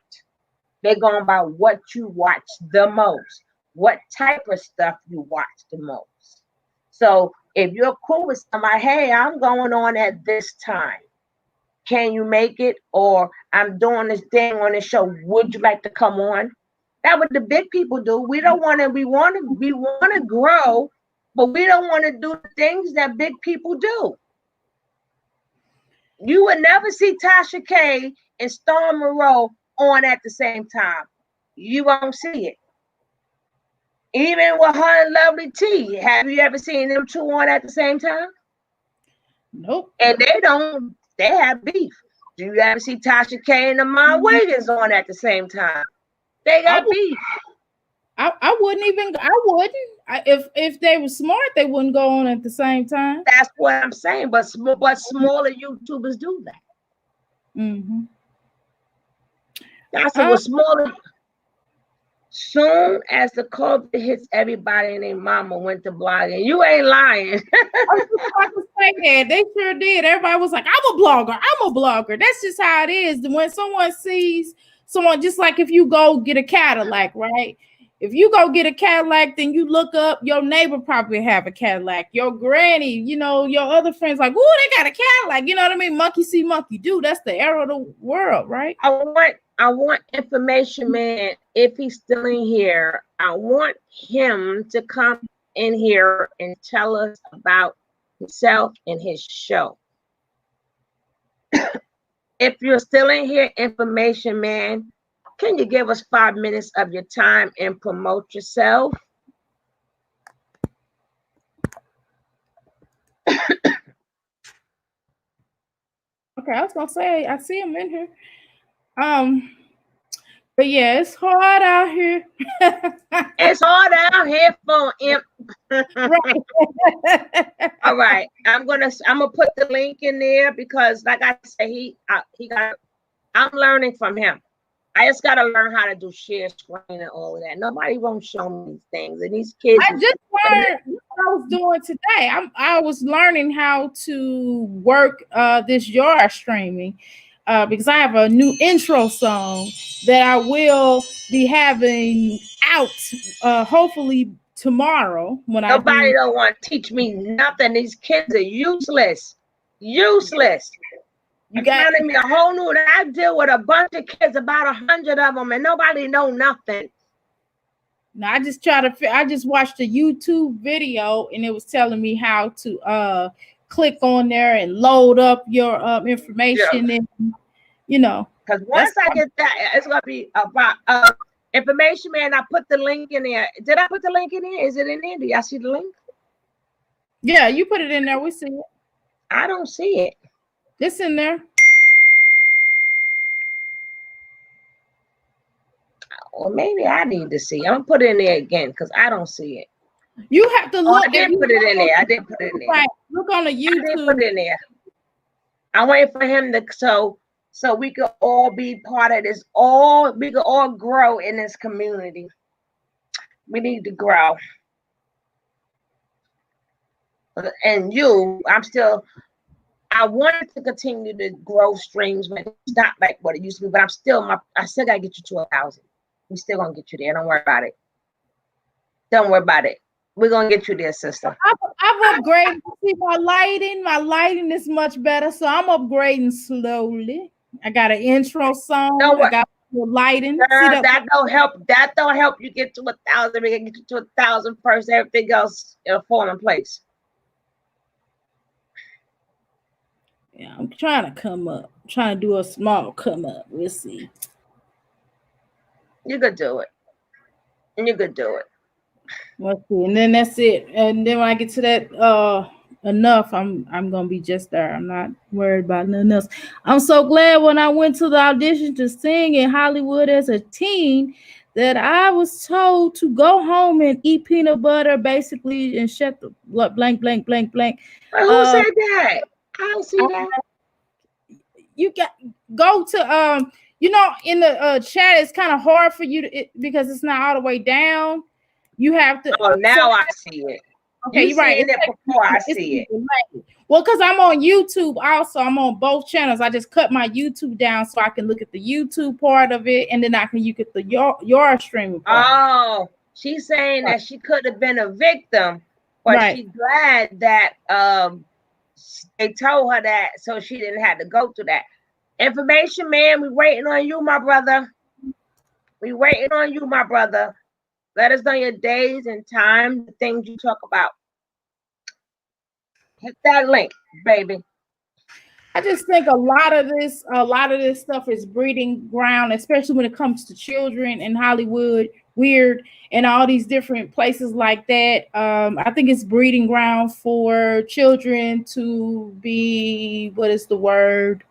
They're going by what you watch the most, what type of stuff you watch the most. So if you're cool with somebody, hey, I'm going on at this time. Can you make it? Or I'm doing this thing on the show. Would you like to come on? That's what the big people do. We don't want to. We want to grow, but we don't want to do the things that big people do. You would never see Tasha K and Storm Moreau on at the same time. You won't see it. Even with her and Lovely T, have you ever seen them two on at the same time? Nope. And they have beef. Do you ever see Tasha K and Amon Wiggins on at the same time? They I got beef. I wouldn't even. I wouldn't. If they were smart, they wouldn't go on at the same time. That's what I'm saying. But smaller YouTubers do that. Mm-hmm. That's what smaller. Soon as the COVID hits, everybody and their mama went to blogging. You ain't lying. I was just about to say that. They sure did. Everybody was like, I'm a blogger. I'm a blogger. That's just how it is. When someone sees someone, just like if you go get a Cadillac, right? If you go get a Cadillac, then you look up, your neighbor probably have a Cadillac. Your granny, your other friends like, oh, they got a Cadillac. You know what I mean? Monkey see, monkey do. That's the era of the world, right? I want Information Man, if he's still in here, I want him to come in here and tell us about himself and his show. If you're still in here, Information Man, can you give us 5 minutes of your time and promote yourself? Okay, I was gonna say I see him in here. But yeah, it's hard out here. It's hard out here for him. All right, I'm gonna put the link in there, because, like I said, he got. I'm learning from him. I just gotta learn how to do share screen and all of that. Nobody won't show me these things, and these kids. I just learned what I was doing today. I was learning how to work this Yara streaming. Because I have a new intro song that I will be having out hopefully tomorrow when Nobody don't want to teach me nothing. These kids are useless. Useless. You got me a whole new. I deal with a bunch of kids, about 100 of them, and nobody know nothing. No, I just watched a YouTube video, and it was telling me how to click on there and load up your information, and because once I get that, it's gonna be about Information Man. I put the link in there. Did I put the link in there? Is it in there? Do y'all see the link? Yeah, you put it in there. We see it. I don't see it. It's in there. Or maybe I need to see. I'm gonna put it in there again, because I don't see it. You have to look. I did put it in there. I did put it in there. Right. Look on the YouTube. I did put it in there. I'm waiting for him to so we could all be part of this. We could all grow in this community. We need to grow. And I wanted to continue to grow streams, but it's not like what it used to be. But I still gotta get you to 1,000. We still gonna get you there. Don't worry about it. Don't worry about it. We're gonna get you there, sister. I've upgraded. See, my lighting is much better, so I'm upgrading slowly. I got an intro song. I got lighting. Girl, that don't help. That don't help you get to 1,000. We can get you to 1,000 first. Everything else will fall in place. Yeah, I'm trying to come up. I'm trying to do a small come up. We'll see. You could do it. You could do it. Let's see. And then that's it. And then when I get to that enough, I'm gonna be just there. I'm not worried about nothing else. I'm so glad when I went to the audition to sing in Hollywood as a teen that I was told to go home and eat peanut butter, basically, and shut the blank. Who said that? I don't see that. you got go to in the chat. It's kind of hard for you because it's not all the way down. You have to. Oh, now I see it. Okay, You you're right. seeing it before I see it. Well, because I'm on YouTube also. I'm on both channels. I just cut my YouTube down so I can look at the YouTube part of it, and then I can look at the your streaming part. Oh, she's saying that she could have been a victim, but she's glad that they told her that so she didn't have to go through that. Information, man, we waiting on you, my brother. We waiting on you, my brother. Let us know your days and time, the things you talk about. Hit that link, baby. I just think a lot of this stuff is breeding ground, especially when it comes to children in Hollywood, weird, and all these different places like that. I think it's breeding ground for children to be, what is the word?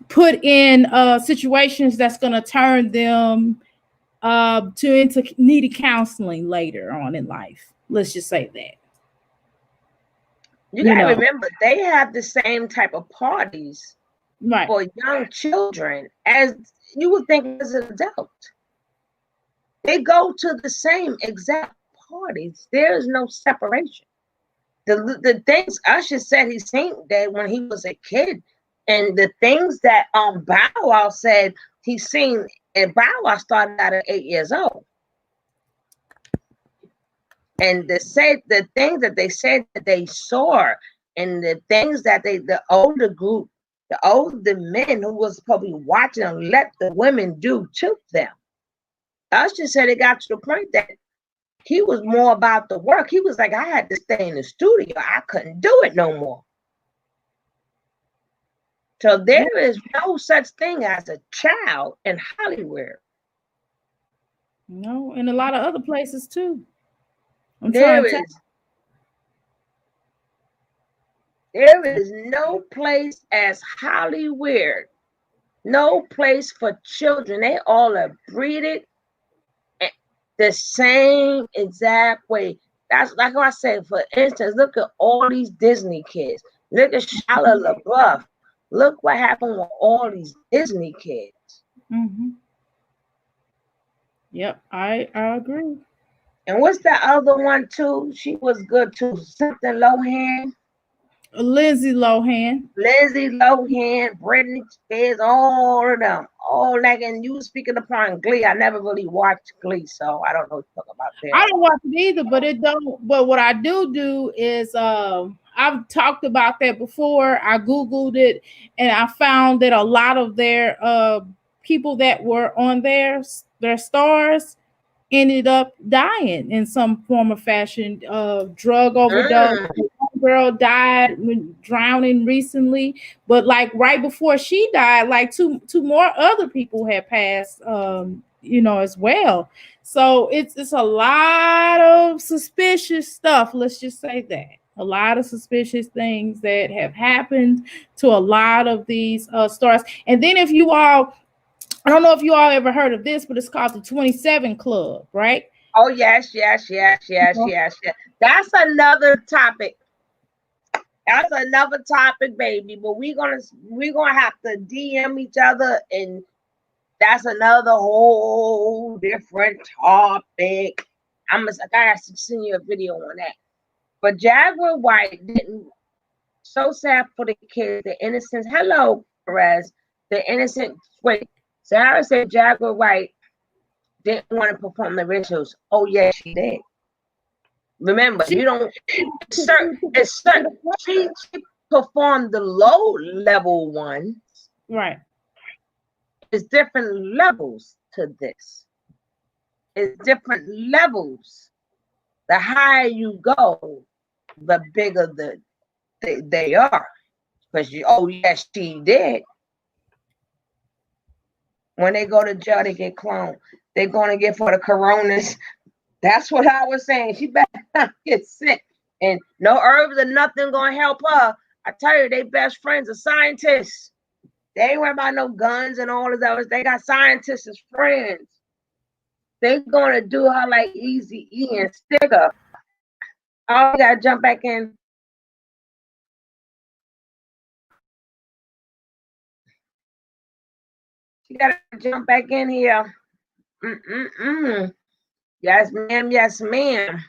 Put in situations that's going to turn them into needed counseling later on in life. Let's just say that. You gotta remember, they have the same type of parties right. for young children as you would think as an adult. They go to the same exact parties. There's no separation. The things Usher said he seen that when he was a kid, and the things that Bow Wow said he seen, and Bow Wow started out at 8 years old. And the things that they said that they saw, and the things that the older group, the older men who was probably watching them, let the women do to them. Usher said it got to the point that he was more about the work. He was like, I had to stay in the studio. I couldn't do it no more. So there is no such thing as a child in Hollywood. No, in a lot of other places too. There is no place as Hollywood, no place for children. They all are breeded the same exact way. That's like I said, for instance, look at all these Disney kids. Look at Shia LaBeouf. Look what happened with all these Disney kids. Mm-hmm. Yep, I agree. And what's the other one too? She was good too. Something Lohan. Lindsay Lohan, Britney Spears, all of them. All like, and you speaking upon Glee. I never really watched Glee, so I don't know what to talk about there. I don't watch it either, but it don't. But what I do is I've talked about that before. I Googled it and I found that a lot of their people that were on their stars ended up dying in some form or fashion. Drug overdose. Girl died when drowning recently, but like right before she died, like two more other people had passed as well. So it's a lot of suspicious stuff, let's just say that. A lot of suspicious things that have happened to a lot of these stars. And then if you all, I don't know if you all ever heard of this, but it's called the 27 Club, right? Oh yes. That's another topic. That's another topic, baby. But we're gonna have to DM each other, and that's another whole different topic. I gotta send you a video on that. But Jaguar Wright didn't. So sad for the kids, the innocence. Hello, Perez. The innocent. Wait, Sarah said Jaguar Wright didn't want to perform the rituals. Oh yes, she did. Remember, you don't. It's certain. She performed the low level ones. Right. It's different levels to this. It's different levels. The higher you go, the bigger they are. Because yes, she did. When they go to jail, they get cloned. They're going to get for the coronas. That's what I was saying. She better not get sick. And no herbs or nothing going to help her. I tell you, they best friends are scientists. They ain't worried about no guns and all of those. They got scientists as friends. They're going to do her like Easy-E and stick her. Oh, you got to jump back in. She gotta jump back in here. Mm-mm-mm. Yes, ma'am. Yes, ma'am.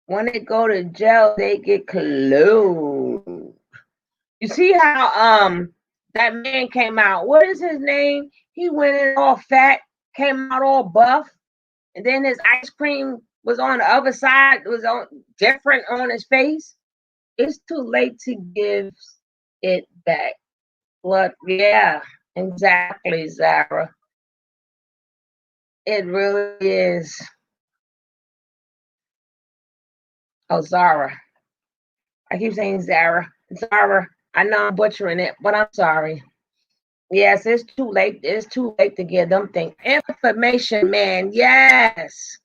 When they go to jail, they get close. You see how that man came out. What is his name? He went in all fat, came out all buff, and then his ice cream was on the other side. It was on different on his face. It's too late to give it back. What? Yeah, exactly, Zara. It really is. Oh, Zara. I keep saying Zara. Zara. I know I'm butchering it, but I'm sorry. Yes, it's too late. It's too late to give them things. Information, man. Yes.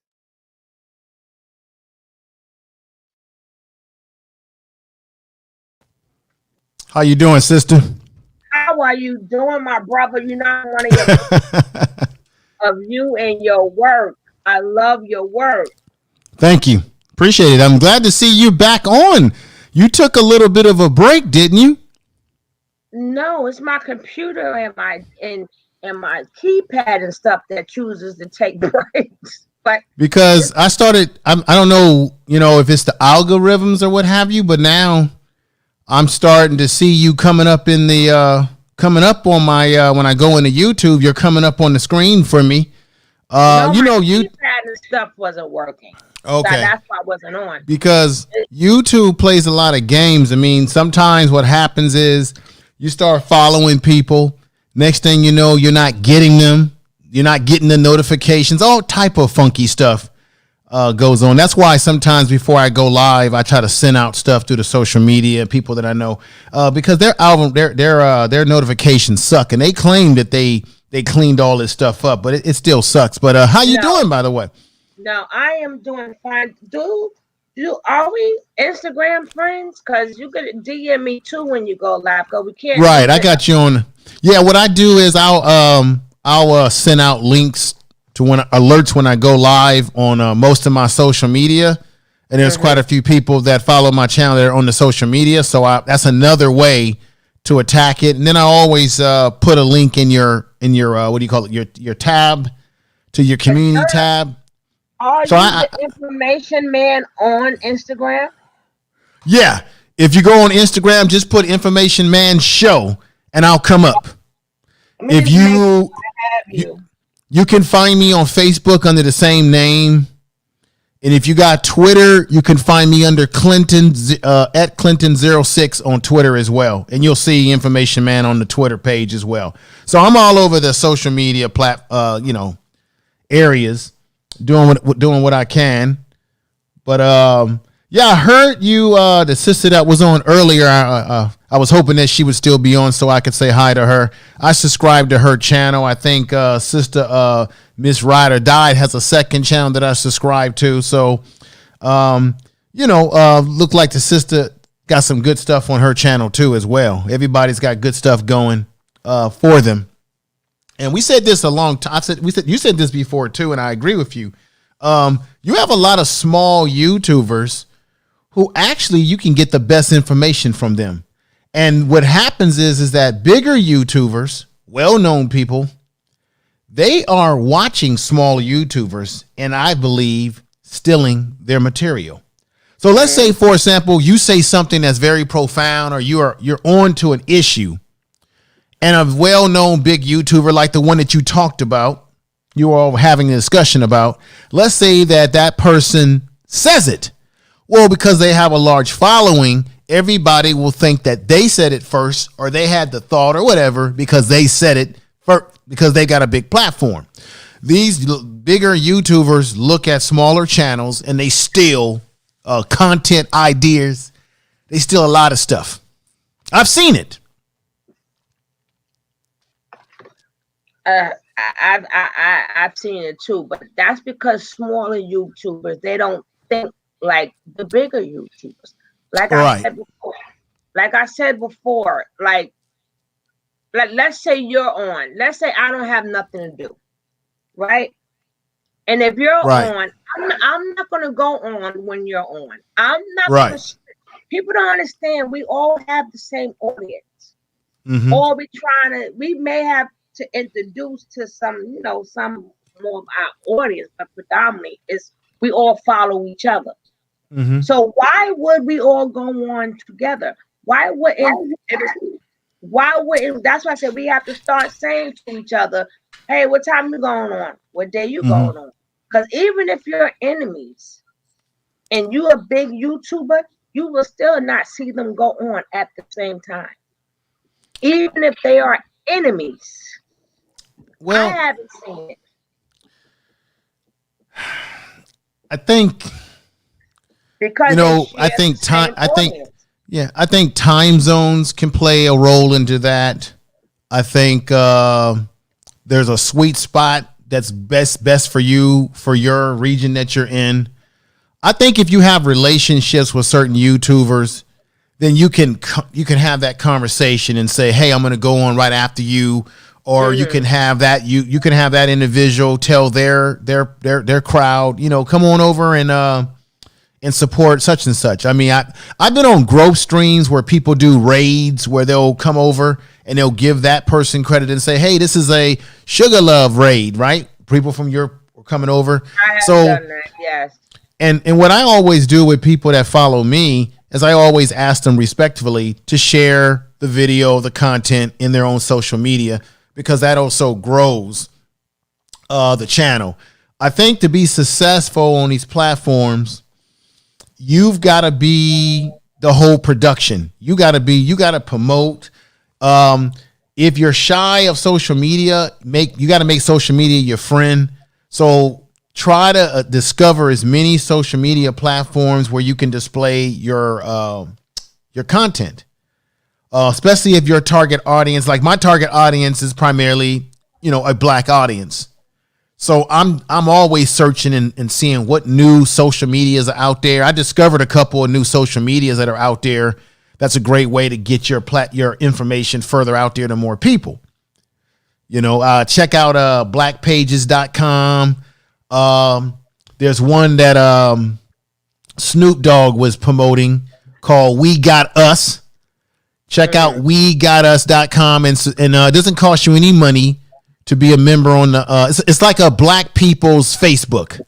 How you doing, sister? How are you doing, my brother? You know one of your of you and your work. I love your work. Thank you. Appreciate it. I'm glad to see you back on. You took a little bit of a break, didn't you? No, it's my computer and my keypad and stuff that chooses to take breaks. But Because it's I started, I don't know, if it's the algorithms or what have you, but now I'm starting to see you coming up in the, coming up on my, when I go into YouTube, you're coming up on the screen for me. no, my You, keypad and stuff wasn't working. okay. That's why I wasn't on. Because YouTube plays a lot of games. I mean, sometimes what happens is you start following people. Next thing you know, you're not getting them. You're not getting the notifications. All type of funky stuff goes on. That's why sometimes before I go live, I try to send out stuff through the social media, people that I know, because their notifications suck, and they claim that they cleaned all this stuff up, but it still sucks. But how you No, doing, by the way? no, I am doing fine. Do are we Instagram friends? Cause you could DM me too when you go live. Cause we can't Right, do I that. got you on. Yeah, what I do is I'll send out links to when alerts when I go live on most of my social media, and there's quite a Mm-hmm. few people that follow my channel that are on the social media. So that's another way to attack it. And then I always put a link in your what do you call it, your tab, to your community tab. Are So you the information man on Instagram? yeah, if you go on Instagram, just put Information Man Show, and I'll come up. Let me If just make sure you I have you, you. you can find me on Facebook under the same name. And if you got Twitter, you can find me under Clinton at Clinton06 on Twitter as well. And you'll see Information Man on the Twitter page as well. So I'm all over the social media areas doing what I can. But yeah, I heard you the sister that was on earlier. I was hoping that she would still be on so I could say hi to her. I subscribed to her channel. I think sister Miss Ride or Die has a second channel that I subscribe to. So look like the sister got some good stuff on her channel too as well. Everybody's got good stuff going for them. And we said this a long time. You said this before too, and I agree with you. You have a lot of small YouTubers who actually you can get the best information from them. And what happens is that bigger YouTubers, well-known people, they are watching small YouTubers and I believe stealing their material. So let's say, for example, you say something that's very profound, or you're on to an issue, and a well-known big YouTuber like the one that you talked about, you were all having a discussion about, let's say that person says it. Well, because they have a large following, everybody will think that they said it first, or they had the thought or whatever because they said it first, because they got a big platform. These bigger YouTubers look at smaller channels and they steal content ideas. They steal a lot of stuff. I've seen it. I've seen it too, but that's because smaller YouTubers they don't think like the bigger YouTubers. Like I Right. said before, like I said before, like let's say you're on. Let's say I don't have nothing to do, right? And if you're Right. on, I'm not going to go on when you're on. I'm not Right. going to. People don't understand. We all have the same audience. Mm-hmm. Or we may have to introduce to some, some more of our audience, but predominantly we all follow each other. Mm-hmm. So why would we all go on together? Why wouldn't that's why I said we have to start saying to each other, hey, what time you going on? What day you going on? Because even if you're enemies and you're a big YouTuber, you will still not see them go on at the same time. Even if they are enemies. Well, I haven't seen it. I think because I think time zones can play a role into that. I think there's a sweet spot that's best for you, for your region that you're in. I think if you have relationships with certain YouTubers, then you can have that conversation and say, hey, I'm going to go on right after you. Or you can have that you can have that individual tell their crowd, come on over and support such and such. I mean, I've been on growth streams where people do raids where they'll come over and they'll give that person credit and say, hey, this is a Sugar Love raid, right? People from Europe are coming over. I have done that, yes. And what I always do with people that follow me is I always ask them respectfully to share the video, the content in their own social media, because that also grows the channel. I think to be successful on these platforms, you've got to be the whole production. You got to promote. If you're shy of social media, you got to make social media your friend. So try to discover as many social media platforms where you can display your content. Especially if your target audience, like my target audience is primarily, a black audience. So I'm always searching and seeing what new social medias are out there. I discovered a couple of new social medias that are out there. That's a great way to get your information further out there to more people. Check out blackpages.com. There's one that Snoop Dogg was promoting called We Got Us. Check out wegotus.com and it doesn't cost you any money to be a member on the it's like a Black People's Facebook.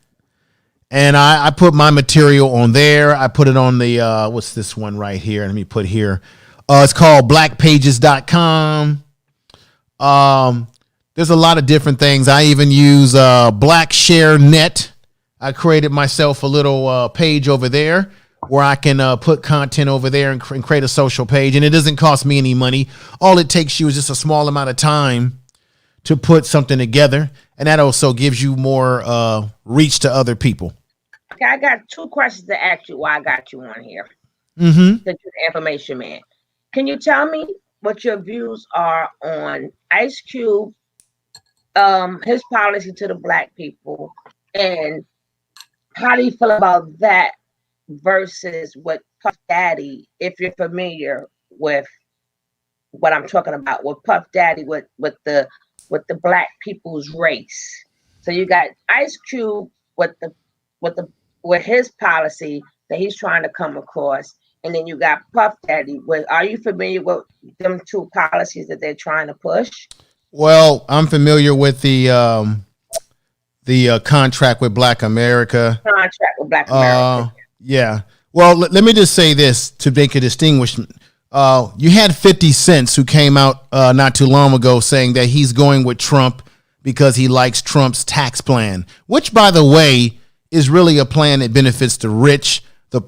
And I put my material on there. I put it on the what's this one right here? Let me put here. It's called blackpages.com. There's a lot of different things. I even use Black Share Net. I created myself a little page over there where I can put content over there and create a social page. And it doesn't cost me any money. All it takes you is just a small amount of time to put something together. And that also gives you more reach to other people. Okay, I got 2 questions to ask you while I got you on here. Mm-hmm. Since you're the information man. Can you tell me what your views are on Ice Cube, his policy to the black people, and how do you feel about that versus what Puff Daddy, if you're familiar with what I'm talking about, with Puff Daddy with the black people's race. So you got Ice Cube with his policy that he's trying to come across, and then you got Puff Daddy. Are you familiar with them 2 policies that they're trying to push? Well, I'm familiar with the contract with Black America. Yeah. Well, let me just say this to make a distinguishment. You had 50 Cent who came out not too long ago saying that he's going with Trump because he likes Trump's tax plan, which, by the way, is really a plan that benefits the rich. The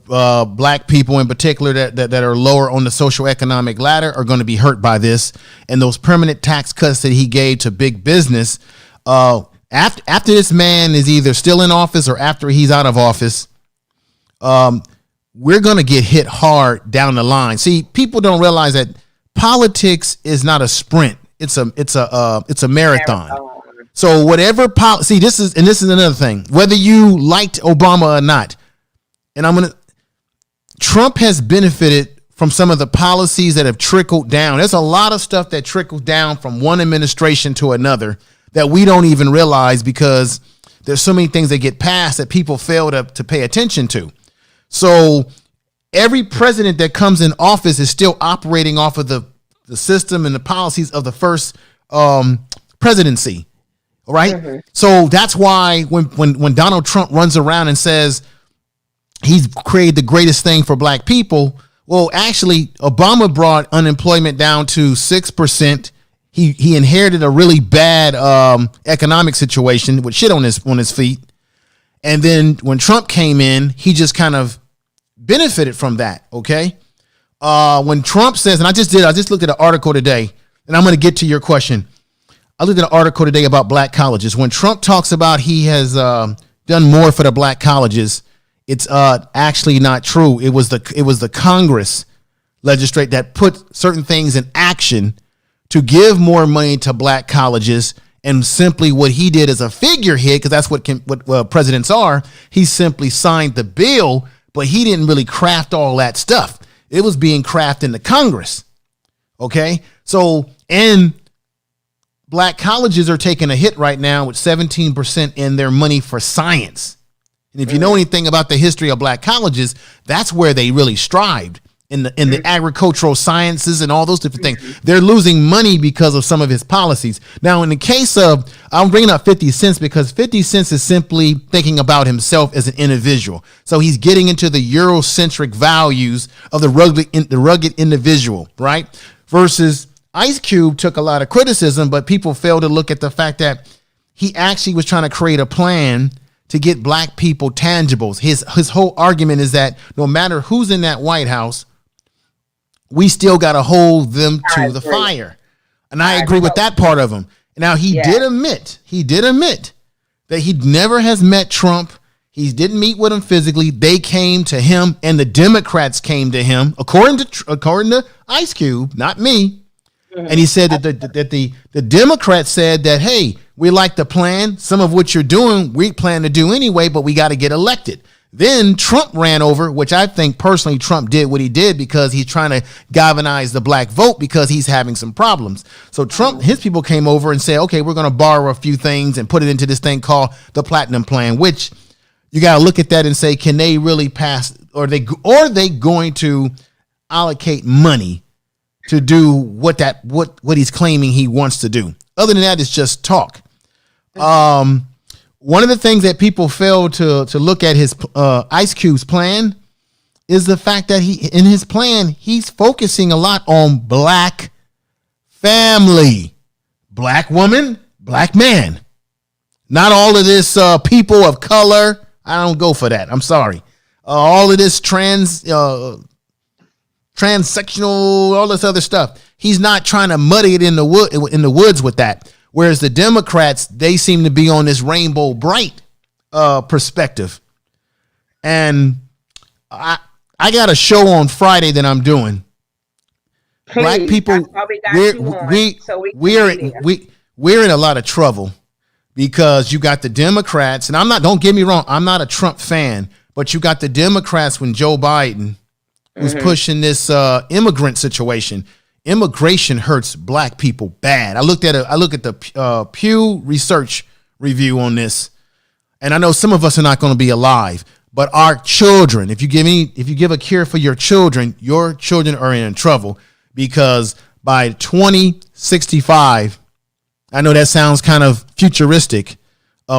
black people in particular that are lower on the social economic ladder are going to be hurt by this. And those permanent tax cuts that he gave to big business, after this man is either still in office or after he's out of office, we're going to get hit hard down the line. See, people don't realize that politics is not a sprint. It's a marathon. So whatever policy, this is another thing, whether you liked Obama or not, and Trump has benefited from some of the policies that have trickled down. There's a lot of stuff that trickles down from one administration to another that we don't even realize because there's so many things that get passed that people fail to pay attention to. So every president that comes in office is still operating off of the system and the policies of the first presidency. All right. Mm-hmm. So that's why when Donald Trump runs around and says he's created the greatest thing for black people, well, actually, Obama brought unemployment down to 6%. He inherited a really bad economic situation with shit on his feet. And then when Trump came in, he just kind of benefited from that. OK, when Trump says, and I just looked at an article today, and I'm going to get to your question. I looked at an article today about black colleges. When Trump talks about he has done more for the black colleges, it's actually not true. It was the Congress legislate that put certain things in action to give more money to black colleges. And simply what he did as a figurehead, because that's what presidents are, he simply signed the bill, but he didn't really craft all that stuff. It was being crafted in the Congress. Okay, so and black colleges are taking a hit right now with 17% in their money for science. And if you know anything about the history of black colleges, that's where they really strived in the agricultural sciences and all those different things. They're losing money because of some of his policies. Now, in the case of, I'm bringing up 50 Cent because 50 Cent is simply thinking about himself as an individual. So he's getting into the Eurocentric values of the rugged individual, right? Versus Ice Cube took a lot of criticism, but people fail to look at the fact that he actually was trying to create a plan to get black people tangibles. His whole argument is that no matter who's in that White House, we still got to hold them to the fire. And I agree with that part of him. Now, he did admit that he never has met Trump. He didn't meet with him physically. They came to him and the Democrats came to him, according to Ice Cube, not me. And he said that the Democrats said that, hey, we like the plan. Some of what you're doing, we plan to do anyway, but we got to get elected. Then Trump ran over, which I think personally Trump did what he did because he's trying to galvanize the black vote because he's having some problems. So Trump, his people came over and said, okay, we're going to borrow a few things and put it into this thing called the Platinum Plan, which you got to look at that and say, can they really pass? Or are they going to allocate money to do what he's claiming he wants to do? Other than that, it's just talk. One of the things that people fail to look at his Ice Cube's plan is the fact that in his plan, he's focusing a lot on black family, black woman, black man. Not all of this people of color. I don't go for that. I'm sorry. All of this transsectional, all this other stuff. He's not trying to muddy it in the woods with that. Whereas the Democrats, they seem to be on this rainbow bright perspective. And I got a show on Friday that I'm doing. Please, black people, we're in a lot of trouble because you got the Democrats, and don't get me wrong, I'm not a Trump fan, but you got the Democrats when Joe Biden was pushing this immigrant situation. Immigration hurts black people bad. I look at the Pew Research review on this, and I know some of us are not going to be alive, but our children, if you give a cure for your children are in trouble because by 2065, I know that sounds kind of futuristic.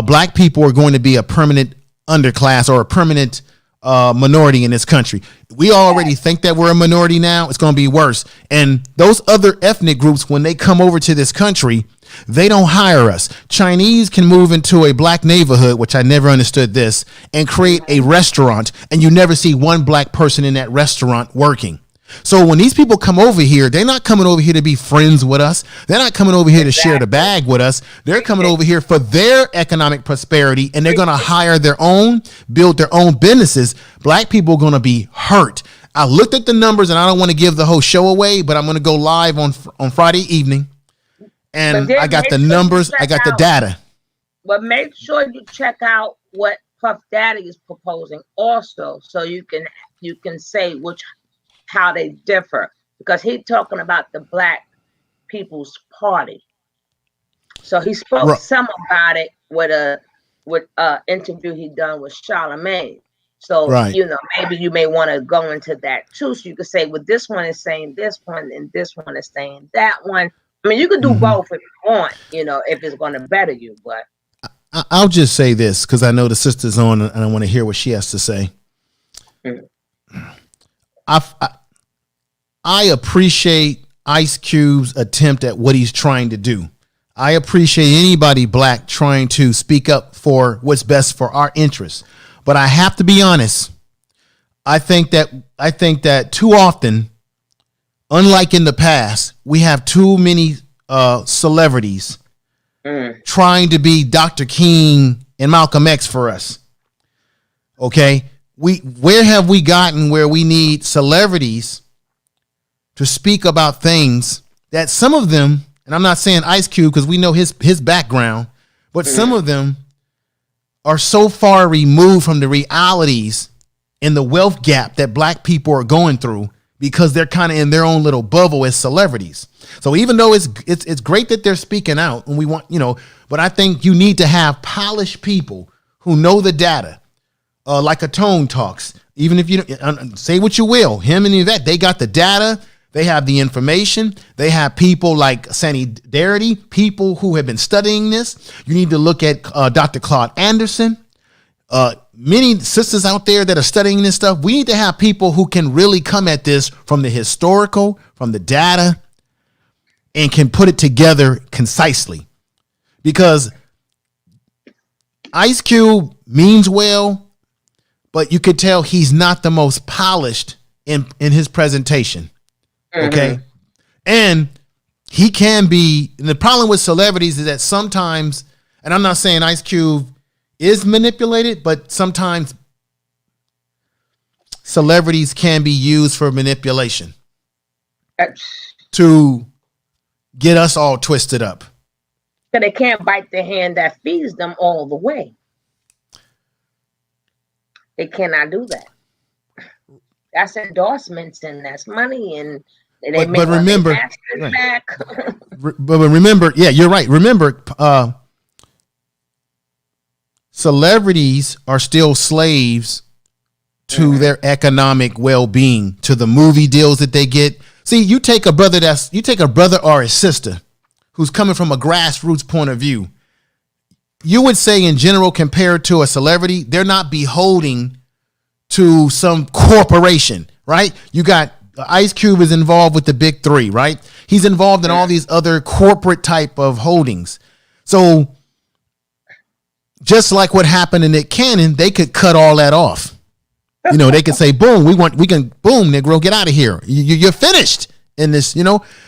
Black people are going to be a permanent underclass or a permanent minority in this country. We already think that we're a minority now. It's going to be worse. And those other ethnic groups, when they come over to this country, they don't hire us. Chinese can move into a black neighborhood, which I never understood this, and create a restaurant, and you never see one black person in that restaurant working. So when these people come over here, they're not coming over here to be friends with us. They're not coming over here to share the bag with us. They're coming over here for their economic prosperity, and they're going to hire their own, build their own businesses. Black people are going to be hurt. I looked at the numbers, and I don't want to give the whole show away, but I'm going to go live on Friday evening, and I got the numbers. I got the data. But make sure you check out what Puff Daddy is proposing also, so you can say how they differ, because he's talking about the Black People's Party. So he spoke some about it with with interview he done with Charlemagne. So, Right. maybe you may want to go into that too. So you could say, well, this one is saying this one and this one is saying that one. I mean, you could do both if you want, if it's going to better you. But I'll just say this because I know the sister's on and I want to hear what she has to say. I appreciate Ice Cube's attempt at what he's trying to do. I appreciate anybody black trying to speak up for what's best for our interests. But I have to be honest. I think that too often, unlike in the past, we have too many celebrities trying to be Dr. King and Malcolm X for us. Okay? Where have we gotten where we need celebrities to speak about things that some of them, and I'm not saying Ice Cube because we know his background, but some of them are so far removed from the realities and the wealth gap that black people are going through because they're kind of in their own little bubble as celebrities. So even though it's great that they're speaking out and we want, but I think you need to have polished people who know the data, like a Tone Talks. Even if you say what you will, him and Yvette, they got the data. They have the information. They have people like Sandy Darity, people who have been studying this. You need to look at Dr. Claude Anderson. Many sisters out there that are studying this stuff. We need to have people who can really come at this from the historical, from the data, and can put it together concisely. Because Ice Cube means well, but you could tell he's not the most polished in his presentation. Okay. And he can be, and the problem with celebrities is that sometimes, and I'm not saying Ice Cube is manipulated, but sometimes celebrities can be used for manipulation to get us all twisted up. So they can't bite the hand that feeds them all the way. They cannot do that. That's endorsements and that's money and they but remember, right. Back. but remember, yeah, you're right. Remember, celebrities are still slaves to their economic well-being, to the movie deals that they get. See, you take a brother or a sister who's coming from a grassroots point of view. You would say in general, compared to a celebrity, they're not beholding to some corporation, right? You got Ice Cube is involved with the big three, right? He's involved in all these other corporate type of holdings. So just like what happened in Nick Cannon, they could cut all that off. They could say, boom, boom, Negro, get out of here. You're finished in this,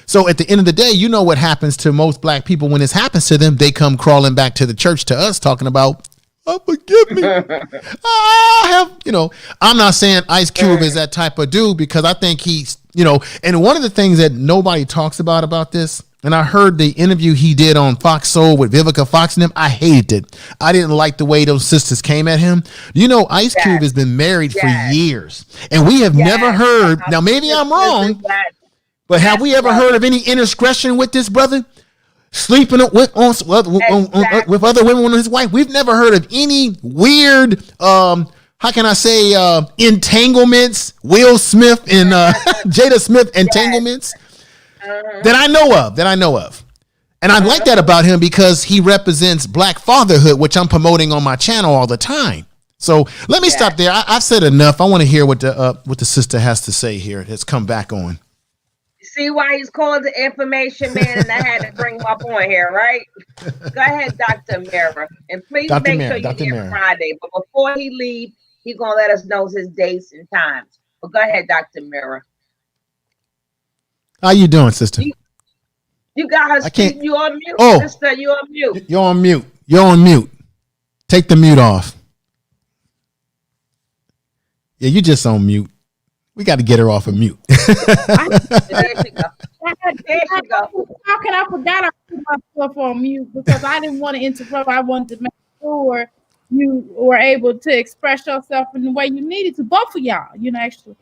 So at the end of the day, what happens to most black people when this happens to them, they come crawling back to the church to us talking about, oh, forgive me. I'm not saying Ice Cube is that type of dude because I think he's, and one of the things that nobody talks about this, and I heard the interview he did on Fox Soul with Vivica Fox and them, I hated it. I didn't like the way those sisters came at him. Ice Cube has been married for years, and we have never heard, now maybe I'm wrong, but have we ever heard of any indiscretion with this brother? Sleeping with other women on his wife. We've never heard of any weird, how can I say, entanglements, Will Smith and Jada Smith entanglements that I know of. And I like that about him because he represents black fatherhood, which I'm promoting on my channel all the time. So let me stop there. I've said enough. I want to hear what the sister has to say here. Let's come back on. See why he's called the information man, and I had to bring him up on here, right? Go ahead, Dr. Mira, and please Dr. make sure you're here Friday. But before he leaves, he's gonna let us know his dates and times. But go ahead, Dr. Mira. How you doing, sister? You got her. You on mute, sister. You on mute. You're on mute. You're on mute. Take the mute off. Yeah, you just on mute. We got to get her off of mute. There she go. How can I forgot I put myself on mute because I didn't want to interrupt. I wanted to make sure you were able to express yourself in the way you needed to. Both of y'all, actually.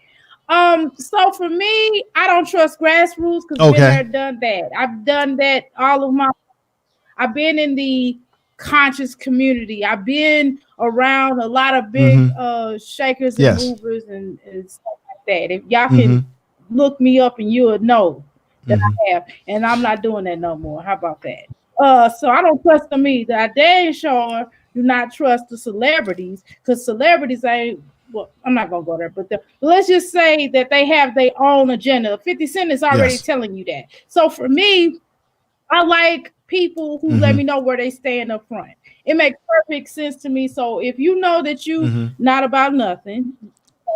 So for me, I don't trust grassroots because I've been there, done that. I've done that all of my. I've been in the conscious community. I've been around a lot of big shakers and movers and stuff like that. If y'all can look me up and you'll know that I have, and I'm not doing that no more. How about that? So I don't trust them either. I damn sure do not trust the celebrities, because celebrities ain't, well, I'm not gonna go there, but let's just say that they have their own agenda. 50 Cent is already telling you that. So for me, I like people who let me know where they stand up front. It makes perfect sense to me. So if you know that you not about nothing,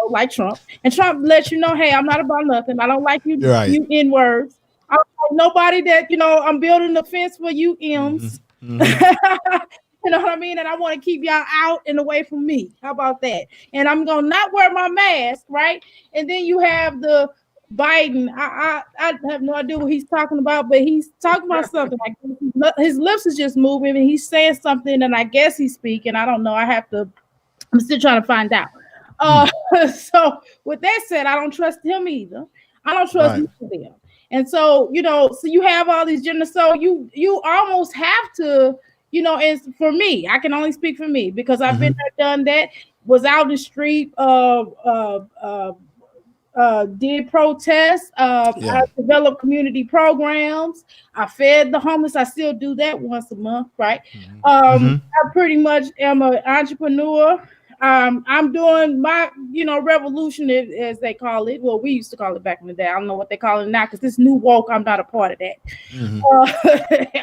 like Trump, and Trump lets you know, hey, I'm not about nothing. I don't like you, you N-words. I don't like nobody that, I'm building the fence for you M's. You know what I mean? And I want to keep y'all out and away from me. How about that? And I'm going to not wear my mask, right? And then you have the Biden. I have no idea what he's talking about, but he's talking about something. Like his lips is just moving and he's saying something, and I guess he's speaking. I don't know. I'm still trying to find out. So with that said, I don't trust him either. I don't trust them. And so, so you have all these genders. So you almost have to, and for me, I can only speak for me because I've been there, done that, was out in the street, did protests. I developed community programs. I fed the homeless. I still do that once a month, right? I pretty much am an entrepreneur. I'm doing my, revolution, as they call it. Well, we used to call it back in the day. I don't know what they call it now, because this new woke, I'm not a part of that.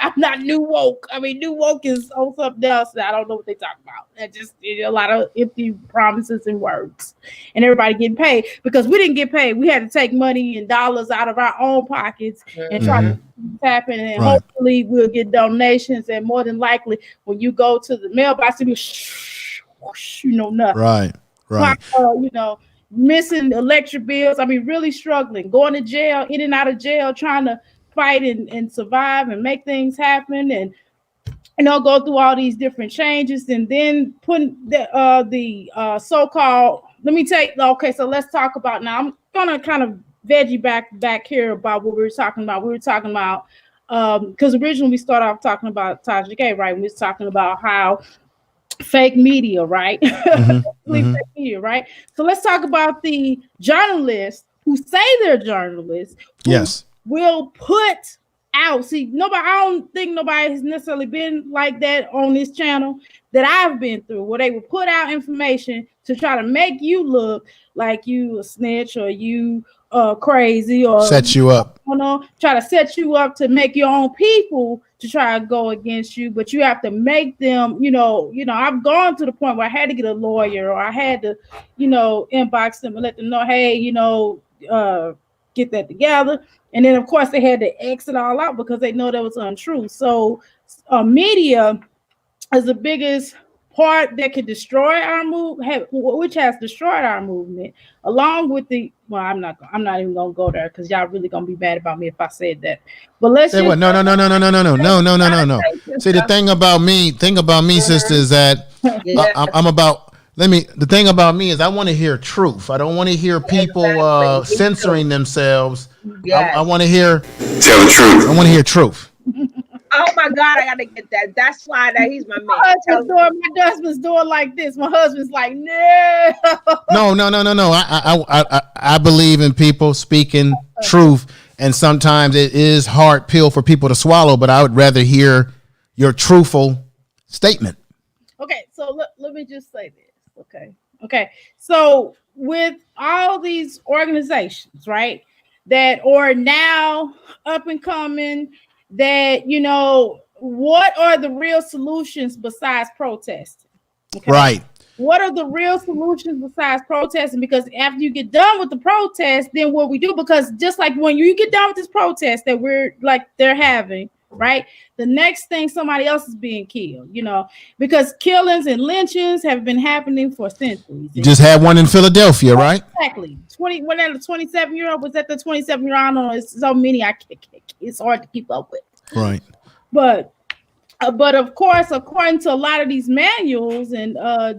I'm not new woke. I mean, new woke is on something else that I don't know what they talk about. That just a lot of empty promises and words, and everybody getting paid, because we didn't get paid. We had to take money and dollars out of our own pockets and try to tap in, and hopefully we'll get donations. And more than likely, when you go to the mailbox, it'll be nothing. Right. Missing electric bills. I mean, really struggling, going to jail, in and out of jail, trying to fight and survive and make things happen, and go through all these different changes, and then putting the so-called. So let's talk about now. I'm gonna kind of veggie back here about what we were talking about. We were talking about because originally we started off talking about Tasha K, right? We was talking about how fake media, right? Fake media, right? So let's talk about the journalists who say they're journalists. Who will put out. See, I don't think nobody has necessarily been like that on this channel that I've been through, where they will put out information to try to make you look like you a snitch, or you crazy, or set you up. Try to set you up to make your own people to try to go against you, but you have to make them, I've gone to the point where I had to get a lawyer, or I had to, inbox them and let them know, hey, get that together. And then of course they had to exit all out because they know that was untrue. So media is the biggest part that could destroy our which has destroyed our movement, along with the. Well, I'm not even gonna go there because y'all really gonna be mad about me if I said that. But let's say what? No. See, the thing about me, sister, is that I'm about. The thing about me is I want to hear truth. I don't want to hear people censoring themselves. I want to hear tell the truth. I want to hear truth. Oh my God, I gotta get that. That's why he's my man. My husband's doing like this. My husband's like, no. No. I believe in people speaking truth, and sometimes it is hard pill for people to swallow. But I would rather hear your truthful statement. Okay, so let me just say this. Okay. So with all these organizations, right, that are now up and coming, that, what are the real solutions besides protesting? Okay? Right. What are the real solutions besides protesting? Because after you get done with the protest, then what we do, because just like when you get done with this protest that they're having, right, the next thing somebody else is being killed, because killings and lynchings have been happening for centuries. You just had one in Philadelphia, right? Exactly. 27-year-old was at the 27-year-old. I don't know. It's so many. It's hard to keep up with. Right. But of course, according to a lot of these manuals and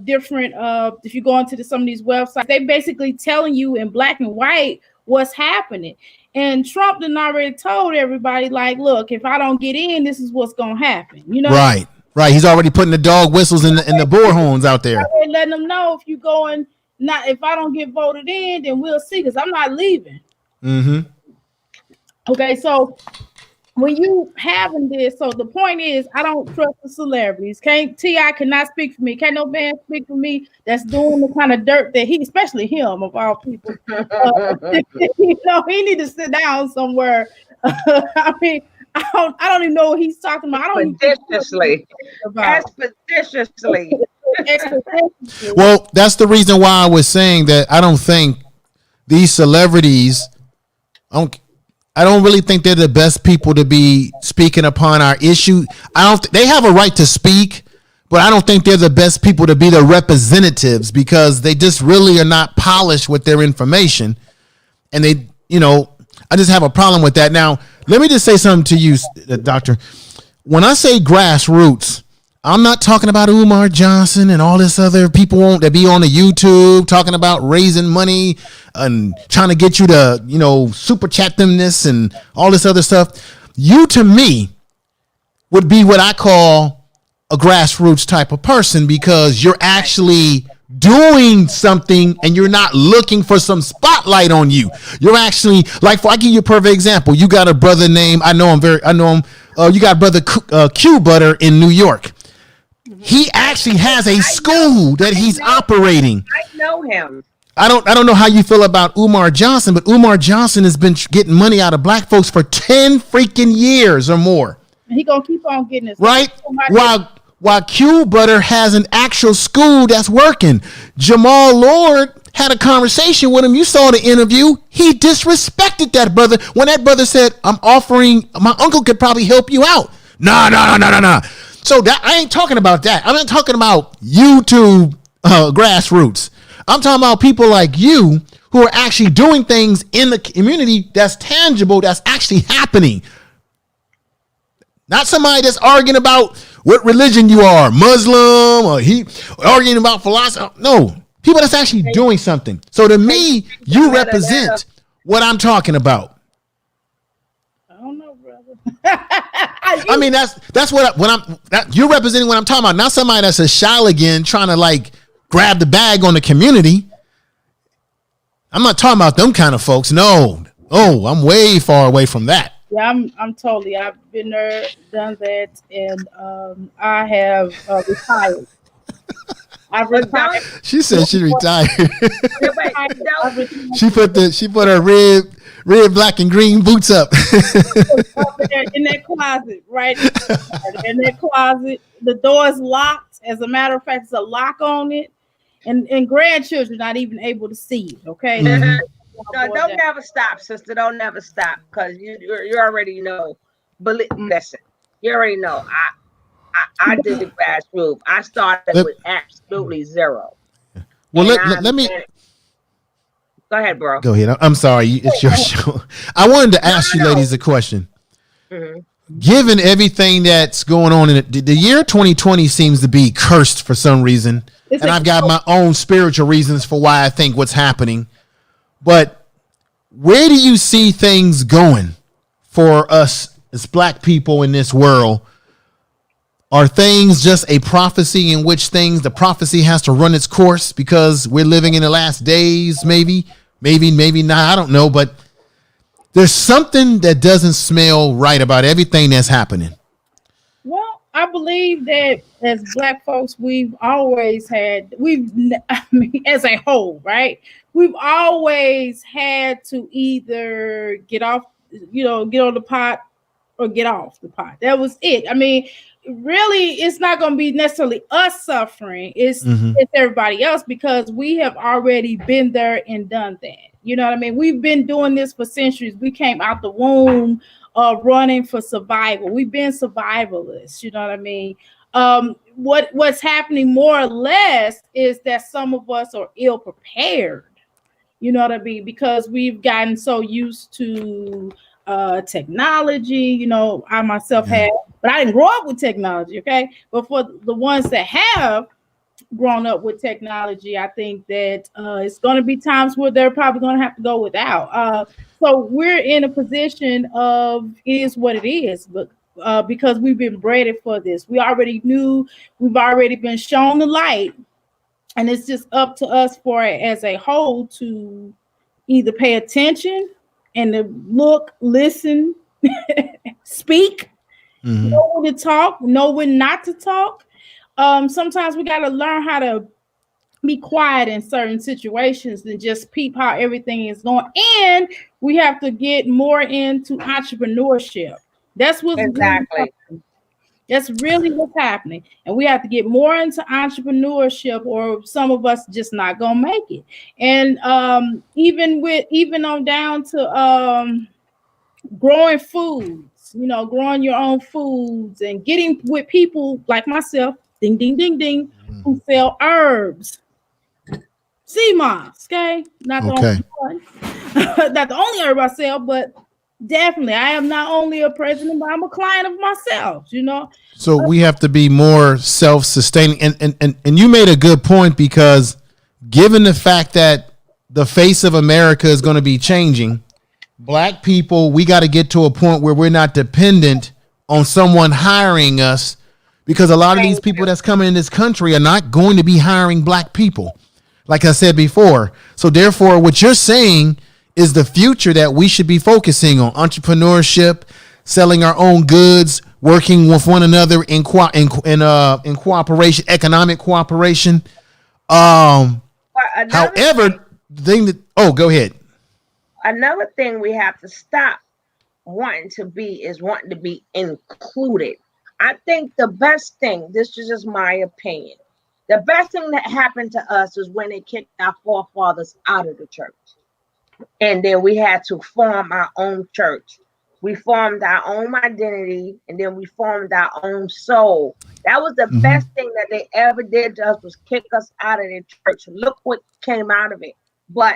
different, if you go into some of these websites, they basically telling you in black and white what's happening. And Trump done already told everybody, like, look, if I don't get in, this is what's going to happen. Right. Right. He's already putting the dog whistles and the bull horns out there. Already letting them know if you going not if I don't get voted in, then we'll see because I'm not leaving. Mm-hmm. Okay, so when you having this, so the point is, I don't trust the celebrities. Can't Ti cannot speak for me. Can't no man speak for me. That's doing the kind of dirt that he, especially him of all people. He need to sit down somewhere. I mean, I don't even know what he's talking about. I don't Expeditiously. Expeditiously. Well, that's the reason why I was saying that I don't think these celebrities. I don't really think they're the best people to be speaking upon our issue. They have a right to speak, but I don't think they're the best people to be the representatives because they just really are not polished with their information. And I just have a problem with that. Now, let me just say something to you, Doctor. When I say grassroots, I'm not talking about Umar Johnson and all this other people that be on the YouTube talking about raising money and trying to get you to, super chat them this and all this other stuff. You, to me, would be what I call a grassroots type of person because you're actually doing something and you're not looking for some spotlight on you. You're actually I'll give you a perfect example. You got a brother named, I know him. You got brother Q Butter in New York. He actually has a school that he's operating. I know him. I don't know how you feel about Umar Johnson, but Umar Johnson has been getting money out of black folks for 10 freaking years or more. And he gonna keep on getting his right. While Q Butter has an actual school that's working. Jamal Lord had a conversation with him. You saw the interview. He disrespected that brother when that brother said, "I'm offering. My uncle could probably help you out." No. So that I ain't talking about that. I'm not talking about YouTube grassroots. I'm talking about people like you who are actually doing things in the community that's tangible, that's actually happening. Not somebody that's arguing about what religion you are, Muslim, or arguing about philosophy. No, people that's actually doing something. So to me, you represent what I'm talking about. I mean, that's what you're representing what I'm talking about. Not somebody that's a shalligan trying to grab the bag on the community. I'm not talking about them kind of folks. No. Oh, I'm way far away from that. Yeah, I'm totally. I've been there, done that, and I have retired. I've retired. She said she retired. She put her red, black, and green boots up. in that closet, right? In that closet, the door is locked. As a matter of fact, there's a lock on it, and grandchildren not even able to see it. Okay. Mm-hmm. No, don't never stop, sister. Don't never stop, because you already know. But listen, you already know. I did the grassroots. I started with absolutely zero. Well, let me. Go ahead, bro. Go ahead. I'm sorry. It's your show. I wanted to ask you ladies a question. Mm-hmm. Given everything that's going on in it, the year 2020 seems to be cursed for some reason. And I've got my own spiritual reasons for why I think what's happening. But where do you see things going for us as black people in this world? Are things just a prophecy in which the prophecy has to run its course because we're living in the last days? Maybe not. I don't know. But there's something that doesn't smell right about everything that's happening. Well, I believe that as black folks, we've always had, as a whole, right? We've always had to either get off, get on the pot or get off the pot. That was it. I mean, really, it's not going to be necessarily us suffering. It's everybody else because we have already been there and done that. You know what I mean? We've been doing this for centuries. We came out the womb running for survival. We've been survivalists. You know what I mean? What's happening more or less is that some of us are ill prepared. You know what I mean? Because we've gotten so used to technology. I myself have, but I didn't grow up with technology. Okay. But for the ones that have grown up with technology, I think that it's going to be times where they're probably going to have to go without. So we're in a position of it is what it is. But because we've been bred for this. We already knew, we've already been shown the light, and it's just up to us for it as a whole to either pay attention and to look, listen, speak, know when to talk, know when not to talk. Sometimes we got to learn how to be quiet in certain situations and just peep how everything is going. And we have to get more into entrepreneurship. That's what's Exactly. that's really what's happening. And we have to get more into entrepreneurship, or some of us just not gonna make it. And even on down to growing foods, growing your own foods and getting with people like myself, ding ding ding ding, who sell herbs. Sea moss, okay? Not the only one. Not the only herb I sell, but definitely I am not only a president, but I'm a client of myself. So we have to be more self-sustaining. And you made a good point, because given the fact that the face of America is going to be changing, Black people, we got to get to a point where we're not dependent on someone hiring us, because a lot of these people that's coming in this country are not going to be hiring Black people, like I said before. So therefore, what you're saying is the future that we should be focusing on: entrepreneurship, selling our own goods, working with one another in cooperation, economic cooperation. However, the thing that go ahead. Another thing we have to stop wanting to be included. I think the best thing, this is just my opinion, the best thing that happened to us is when they kicked our forefathers out of the church. And then we had to form our own church. We formed our own identity, and then we formed our own soul. That was the best thing that they ever did to us, was kick us out of the church. Look what came out of it. But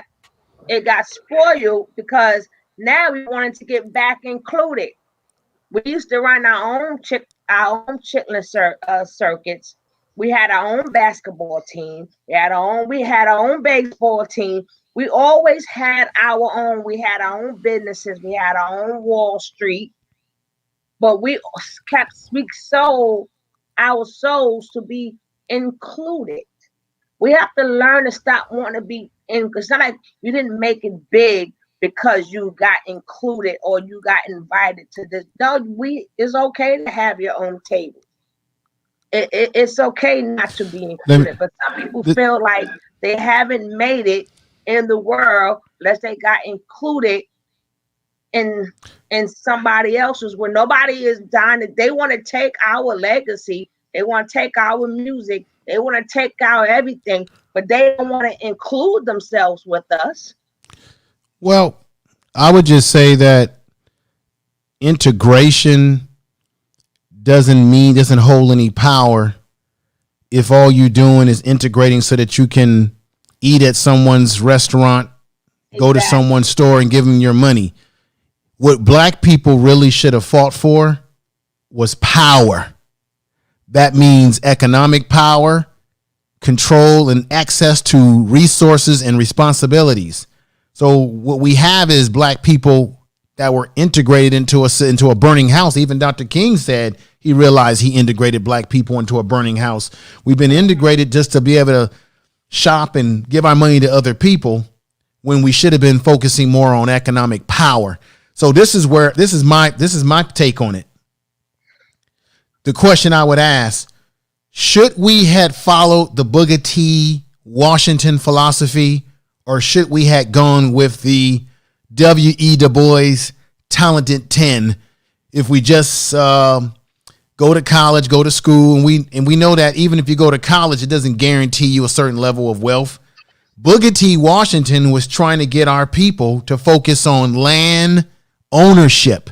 it got spoiled because now we wanted to get back included. We used to run our own chitlin circuits. We had our own basketball team. We had our own baseball team. We always had our own. We had our own businesses. We had our own Wall Street. But we sold our souls to be included. We have to learn to stop wanting to be in. It's not like you didn't make it big because you got included or you got invited to this. No, it's okay to have your own table. It's okay not to be included. But some people feel like they haven't made it in the world unless they got included in somebody else's, where nobody is dying. They want to take our legacy. They want to take our music. They want to take our everything, but they don't want to include themselves with us. Well, I would just say that integration doesn't hold any power if all you're doing is integrating so that you can eat at someone's restaurant, go to someone's store and give them your money. What Black people really should have fought for was power. That means economic power, control, and access to resources and responsibilities. So what we have is Black people that were integrated into a burning house. Even Dr. King said he realized he integrated Black people into a burning house. We've been integrated just to be able to shop and give our money to other people, when we should have been focusing more on economic power. So this is my take on it. The question I would ask: should we had followed the Booker T. Washington philosophy, or should we had gone with the W.E. Du Bois Talented 10? If we just go to college, go to school, and we know that even if you go to college, it doesn't guarantee you a certain level of wealth. Booker T. Washington was trying to get our people to focus on land ownership.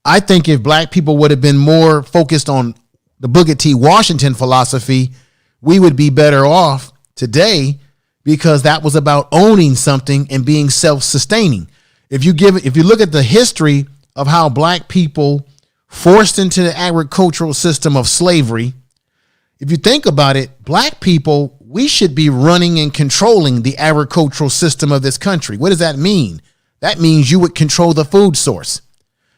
I think if Black people would have been more focused on the Booker T. Washington philosophy, we would be better off today, because that was about owning something and being self-sustaining. If you look at the history of how Black people forced into the agricultural system of slavery, if you think about it, Black people, we should be running and controlling the agricultural system of this country. What does that mean? That means you would control the food source,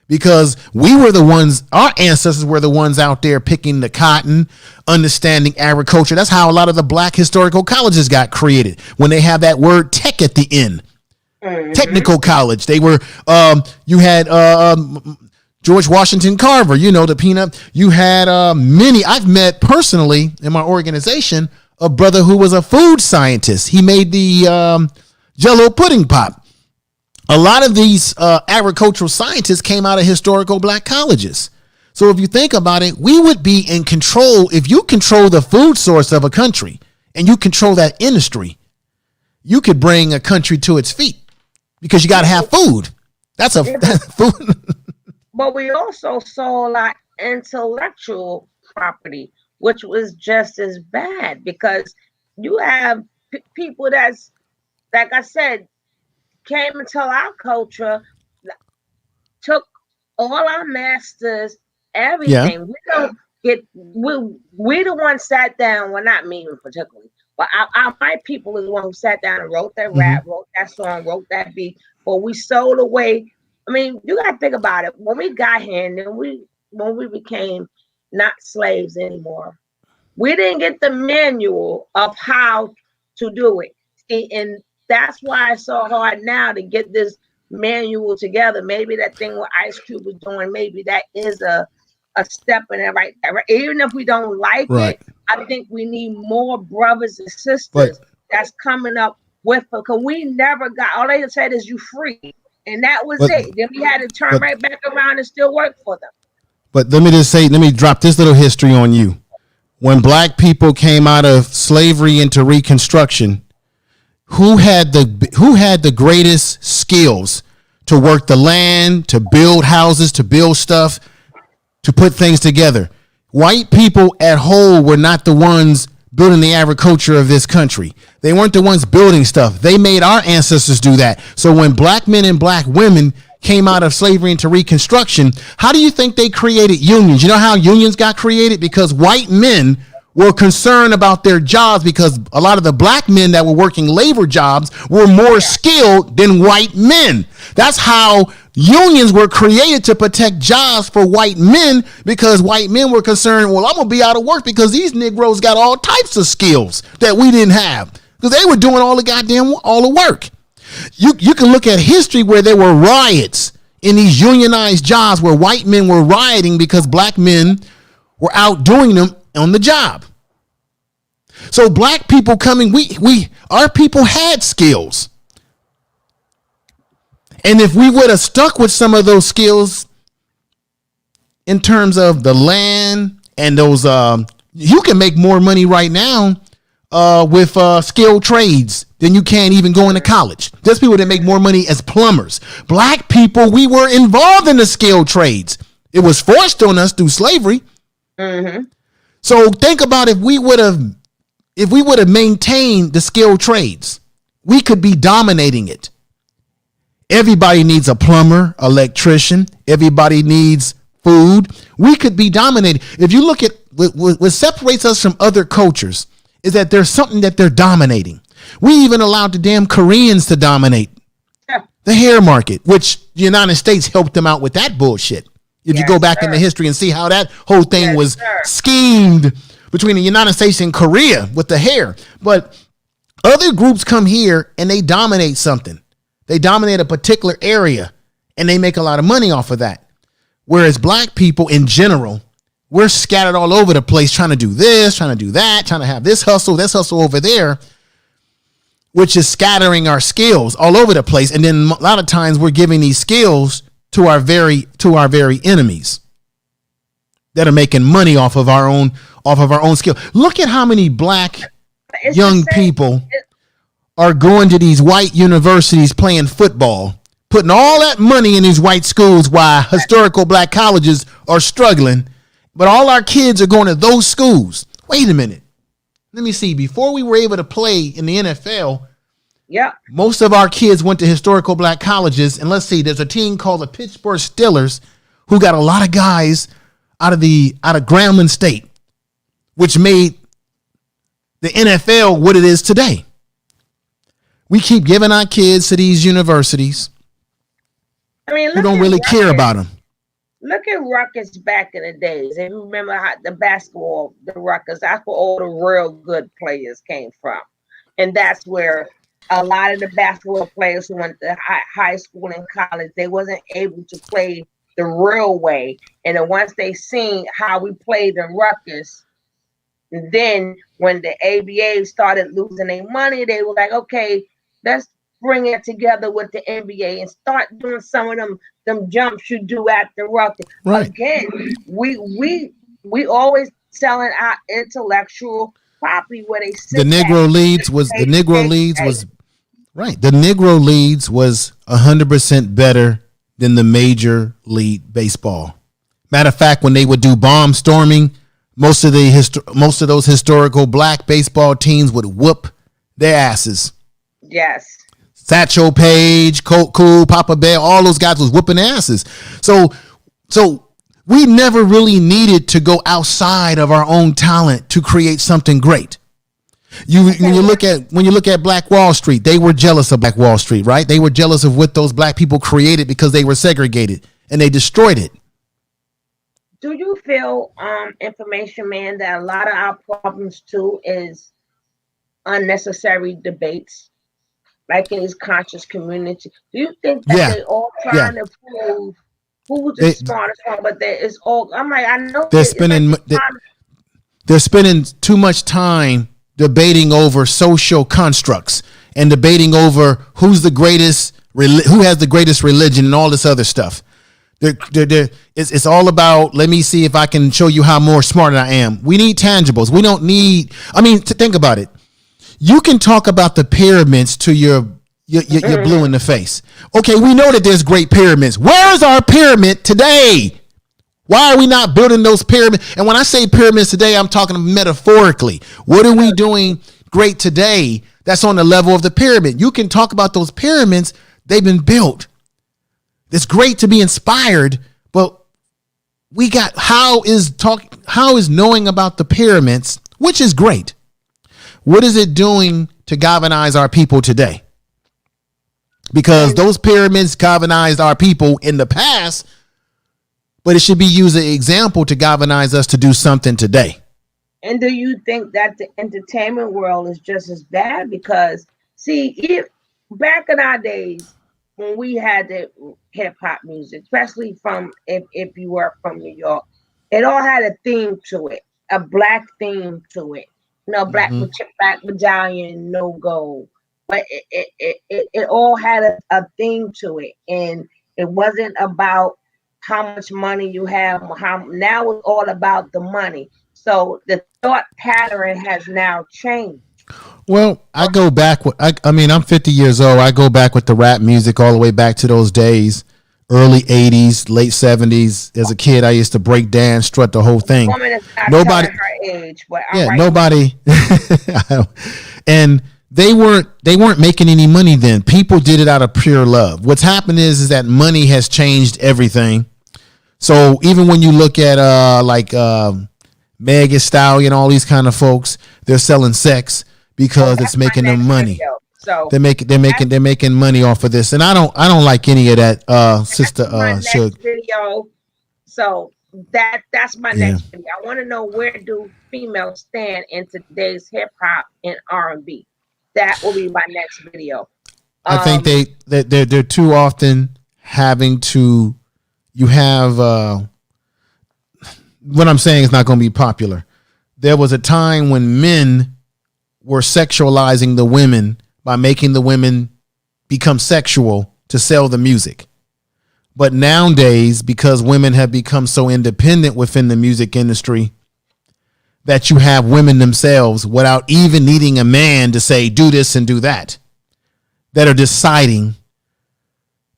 because we were the ones, our ancestors were the ones out there picking the cotton, understanding agriculture. That's how a lot of the black historical colleges got created, when they have that word tech at the end. Technical college. They were, you had George Washington Carver, the peanut. You had many. I've met personally in my organization a brother who was a food scientist. He made the Jell-O pudding pop. A lot of these agricultural scientists came out of historical black colleges. So if you think about it, we would be in control. If you control the food source of a country and you control that industry, you could bring a country to its feet, because you got to have food. That's food. But we also sold our intellectual property, which was just as bad, because you have people that's, like I said, came into our culture, took all our masters, everything. Yeah. We don't get, we the ones sat down, well, not me particularly, but my people is the one who sat down and wrote that rap, wrote that song, wrote that beat. But we sold away. I mean, you got to think about it. When we got here, and then when we became not slaves anymore, we didn't get the manual of how to do it. And that's why it's so hard now to get this manual together. Maybe that thing what Ice Cube was doing, maybe that is a step in the right direction. Even if we don't like it, I think we need more brothers and sisters that's coming up with it, because we never got, all they said is you free. And that was it. Then we had to turn right back around and still work for them. But let me drop this little history on you. When black people came out of slavery into Reconstruction, who had the greatest skills to work the land, to build houses, to build stuff, to put things together? White people at whole were not the ones building the agriculture of this country. They weren't the ones building stuff. They made our ancestors do that. So when black men and black women came out of slavery into Reconstruction, how do you think they created unions? You know how unions got created? Because white men were concerned about their jobs, because a lot of the black men that were working labor jobs were more skilled than white men. That's how unions were created, to protect jobs for white men, because white men were concerned, well, I'm going to be out of work because these Negroes got all types of skills that we didn't have, because they were doing all the work. You can look at history where there were riots in these unionized jobs, where white men were rioting because black men were outdoing them on the job. So black people coming, our people had skills. And if we would have stuck with some of those skills in terms of the land and those, you can make more money right now with skilled trades than you can even going to college. There's people that make more money as plumbers. Black people, we were involved in the skilled trades. It was forced on us through slavery. Mm-hmm. So think about if we would have maintained the skilled trades, we could be dominating it. Everybody needs a plumber, electrician. Everybody needs food. We could be dominated. If you look at what separates us from other cultures, is that there's something that they're dominating. We even allowed the damn Koreans to dominate the hair market, which the United States helped them out with that bullshit. If you go back into history and see how that whole thing was schemed between the United States and Korea with the hair. But other groups come here and they dominate something. They dominate a particular area and they make a lot of money off of that. Whereas black people in general, we're scattered all over the place trying to do this, trying to do that, trying to have this hustle over there, which is scattering our skills all over the place. And then a lot of times we're giving these skills to our very enemies that are making money off of our own skill. Look at how many black young people are going to these white universities playing football, putting all that money in these white schools while historical black colleges are struggling. But all our kids are going to those schools. Wait a minute. Let me see. Before we were able to play in the NFL, most of our kids went to historical black colleges. And let's see, there's a team called the Pittsburgh Steelers who got a lot of guys out of Grambling State, which made the NFL what it is today. We keep giving our kids to these universities who don't really care about them. Look at Rutgers back in the days. And you remember how the basketball, the Rutgers, that's where all the real good players came from. And that's where a lot of the basketball players who went to high school and college, they wasn't able to play the real way. And then once they seen how we played in Rutgers, then when the ABA started losing their money, they were like, okay, let's bring it together with the NBA and start doing some of them jumps you do at the Rutgers. Right. Again, we always selling our intellectual property where they sit. The Negro Leads was right. The Negro Leads was 100% better than the Major League Baseball. Matter of fact, when they would do bomb storming, most of those historical black baseball teams would whoop their asses. Yes. Satchel Paige, Colt Cool, Papa Bear, all those guys was whooping asses. So we never really needed to go outside of our own talent to create something great. When you look at Black Wall Street, they were jealous of Black Wall Street, right? They were jealous of what those black people created because they were segregated and they destroyed it. Do you feel, information man, that a lot of our problems too is unnecessary debates, like in this conscious community? Do you think that they all trying to prove who's the smartest one? But it's all. I'm like, I know they're spending too much time debating over social constructs and debating over who's the greatest, who has the greatest religion, and all this other stuff. It's all about, let me see if I can show you how more smart I am. We need tangibles. We don't need, to think about it. You can talk about the pyramids to your blue in the face. Okay, we know that there's great pyramids. Where's our pyramid today? Why are we not building those pyramids? And when I say pyramids today, I'm talking metaphorically. What are we doing great today that's on the level of the pyramid? You can talk about those pyramids. They've been built. It's great to be inspired, but how is knowing about the pyramids, which is great. What is it doing to galvanize our people today? Because those pyramids galvanized our people in the past, but it should be used as an example to galvanize us to do something today. And do you think that the entertainment world is just as bad? Because see, if back in our days, when we had the hip hop music, especially from if you were from New York, it all had a theme to it, a black theme to it. Black medallion, no gold. But it all had a theme to it. And it wasn't about how much money you have. Now it's all about the money. So the thought pattern has now changed. Well, I go back. I'm 50 years old. I go back with the rap music all the way back to those days, early 80s, late 70s. As a kid, I used to break dance, strut the whole thing. Nobody, her age, but nobody, and they weren't making any money then. People did it out of pure love. What's happened is that money has changed everything. So even when you look at Meg Thee Stallion, all these kind of folks, they're selling sex because it's making them money. So they're making money off of this, and I don't like any of that, sister. Next video. So that's my next video. I want to know, where do females stand in today's hip hop and R&B? That will be my next video. I think they're too often having to. You have what I'm saying is not going to be popular. There was a time when men were sexualizing the women by making the women become sexual to sell the music. But nowadays, because women have become so independent within the music industry, that you have women themselves, without even needing a man to say, do this and do that, that are deciding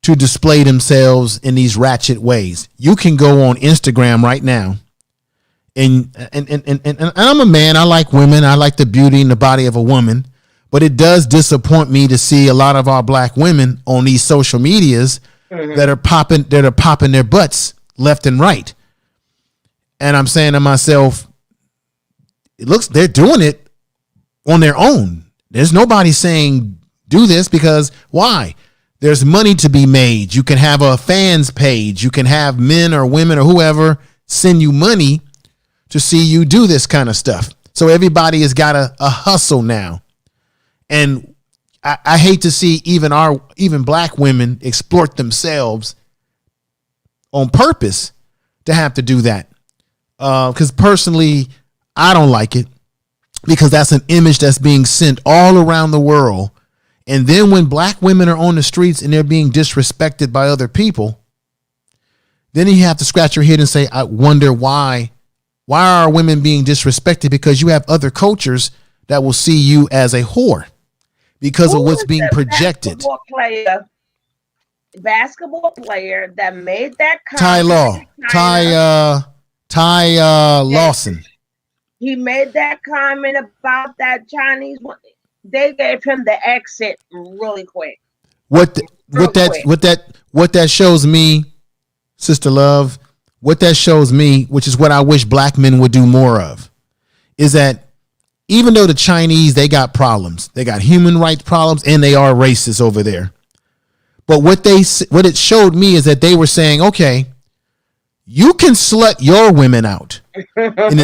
to display themselves in these ratchet ways. You can go on Instagram right now. And I'm a man. I like women. I like the beauty and the body of a woman. But it does disappoint me to see a lot of our black women on these social medias that are popping their butts left and right. And I'm saying to myself, they're doing it on their own. There's nobody saying do this, because why? There's money to be made. You can have a fans page. You can have men or women or whoever send you money to see you do this kind of stuff. So everybody has got a hustle now. And I hate to see even black women exploit themselves on purpose to have to do that. Because personally, I don't like it, because that's an image that's being sent all around the world. And then when black women are on the streets and they're being disrespected by other people, then you have to scratch your head and say, I wonder why are women being disrespected? Because you have other cultures that will see you as a whore because of what's being projected. Basketball player that made that comment. Ty Lawson. He made that comment about that Chinese one. They gave him the exit really quick. What that shows me, Sister Love, what that shows me, which is what I wish black men would do more of, is that even though the Chinese, they got problems, they got human rights problems, and they are racist over there. But what it showed me is that they were saying, okay, you can slut your women out. and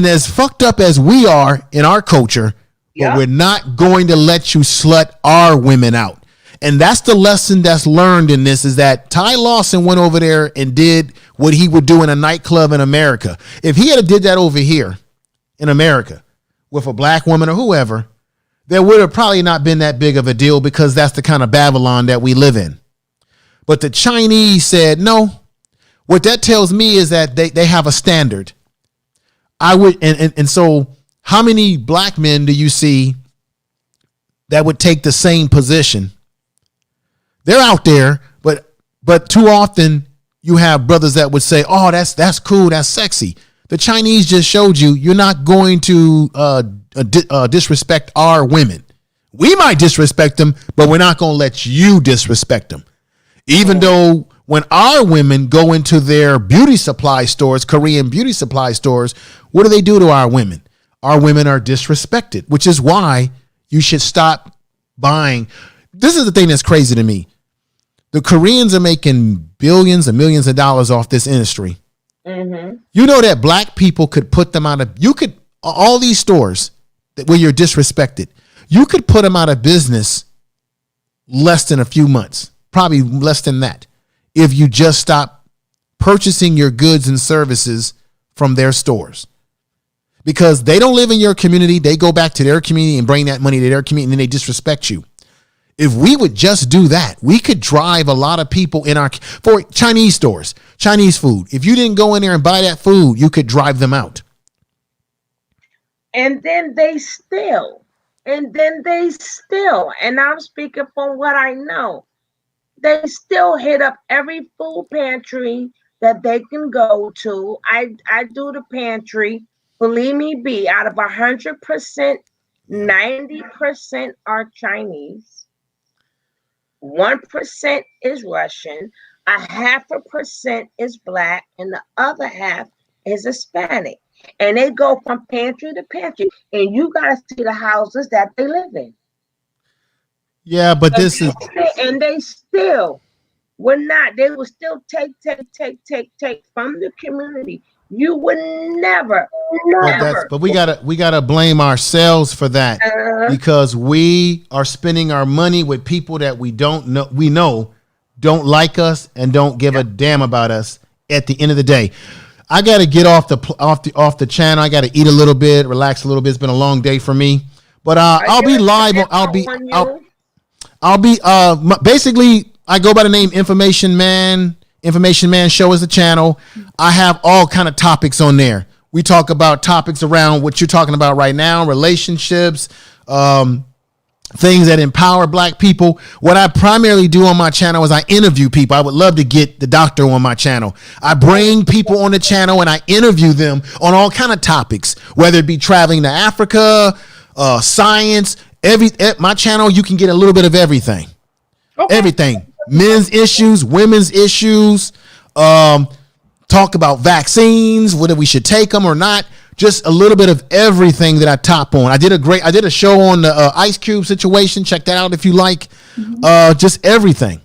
as fucked up as we are in our culture, but we're not going to let you slut our women out. And that's the lesson that's learned in this, is that Ty Lawson went over there and did what he would do in a nightclub in America. If he had did that over here in America with a black woman or whoever, there would have probably not been that big of a deal, because that's the kind of Babylon that we live in. But the Chinese said, no. What that tells me is that they have a standard. So how many black men do you see that would take the same position? They're out there, but too often you have brothers that would say, oh, that's cool, that's sexy. The Chinese just showed you, you're not going to disrespect our women. We might disrespect them, but we're not going to let you disrespect them. Even though when our women go into their beauty supply stores, Korean beauty supply stores, what do they do to our women? Our women are disrespected, which is why you should stop buying. This is the thing that's crazy to me. The Koreans are making billions and millions of dollars off this industry. Mm-hmm. You know that black people could put them out of, all these stores where you're disrespected, you could put them out of business less than a few months, probably less than that, if you just stop purchasing your goods and services from their stores. Because they don't live in your community. They go back to their community and bring that money to their community, and then they disrespect you. If we would just do that, we could drive a lot of people for Chinese stores, Chinese food. If you didn't go in there and buy that food, you could drive them out. And then they steal. And I'm speaking from what I know. They still hit up every food pantry that they can go to. I do the pantry. Believe me, out of 100%, 90% are Chinese. 1% is Russian, 0.5% is black, and the other half is Hispanic. And they go from pantry to pantry, and you got to see the houses that they live in. Yeah, but they still would not. They will still take from the community. You would never. But we gotta blame ourselves for that, because we are spending our money with people that we know don't like us and don't give a damn about us. At the end of the day, I gotta get off the channel. I gotta eat a little bit, relax a little bit. It's been a long day for me, but I'll be live. I'll be basically, I go by the name Information Man. Information Man Show is the channel. I have all kind of topics on there. We talk about topics around what you're talking about right now, relationships, things that empower black people. What I primarily do on my channel is I interview people. I would love to get the doctor on my channel. I bring people on the channel and I interview them on all kind of topics, whether it be traveling to Africa, science, my channel, you can get a little bit of everything. Okay. Everything. Men's issues, women's issues, talk about vaccines, whether we should take them or not. Just a little bit of everything that I top on. I did a show on the Ice Cube situation. Check that out if you like. just everything.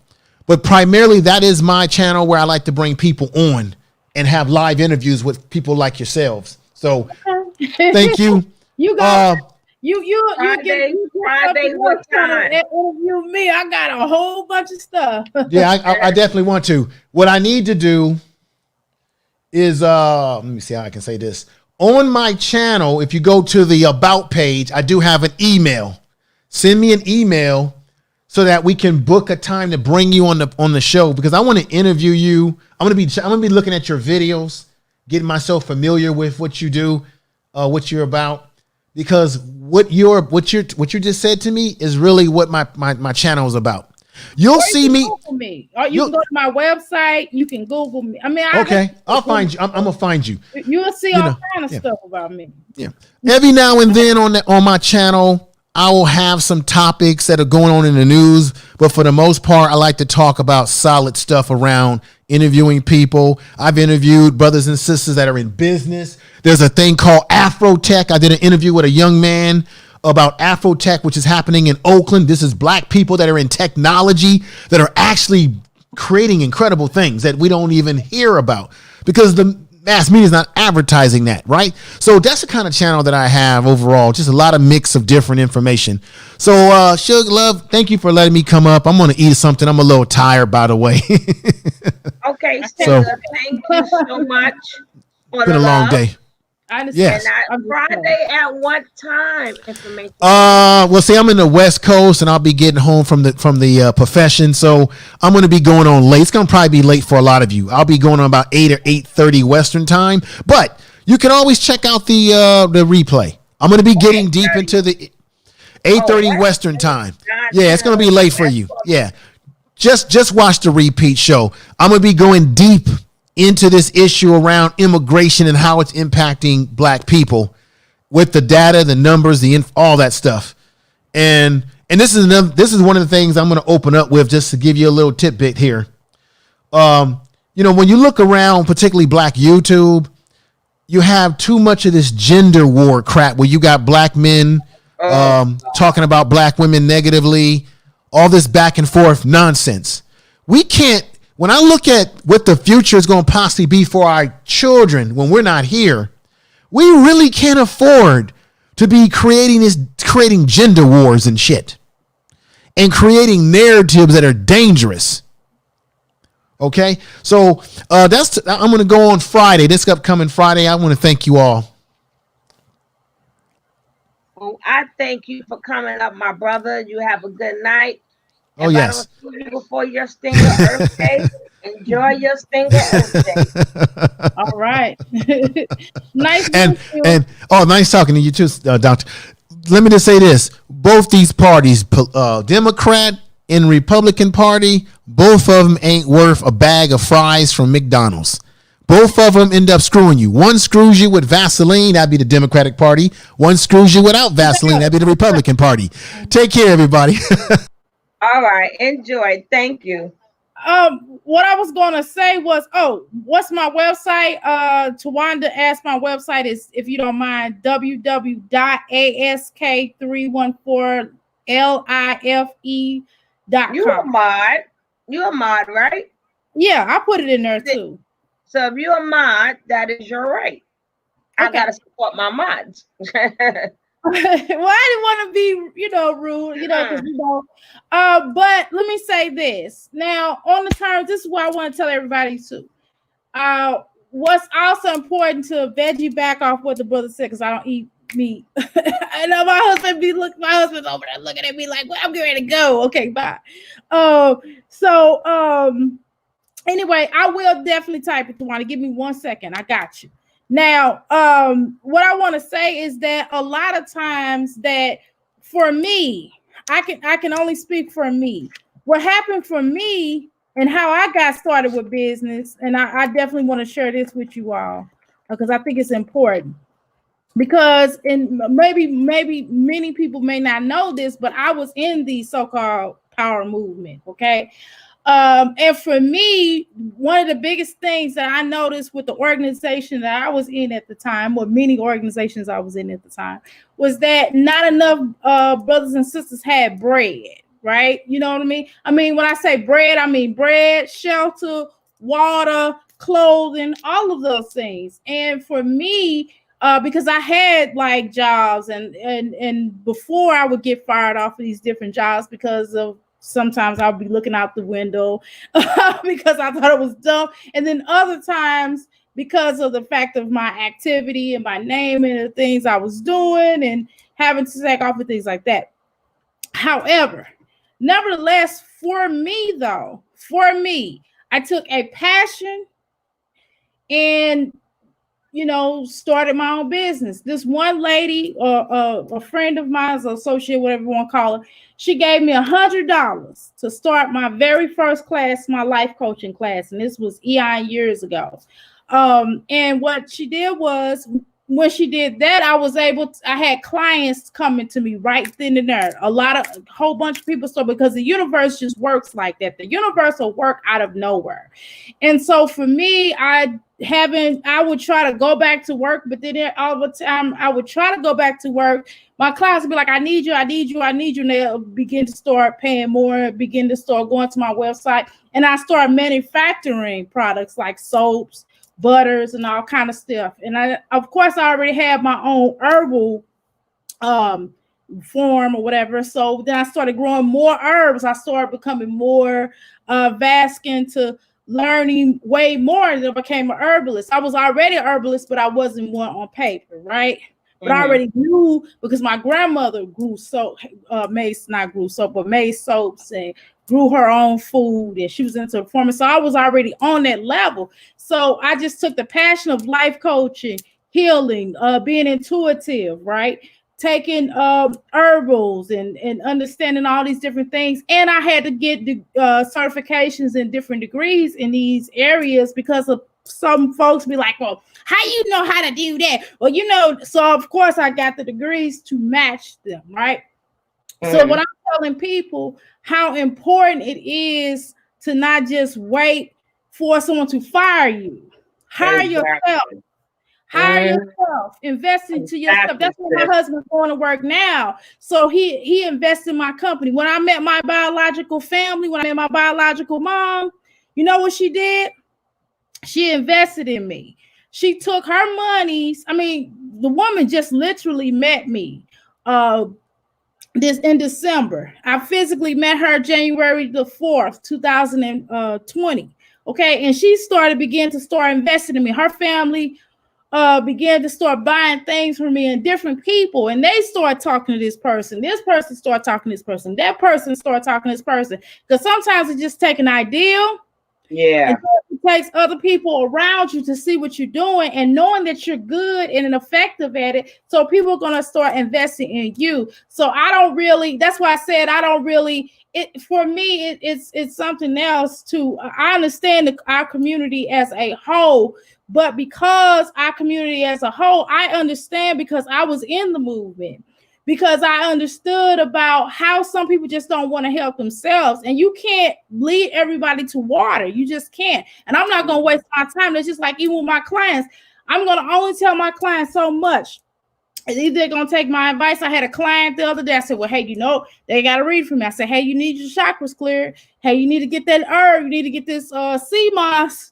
But primarily, that is my channel where I like to bring people on and have live interviews with people like yourselves. So thank you. You got you Friday what time? Interview me. I got a whole bunch of stuff. Yeah, I definitely want to. What I need to do is let me see how I can say this. On my channel, if you go to the about page, I do have an email. Send me an email so that we can book a time to bring you on the show, because I want to interview you. I'm gonna be looking at your videos, getting myself familiar with what you do, what you're about, because what you just said to me is really what my channel is about. You'll see me. Google me. Or you can go to my website. You can Google me. I mean, I'll find you. I'm gonna find you. You'll see all kind of stuff about me. Yeah. Every now and then on my channel, I will have some topics that are going on in the news, but for the most part, I like to talk about solid stuff around interviewing people. I've interviewed brothers and sisters that are in business. There's a thing called Afrotech. I did an interview with a young man about Afrotech, which is happening in Oakland. This is black people that are in technology that are actually creating incredible things that we don't even hear about because the mass media is not advertising that, right? So that's the kind of channel that I have overall, just a lot of mix of different information. So Sugar Love, thank you for letting me come up. I'm going to eat something. I'm a little tired, by the way. Okay, so thank you so much. It's been a long day. I understand. Yes. Friday at what time? Information. Well, see, I'm in the West Coast, and I'll be getting home from the profession, so I'm going to be going on late. It's going to probably be late for a lot of you. I'll be going on about 8 or 8:30 Western time, but you can always check out the replay. I'm going to be getting deep into the 8:30 Western time. Yeah, it's going to be late for you. Yeah, just watch the repeat show. I'm going to be going deep into this issue around immigration and how it's impacting black people with the data, the numbers, all that stuff. And this is one of the things I'm going to open up with, just to give you a little tidbit here. When you look around, particularly black YouTube, you have too much of this gender war crap where you got black men talking about black women negatively, all this back and forth nonsense. We can't. When I look at what the future is going to possibly be for our children when we're not here, we really can't afford to be creating gender wars and shit and creating narratives that are dangerous. Okay, so I'm going to go on Friday, this upcoming Friday. I want to thank you all. Well, I thank you for coming up, my brother. You have a good night. Oh, yes. I don't see you before your Stinger Earth Day. Enjoy your Stinger Earth Day. All right. Nice. And nice talking to you too, Doctor. Let me just say this. Both these parties, Democrat and Republican Party, both of them ain't worth a bag of fries from McDonald's. Both of them end up screwing you. One screws you with Vaseline, that'd be the Democratic Party. One screws you without Vaseline, that'd be the Republican Party. Take care, everybody. All right, enjoy. Thank you. What I was going to say was, what's my website? Tawanda asked my website is, if you don't mind, www.ask314life.com. You're a mod, right? Yeah, I put it in there too. So if you're a mod, that is your right. Okay. I got to support my mods. Well, I didn't want to be, rude, but let me say this. Now, on the terms, this is what I want to tell everybody too. What's also important to veggie back off what the brother said, because I don't eat meat. I know my husband's over there looking at me like, well, I'm getting ready to go. Okay, bye. Anyway, I will definitely type it to want to give me 1 second. I got you. Now, what I want to say is that a lot of times that for me, I can only speak for me. What happened for me and how I got started with business, and I definitely want to share this with you all because I think it's important. Because maybe many people may not know this, but I was in the so-called power movement, okay? And for me, one of the biggest things that I noticed with the organization that I was in at the time, or many organizations I was in at the time, was that not enough brothers and sisters had bread. right? You know what I mean? I mean, when I say bread, I mean bread, shelter, water, clothing, all of those things. And for me, because I had like jobs and before I would get fired off of these different jobs because of sometimes I'll be looking out the window because I thought it was dumb. And then other times because of the fact of my activity and my name and the things I was doing and having to take off and things like that. However, nevertheless, for me, I took a passion and started my own business. This one lady, a friend of mine, an associate, whatever you want to call her, she gave me $100 to start my very first class, my life coaching class, and this was years ago. And what she did was, when she did that, I had clients coming to me right then and there. A whole bunch of people. So because the universe just works like that, the universe will work out of nowhere. And so for me, I would try to go back to work, but then all the time I would try to go back to work. My clients would be like, I need you. And they'll begin to start paying more, begin to start going to my website. And I started manufacturing products like soaps, butters, and all kind of stuff. And I already had my own herbal form or whatever. So then I started growing more herbs. I started becoming more vast into learning way more, and I became an herbalist. I was already an herbalist, but I wasn't one on paper, right? But I already knew because my grandmother made soaps and grew her own food, and she was into performance. So I was already on that level. So I just took the passion of life coaching, healing, being intuitive, right? Taking herbals and understanding all these different things. And I had to get the certifications and different degrees in these areas because of some folks be like, well, how you know how to do that? Well, so of course I got the degrees to match them, right? So when I'm telling people how important it is to not just wait for someone to fire you, hire yourself. Hire yourself, invest into yourself. That's what my husband's going to work now. So he invested in my company. When I met my biological family, when I met my biological mom, you know what she did? She invested in me. She took her monies. I mean, the woman just literally met me this in December. I physically met her January the 4th, 2020. Okay, and she began to start investing in me. Her family began to start buying things from me and different people, and they start talking to this person start talking to this person, that person start talking to this person, because sometimes it just takes an ideal, and it takes other people around you to see what you're doing and knowing that you're good and effective at it, so people are going to start investing in you. So that's why I said for me it's something else too. I understand our community as a whole, but because our community as a whole, I understand because I was in the movement, because I understood about how some people just don't want to help themselves, and you can't lead everybody to water. You just can't. And I'm not going to waste my time. It's just like even with my clients, I'm going to only tell my clients so much. Either they're going to take my advice. I had a client the other day. I said, well, hey, they got to read from me. I said, hey, you need your chakras cleared. Hey, you need to get that herb. You need to get this sea moss,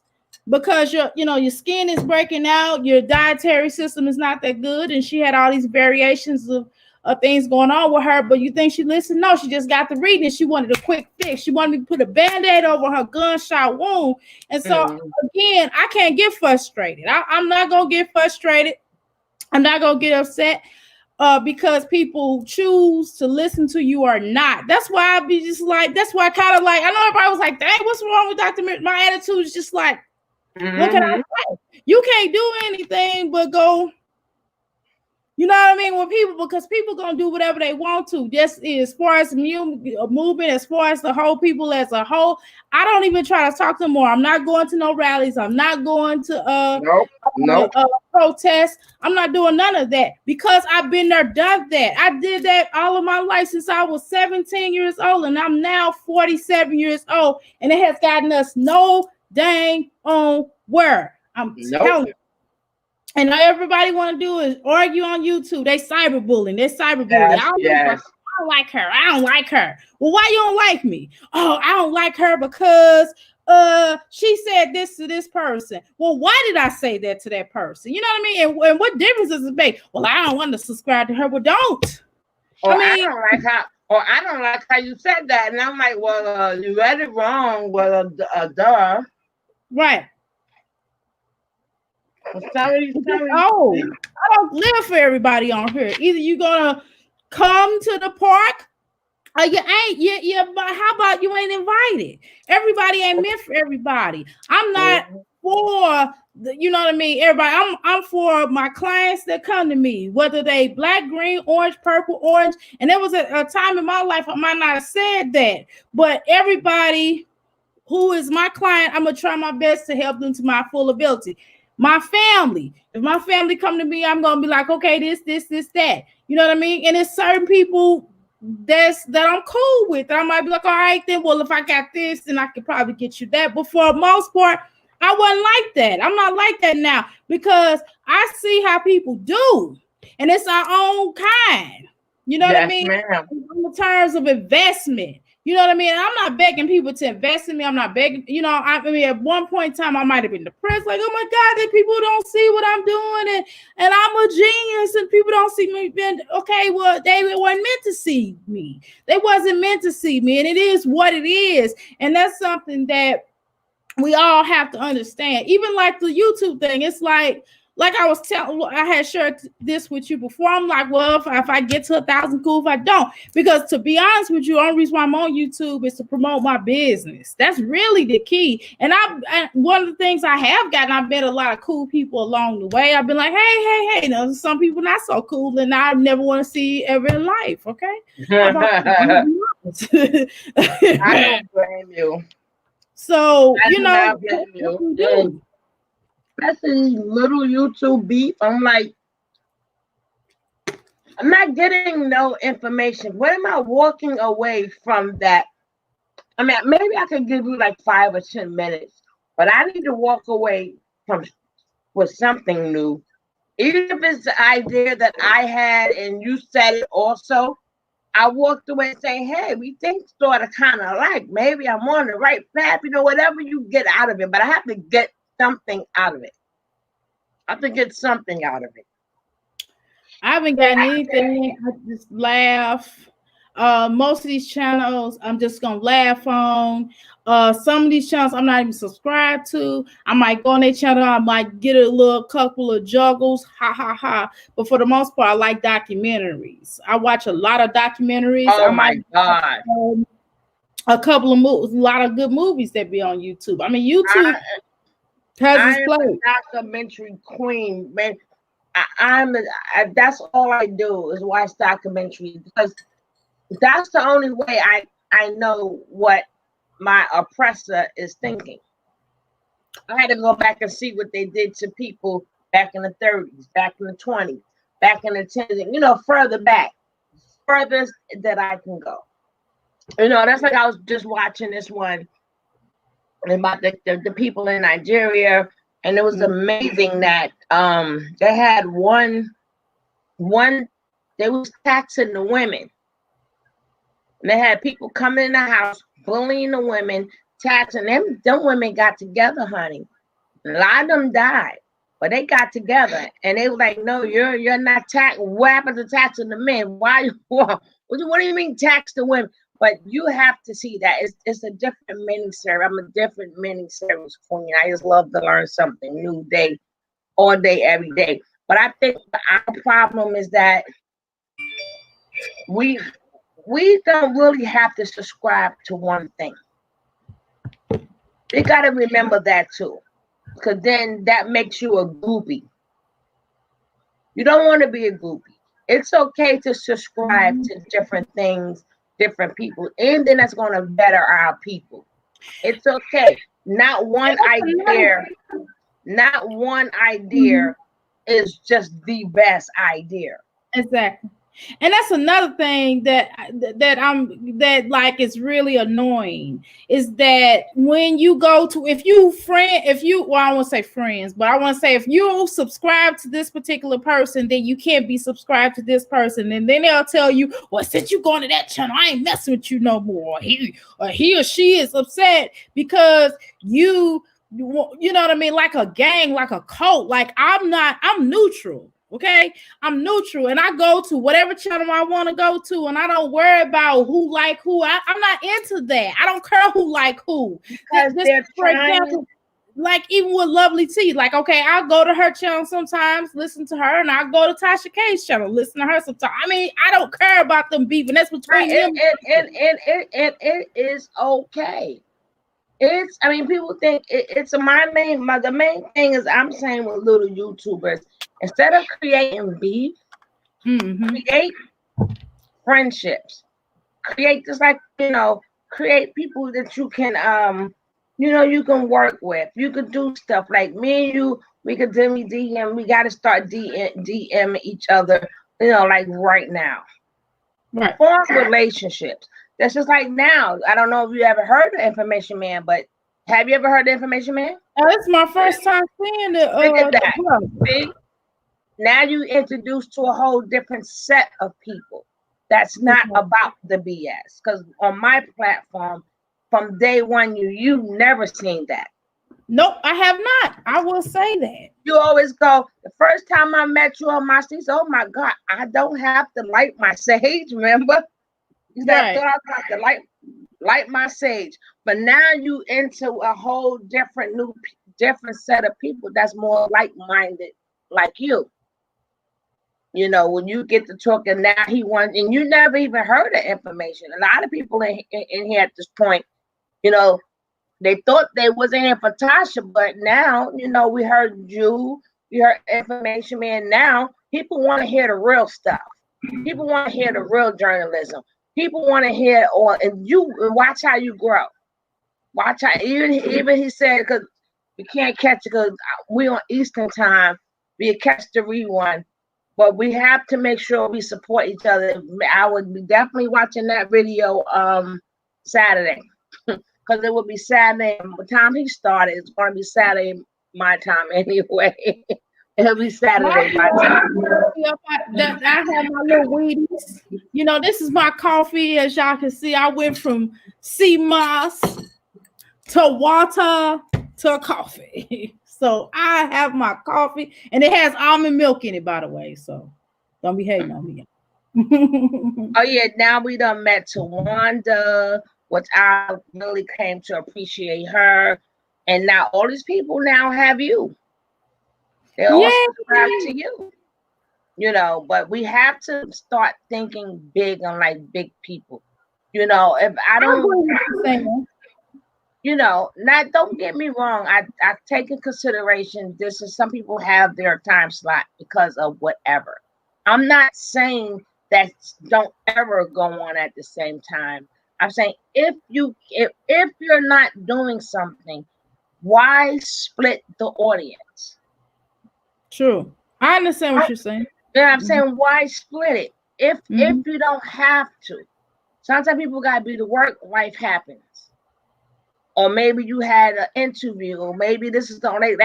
because your skin is breaking out. Your dietary system is not that good. And she had all these variations of things going on with her. But you think she listened? No, she just got the reading. She wanted a quick fix. She wanted me to put a Band-Aid over her gunshot wound. And so, again, I can't get frustrated. I'm not going to get frustrated. I'm not going to get upset because people choose to listen to you or not. That's why I be just like, that's why I kind of like, I know everybody was like, dang, what's wrong with Dr. Mir-? My attitude is just like, what can I say? You can't do anything but go, you know what I mean? Because people gonna do whatever they want to. Just as far as movement, as far as the whole people as a whole, I don't even try to talk to them more. I'm not going to no rallies. I'm not going to protests. I'm not doing none of that because I've been there, done that. I did that all of my life since I was 17 years old, and I'm now 47 years old, and it has gotten us no dang on where. I'm telling you. And everybody want to do is argue on YouTube. They cyberbullying. Yes. don't like her. I don't like her. Well, why you don't like me? Oh, I don't like her because she said this to this person. Well, why did I say that to that person? You know what I mean? And what difference does it make? Well, I don't want to subscribe to her. Well, don't. Or I don't like how you said that. And I'm like, well, you read it wrong. Well, duh. Right. Sorry. Oh, I don't live for everybody on here. Either you're gonna come to the park or you ain't. Yeah, but how about you ain't invited? Everybody ain't meant for everybody. I'm not for you know what I mean, everybody. I'm for my clients that come to me, whether they black, green, orange, purple, orange. And there was a time in my life I might not have said that, but everybody who is my client, I'm gonna try my best to help them to my full ability. My family, if my family come to me, I'm gonna be like, okay, this, that. You know what I mean? And it's certain people that I'm cool with. I might be like, all right, then, well, if I got this, then I could probably get you that. But for the most part, I wasn't like that. I'm not like that now because I see how people do, and it's our own kind. You know what I mean? Ma'am. In terms of investment. You know what I mean? I'm not begging people to invest in me. I'm not begging, you know, I mean, at one point in time, I might have been depressed, like, oh my God, that people don't see what I'm doing, and I'm a genius, and people don't see me. Okay, well, they weren't meant to see me. They wasn't meant to see me, and it is what it is. And that's something that we all have to understand. Even like the YouTube thing, it's like I was telling, I had shared this with you before. I'm like, well, if I get to 1,000, cool. If I don't, because to be honest with you, the only reason why I'm on YouTube is to promote my business. That's really the key. And one of the things I have gotten, I've met a lot of cool people along the way. I've been like, hey, you know, some people not so cool, and I never want to see ever in life. Okay, I don't blame you. So you know, especially little YouTube beef. I'm like, I'm not getting no information. When am I walking away from that? I mean, maybe I could give you like 5 or 10 minutes, but I need to walk away from with something new. Even if it's the idea that I had and you said it also, I walked away saying, hey, we think sort of kind of like, maybe I'm on the right path, you know, whatever you get out of it, but I have to get something out of it. I have to get something out of it. I haven't gotten anything. I just laugh. Most of these channels, I'm just gonna laugh on. Some of these channels I'm not even subscribed to. I might go on their channel, I might get a little couple of juggles, ha ha ha. But for the most part, I like documentaries. I watch a lot of documentaries. Oh my God. A couple of movies, a lot of good movies that be on YouTube. I mean, YouTube has its place. I'm a documentary queen, man. That's all I do is watch documentaries because that's the only way I know what my oppressor is thinking. I had to go back and see what they did to people back in the 30s, back in the 20s, back in the 10s, you know, further back, furthest that I can go. You know, that's like I was just watching this one about the people in Nigeria. And it was amazing that they had one they was taxing the women. And they had people coming in the house, bullying the women, taxing them. Them women got together, honey. A lot of them died, but they got together and they were like, no, you're not tax. What happened to taxing the men? Why? What do you mean tax the women? But you have to see that it's a different mini series. I'm a different mini series queen. I just love to learn something new all day, every day. But I think our problem is that we don't really have to subscribe to one thing. You got to remember that too, because then that makes you a groupie. You don't want to be a groupie. It's okay to subscribe to different things, different people, and then that's going to better our people. It's okay. Not one idea is just the best idea. Exactly. And that's another thing that like is really annoying is that when you go to, well, I won't say friends, but I want to say if you subscribe to this particular person, then you can't be subscribed to this person, and then they'll tell you, well, since you going to that channel, I ain't messing with you no more. He or she is upset because you know what I mean, like a gang, like a cult. Like I'm neutral. Okay, I'm neutral, and I go to whatever channel I want to go to, and I don't worry about who like who. I'm not into that. I don't care who like who. Because they're for example, like even with Lovely T, like okay, I'll go to her channel sometimes, listen to her, and I'll go to Tasha K's channel, listen to her sometimes. I mean, I don't care about them beefing. That's between them. It is okay. I mean, people think the main thing is I'm saying with little YouTubers, instead of creating beef, create friendships, create just like, create people that you can, you can work with. You could do stuff like me and you, we could DM, we got to start DM each other, like right now. Right. Form relationships. That's just like now. I don't know if you ever heard of Information Man, but have you ever heard of Information Man? It's my first time seeing it. Look at that. See? Now you introduced to a whole different set of people. That's not about the BS. Because on my platform, from day one, you've never seen that. Nope, I have not. I will say that. You always go, the first time I met you on my streets, oh my God, I don't have to light my sage, remember? You said, I thought I have to light my sage. But now you into a whole different set of people that's more like-minded like you. When you get to talking now, and you never even heard of Information. A lot of people in here at this point, they thought they wasn't here for Tasha, but now, we heard you, we heard Information Man. Now people want to hear the real stuff. People want to hear the real journalism. People want to hear and you watch how you grow. Watch how even he said, because we can't catch it because we on Eastern time. We catch the rerun, but we have to make sure we support each other. I would be definitely watching that video Saturday. Because it will be Saturday. By the time he started, it's going to be Saturday my time anyway. It'll be Saturday my time. I have my little Wheaties. This is my coffee. As y'all can see, I went from sea moss to water to coffee. So I have my coffee, and it has almond milk in it, by the way. So don't be hating on me. Oh yeah, now we done met Tawanda, which I really came to appreciate her. And now all these people now have you. They all subscribe to you. But we have to start thinking big and like big people. If I don't, don't get me wrong. I take in consideration this is some people have their time slot because of whatever. I'm not saying that don't ever go on at the same time. I'm saying if you're not doing something, why split the audience? True. I understand what you're saying. Yeah, I'm saying why split it if you don't have to. Sometimes people gotta be to work, life happens. Or maybe you had an interview, or maybe this is the only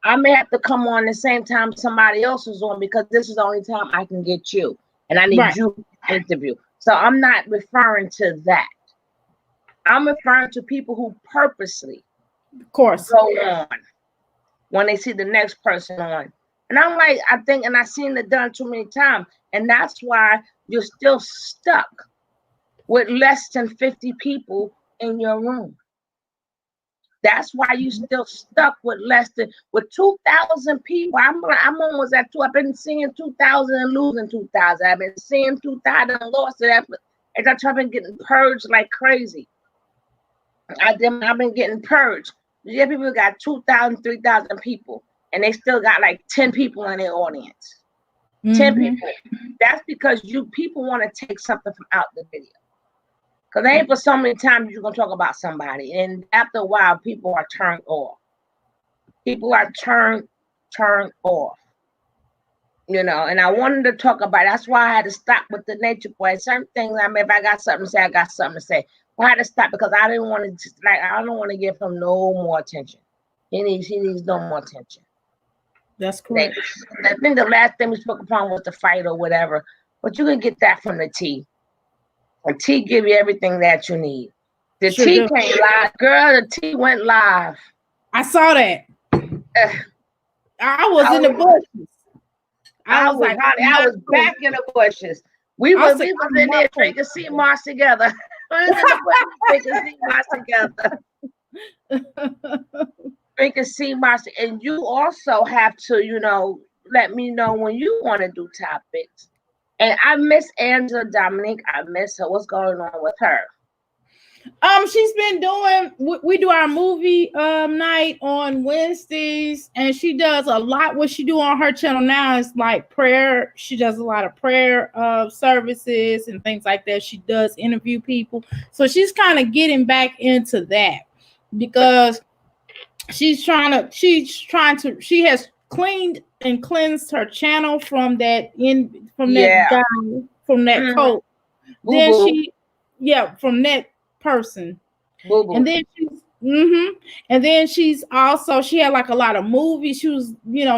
I may have to come on the same time somebody else is on because this is the only time I can get you. And I need you to interview. So I'm not referring to that. I'm referring to people who purposely go on when they see the next person on. And I'm like, I've seen it done too many times. And that's why you're still stuck with less than 50 people in your room. That's why you still stuck with 2,000 people. I'm almost at 2. I've been seeing 2,000 and losing 2,000. I've been seeing 2,000 and lost it. I've been getting purged like crazy. I've been getting purged. Yeah, people got 2,000, 3,000 people, and they still got like 10 people in their audience. 10 people. That's because people want to take something from out the video. Because it ain't for so many times you're going to talk about somebody. And after a while, people are turned off. People are turned off. And I wanted to talk about. That's why I had to stop with the nature boy. Certain things, I mean, if I got something to say, I got something to say. Well, I had to stop because I didn't want to, I don't want to give him no more attention. He needs no more attention. That's correct. I think the last thing we spoke upon was the fight or whatever, but you can get that from the T. The T give you everything that you need. The Sure T do. came live, girl. The T went live. I saw that. I was in the bushes. I was back in the bushes. We was in there drinking sea moss together. We was in the bushes drinking sea moss together. Drinking sea moss, and you also have to, let me know when you want to do topics. And I miss Angela Dominique. I miss her. What's going on with her? She's been doing. We do our movie night on Wednesdays, and she does a lot. What she do on her channel now is like prayer. She does a lot of prayer services and things like that. She does interview people, so she's kind of getting back into that because she has cleaned and cleansed her channel from that guy, from that cult. Then from that person. Boo-boo. And then she's also, she had like a lot of movies. She was,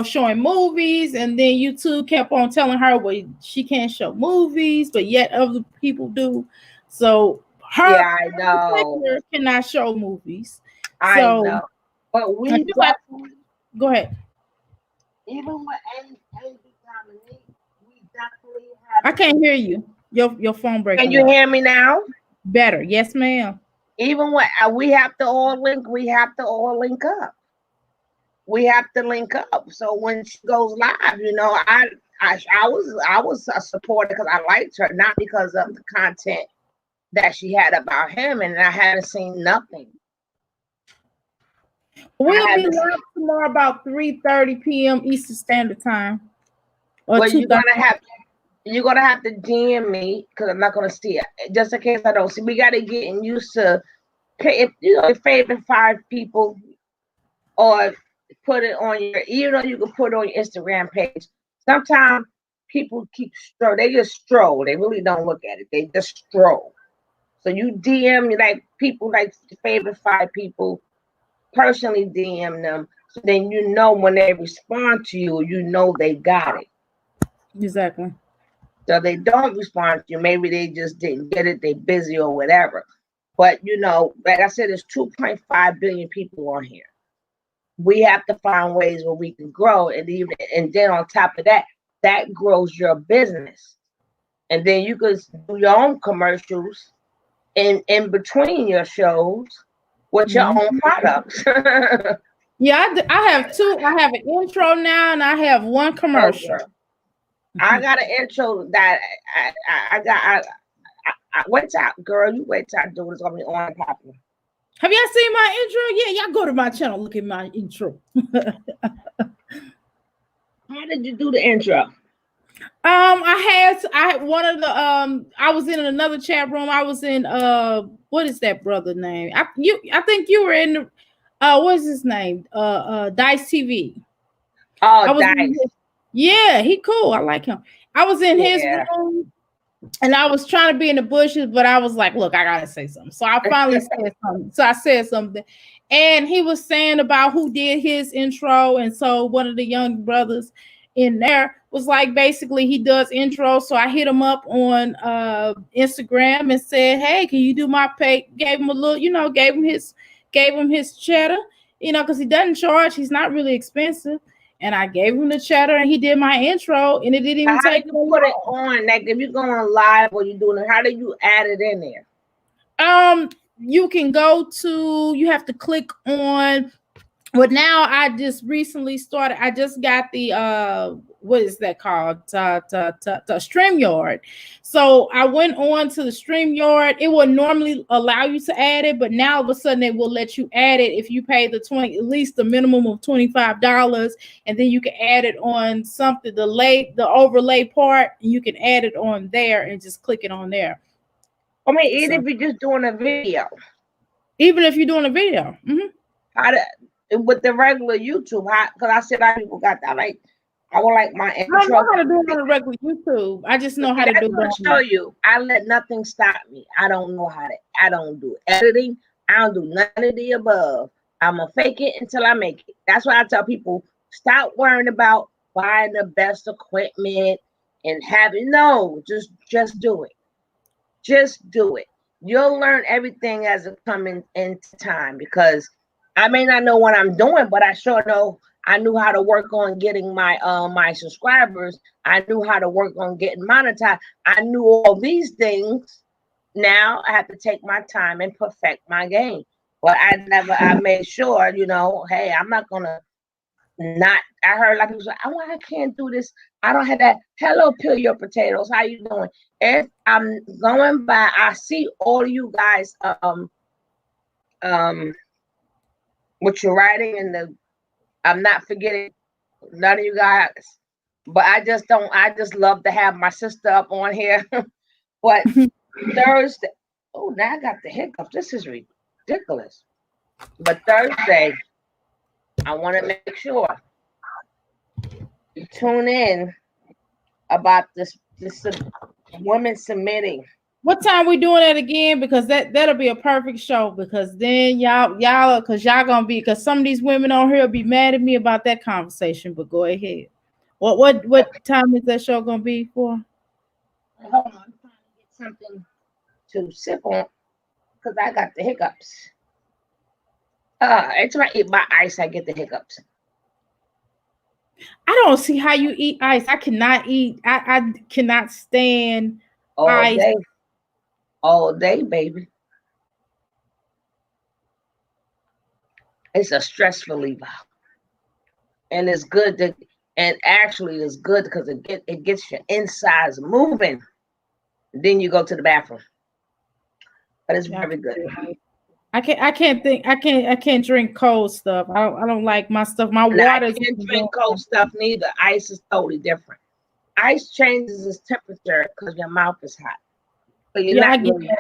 showing movies, and then YouTube kept on telling her, well, she can't show movies, but yet other people do. So her cannot show movies. I know. But we definitely go ahead. Even with Angela Dominique, we definitely have. I can't hear you. Your phone breaking. Can you hear me now? Better, yes, ma'am. Even when we have to all link up. We have to link up. So when she goes live, I was a supporter because I liked her, not because of the content that she had about him, and I haven't seen nothing. We'll be live tomorrow about 3:30 p.m. Eastern Standard Time. Well, you're gonna have to DM me because I'm not gonna see it. Just in case I don't see. We gotta get used to if your favorite 5 people, or put it on your. You can put it on your Instagram page. Sometimes people they just stroll. They really don't look at it. They just stroll. So you DM like people, like your favorite 5 people. Personally DM them, so then when they respond to you, they got it. Exactly. So they don't respond to you, maybe they just didn't get it, they busy or whatever. But like I said, there's 2.5 billion people on here. We have to find ways where we can grow, and then on top of that grows your business. And then you could do your own commercials in between your shows with your own products. Yeah, I have 2. I have an intro now, and I have 1 commercial. I got an intro that I wait till, girl, you wait till I do it. It's gonna be on popular. Have y'all seen my intro? Yeah, y'all go to my channel, look at my intro. How did you do the intro? I had one of the I was in another chat room. I was in what is that brother name? I think you were in the what's his name? Dice TV. Oh, Dice. Yeah, he cool. I like him. I was in his room, and I was trying to be in the bushes, but I was like, look, I gotta say something. So I finally said something. So I said something, and he was saying about who did his intro, and so one of the young brothers in there was like, basically he does intro. So I hit him up on Instagram and said, hey, can you do my pay? Gave him a little, gave him his cheddar, because he doesn't charge. He's not really expensive. And I gave him the cheddar, and he did my intro, and it didn't even take. How do you put it on? Like if you're going live or you're doing it, how do you add it in there? You can you have to click on. Well, now I just recently started. I just got the what is that called? The StreamYard. So I went on to the StreamYard. It would normally allow you to add it, but now all of a sudden it will let you add it if you pay at least the minimum of $25, and then you can add it on something, the overlay part, and you can add it on there and just click it on there. I mean, even if you're just doing a video. Even if you're doing a video. With the regular YouTube, because I said a lot of people got that. Like, I would like my I don't intro. know how to do it on a regular YouTube. I just know how to do it. I'll show you. I let nothing stop me. I don't know how to. I don't do editing. I don't do none of the above. I'm gonna fake it until I make it. That's why I tell people stop worrying about buying the best equipment and having no. Just do it. Just do it. You'll learn everything as it comes into time because I may not know what I'm doing, but I sure know I knew how to work on getting my subscribers. I knew how to work on getting monetized. I knew all these things. Now I have to take my time and perfect my game. But I made sure, hey, I'm not gonna not. I heard like people say, I can't do this. I don't have that. Hello, peel your potatoes. How you doing? If I'm going by, I see all you guys um what you're writing in the. I'm not forgetting none of you guys, but I just don't. I just love to have my sister up on here. But Thursday, oh, now I got the hiccups. This is ridiculous. But Thursday, I want to make sure you tune in about this women submitting. What time we doing that again? Because that'll be a perfect show. Because then y'all because some of these women on here will be mad at me about that conversation. But go ahead. What time is that show gonna be for? Hold on, I'm trying to get something to sip on because I got the hiccups. Every time I eat my ice, I get the hiccups. I don't see how you eat ice. I cannot eat. I cannot stand ice. Day. All day, baby. It's a stress reliever. And it's good and actually it's good because it gets your insides moving. Then you go to the bathroom. But it's very good. I can't drink cold stuff. I don't like my stuff. My water. I can't drink cold stuff neither. Ice is totally different. Ice changes its temperature because your mouth is hot. So you're not really.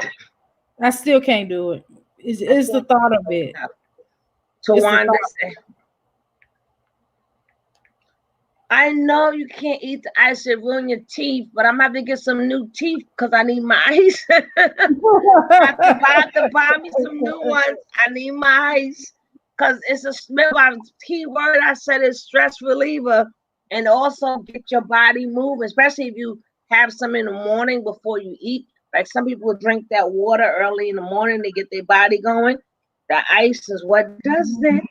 I still can't do it. It's the thought of it. Tawanda said, I know you can't eat the ice, it ruin your teeth, but I'm about to get some new teeth because I need my ice. I have to buy me some new ones. I need my ice because it's a smell. Key word I said is stress reliever and also get your body moving, especially if you have some in the morning before you eat. Like some people drink that water early in the morning to get their body going. The ice is what does that.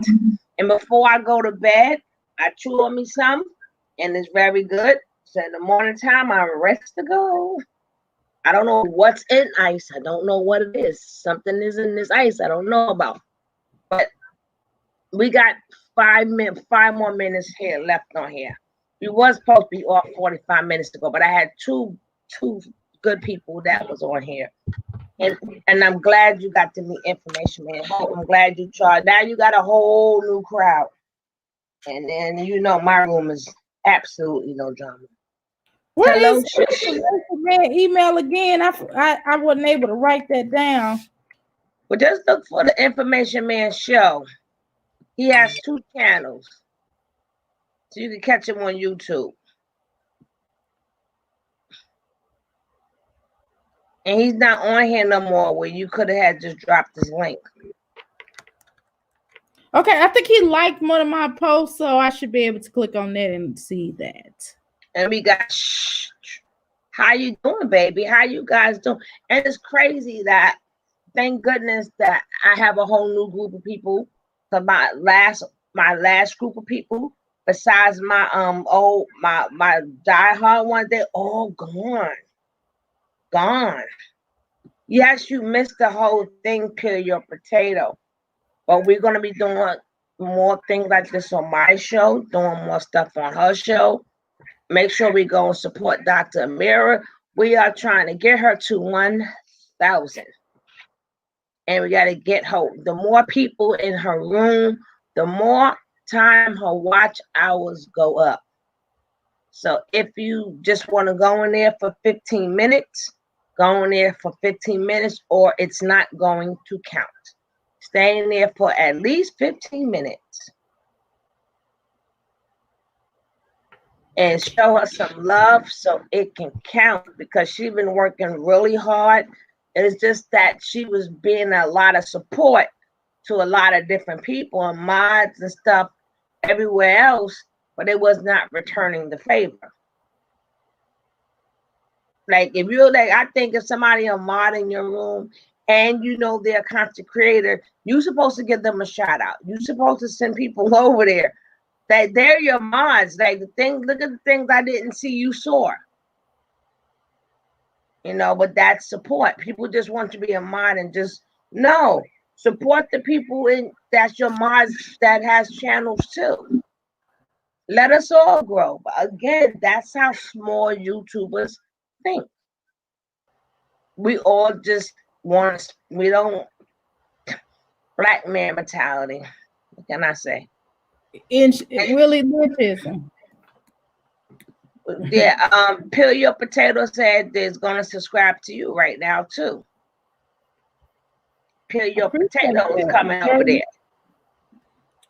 And before I go to bed, I chew on me some, and it's very good. So in the morning time, I'm ready to go. I don't know what's in ice. I don't know what it is. Something is in this ice I don't know about. But we got 5 more minutes here left on here. We was supposed to be off 45 minutes ago, but I had two good people that was on here. And I'm glad you got to meet information, man. I'm glad you tried. Now you got a whole new crowd. And then my room is absolutely no drama. Hello, man, email again. I wasn't able to write that down. Well, just look for the Information Man show. He has 2 channels. So you can catch him on YouTube. And he's not on here no more where you could have had just dropped his link. Okay, I think he liked one of my posts, so I should be able to click on that and see that. And we got, how you doing, baby? How you guys doing? And it's crazy that, thank goodness that I have a whole new group of people. So my last group of people, besides my my diehard ones, they're all gone. Yes, you missed the whole thing, peel your potato. But we're gonna be doing more things like this on my show, doing more stuff on her show. Make sure we go and support Dr. Amira. We are trying to get her to 1,000. And we got to get her. The more people in her room, the more time her watch hours go up. So if you just want to go in there for 15 minutes, go in there for 15 minutes, or it's not going to count. Stay in there for at least 15 minutes. and show her some love so it can count because she's been working really hard. It's just that she was being a lot of support to a lot of different people and mods and stuff everywhere else, but it was not returning the favor. Like if you're like, I think if somebody a mod in your room and you know they're a content creator, you're supposed to give them a shout out. You're supposed to send people over there. That they're your mods. Like the thing, look at the things I didn't see you saw. But that's support. People just want to be a mod and just no. Support the people in that's your mods that has channels too. Let us all grow. But again, that's how small YouTubers think. We all just want, we don't, black man mentality. What can I say? Willie Lynchison. Yeah, Peel Your Potato said there's gonna subscribe to you right now too. Peel Your Potato is coming over there.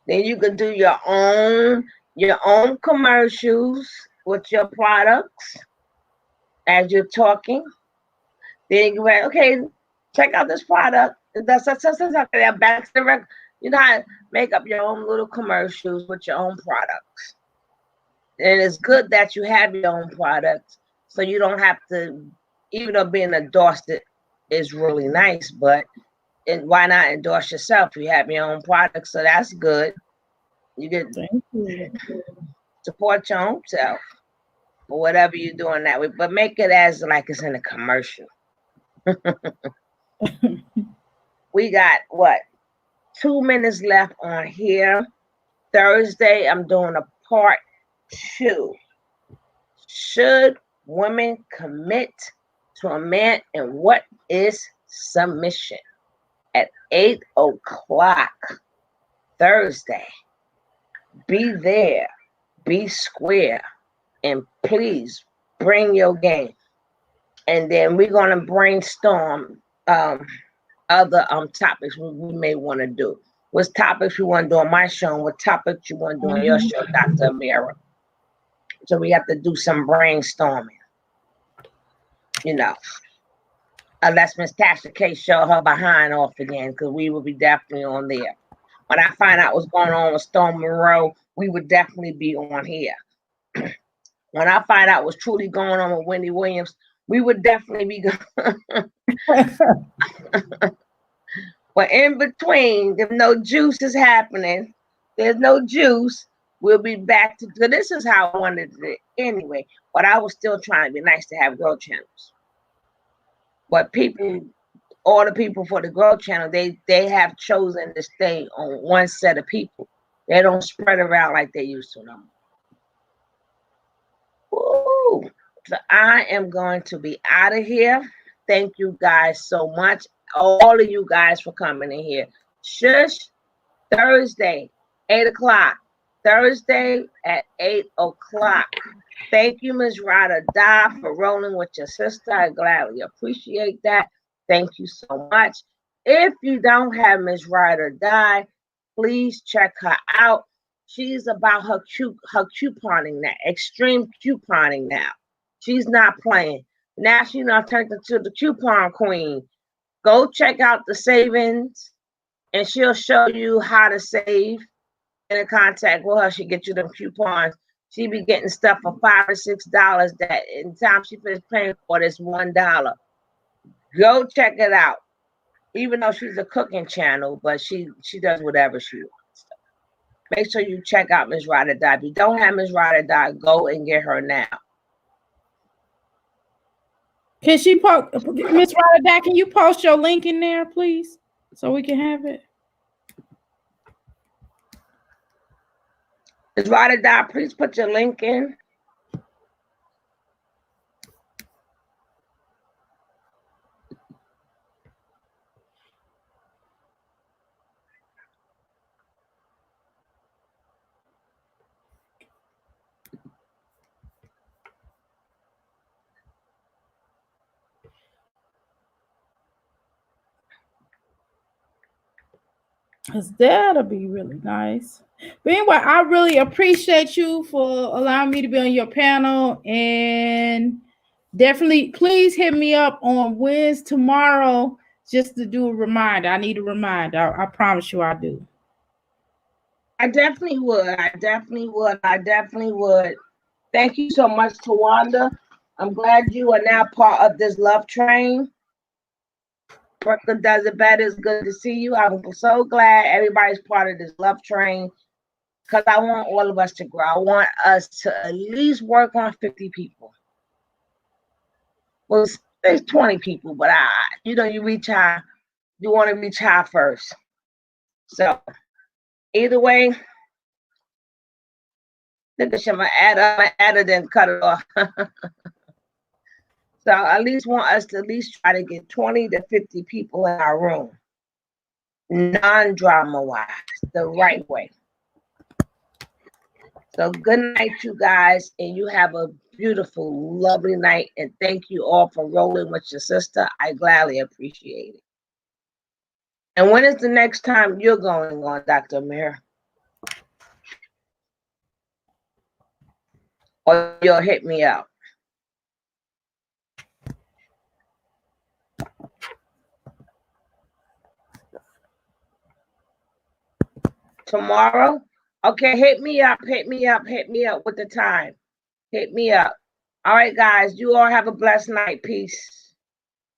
Then you can do your own commercials with your products as you're talking. Then you go, okay, check out this product. That's back to the record. You know how to make up your own little commercials with your own products. And it's good that you have your own products so you don't have to, even though being endorsed is really nice, but why not endorse yourself? You have your own products, so that's good. You get support your own self or whatever you're doing that way, but make it as like it's in a commercial. We got 2 minutes left on here. Thursday, I'm doing a part 2. Should women commit to a man and what is submission? At 8:00 Thursday. Be there, be square, and please bring your game. And then we're gonna brainstorm other topics we may want to do. What topics you want to do on my show and what topics you want to do on your show, Dr. Amira. So we have to do some brainstorming. Unless Miss Tasha K show her behind off again, because we will be definitely on there. When I find out what's going on with Stone Monroe, we would definitely be on here. When I find out what's truly going on with Wendy Williams, we would definitely be going. But in between, if no juice is happening, there's no juice, we'll be back to, so this is how I wanted it anyway. But I was still trying to be nice to have girl channels. But all the people for the girl channel, they have chosen to stay on one set of people. They don't spread around like they used to no more. Woo. So I am going to be out of here. Thank you guys so much. All of you guys for coming in here. Shush. Thursday, 8:00. Thursday at 8:00. Thank you, Ms. Ryder Die, for rolling with your sister. I gladly appreciate that. Thank you so much. If you don't have Ms. Ryder Die, please check her out. She's about her couponing now, extreme couponing now. She's not playing. Now she's not turned into the coupon queen. Go check out the savings and she'll show you how to save. In contact with her, she get you them coupons. She be getting stuff for $5 or $6 that in time she finished paying for this $1. Go check it out. Even though she's a cooking channel, but she does whatever she wants. Make sure you check out Ms. Ryder Die. If you don't have Ms. Ryder Die, go and get her now. Can she post, Ms. Ryder Die? Can you post your link in there, please, so we can have it? Ms. Ryder Die, please put your link in. Cause that'll be really nice. But anyway, I really appreciate you for allowing me to be on your panel, and definitely please hit me up on Wednesday tomorrow just to do a reminder. I need a reminder. I promise you I do. I definitely would. I definitely would. I definitely would. Thank you so much, Tawanda. I'm glad you are now part of this love train. Brooklyn does it better. It's good to see you. I'm so glad everybody's part of this love train because I want all of us to grow. I want us to at least work on 50 people. Well, there's 20 people, but you reach high. You want to reach high first. So either way, I'm gonna add it and cut it off. So I at least want us to at least try to get 20 to 50 people in our room, non-drama wise, the right way. So good night, you guys, and you have a beautiful, lovely night. And thank you all for rolling with your sister. I gladly appreciate it. And when is the next time you're going on, Dr. Mir? Or you'll hit me up. Tomorrow? Okay, hit me up with the time. Hit me up. All right, guys, you all have a blessed night. Peace.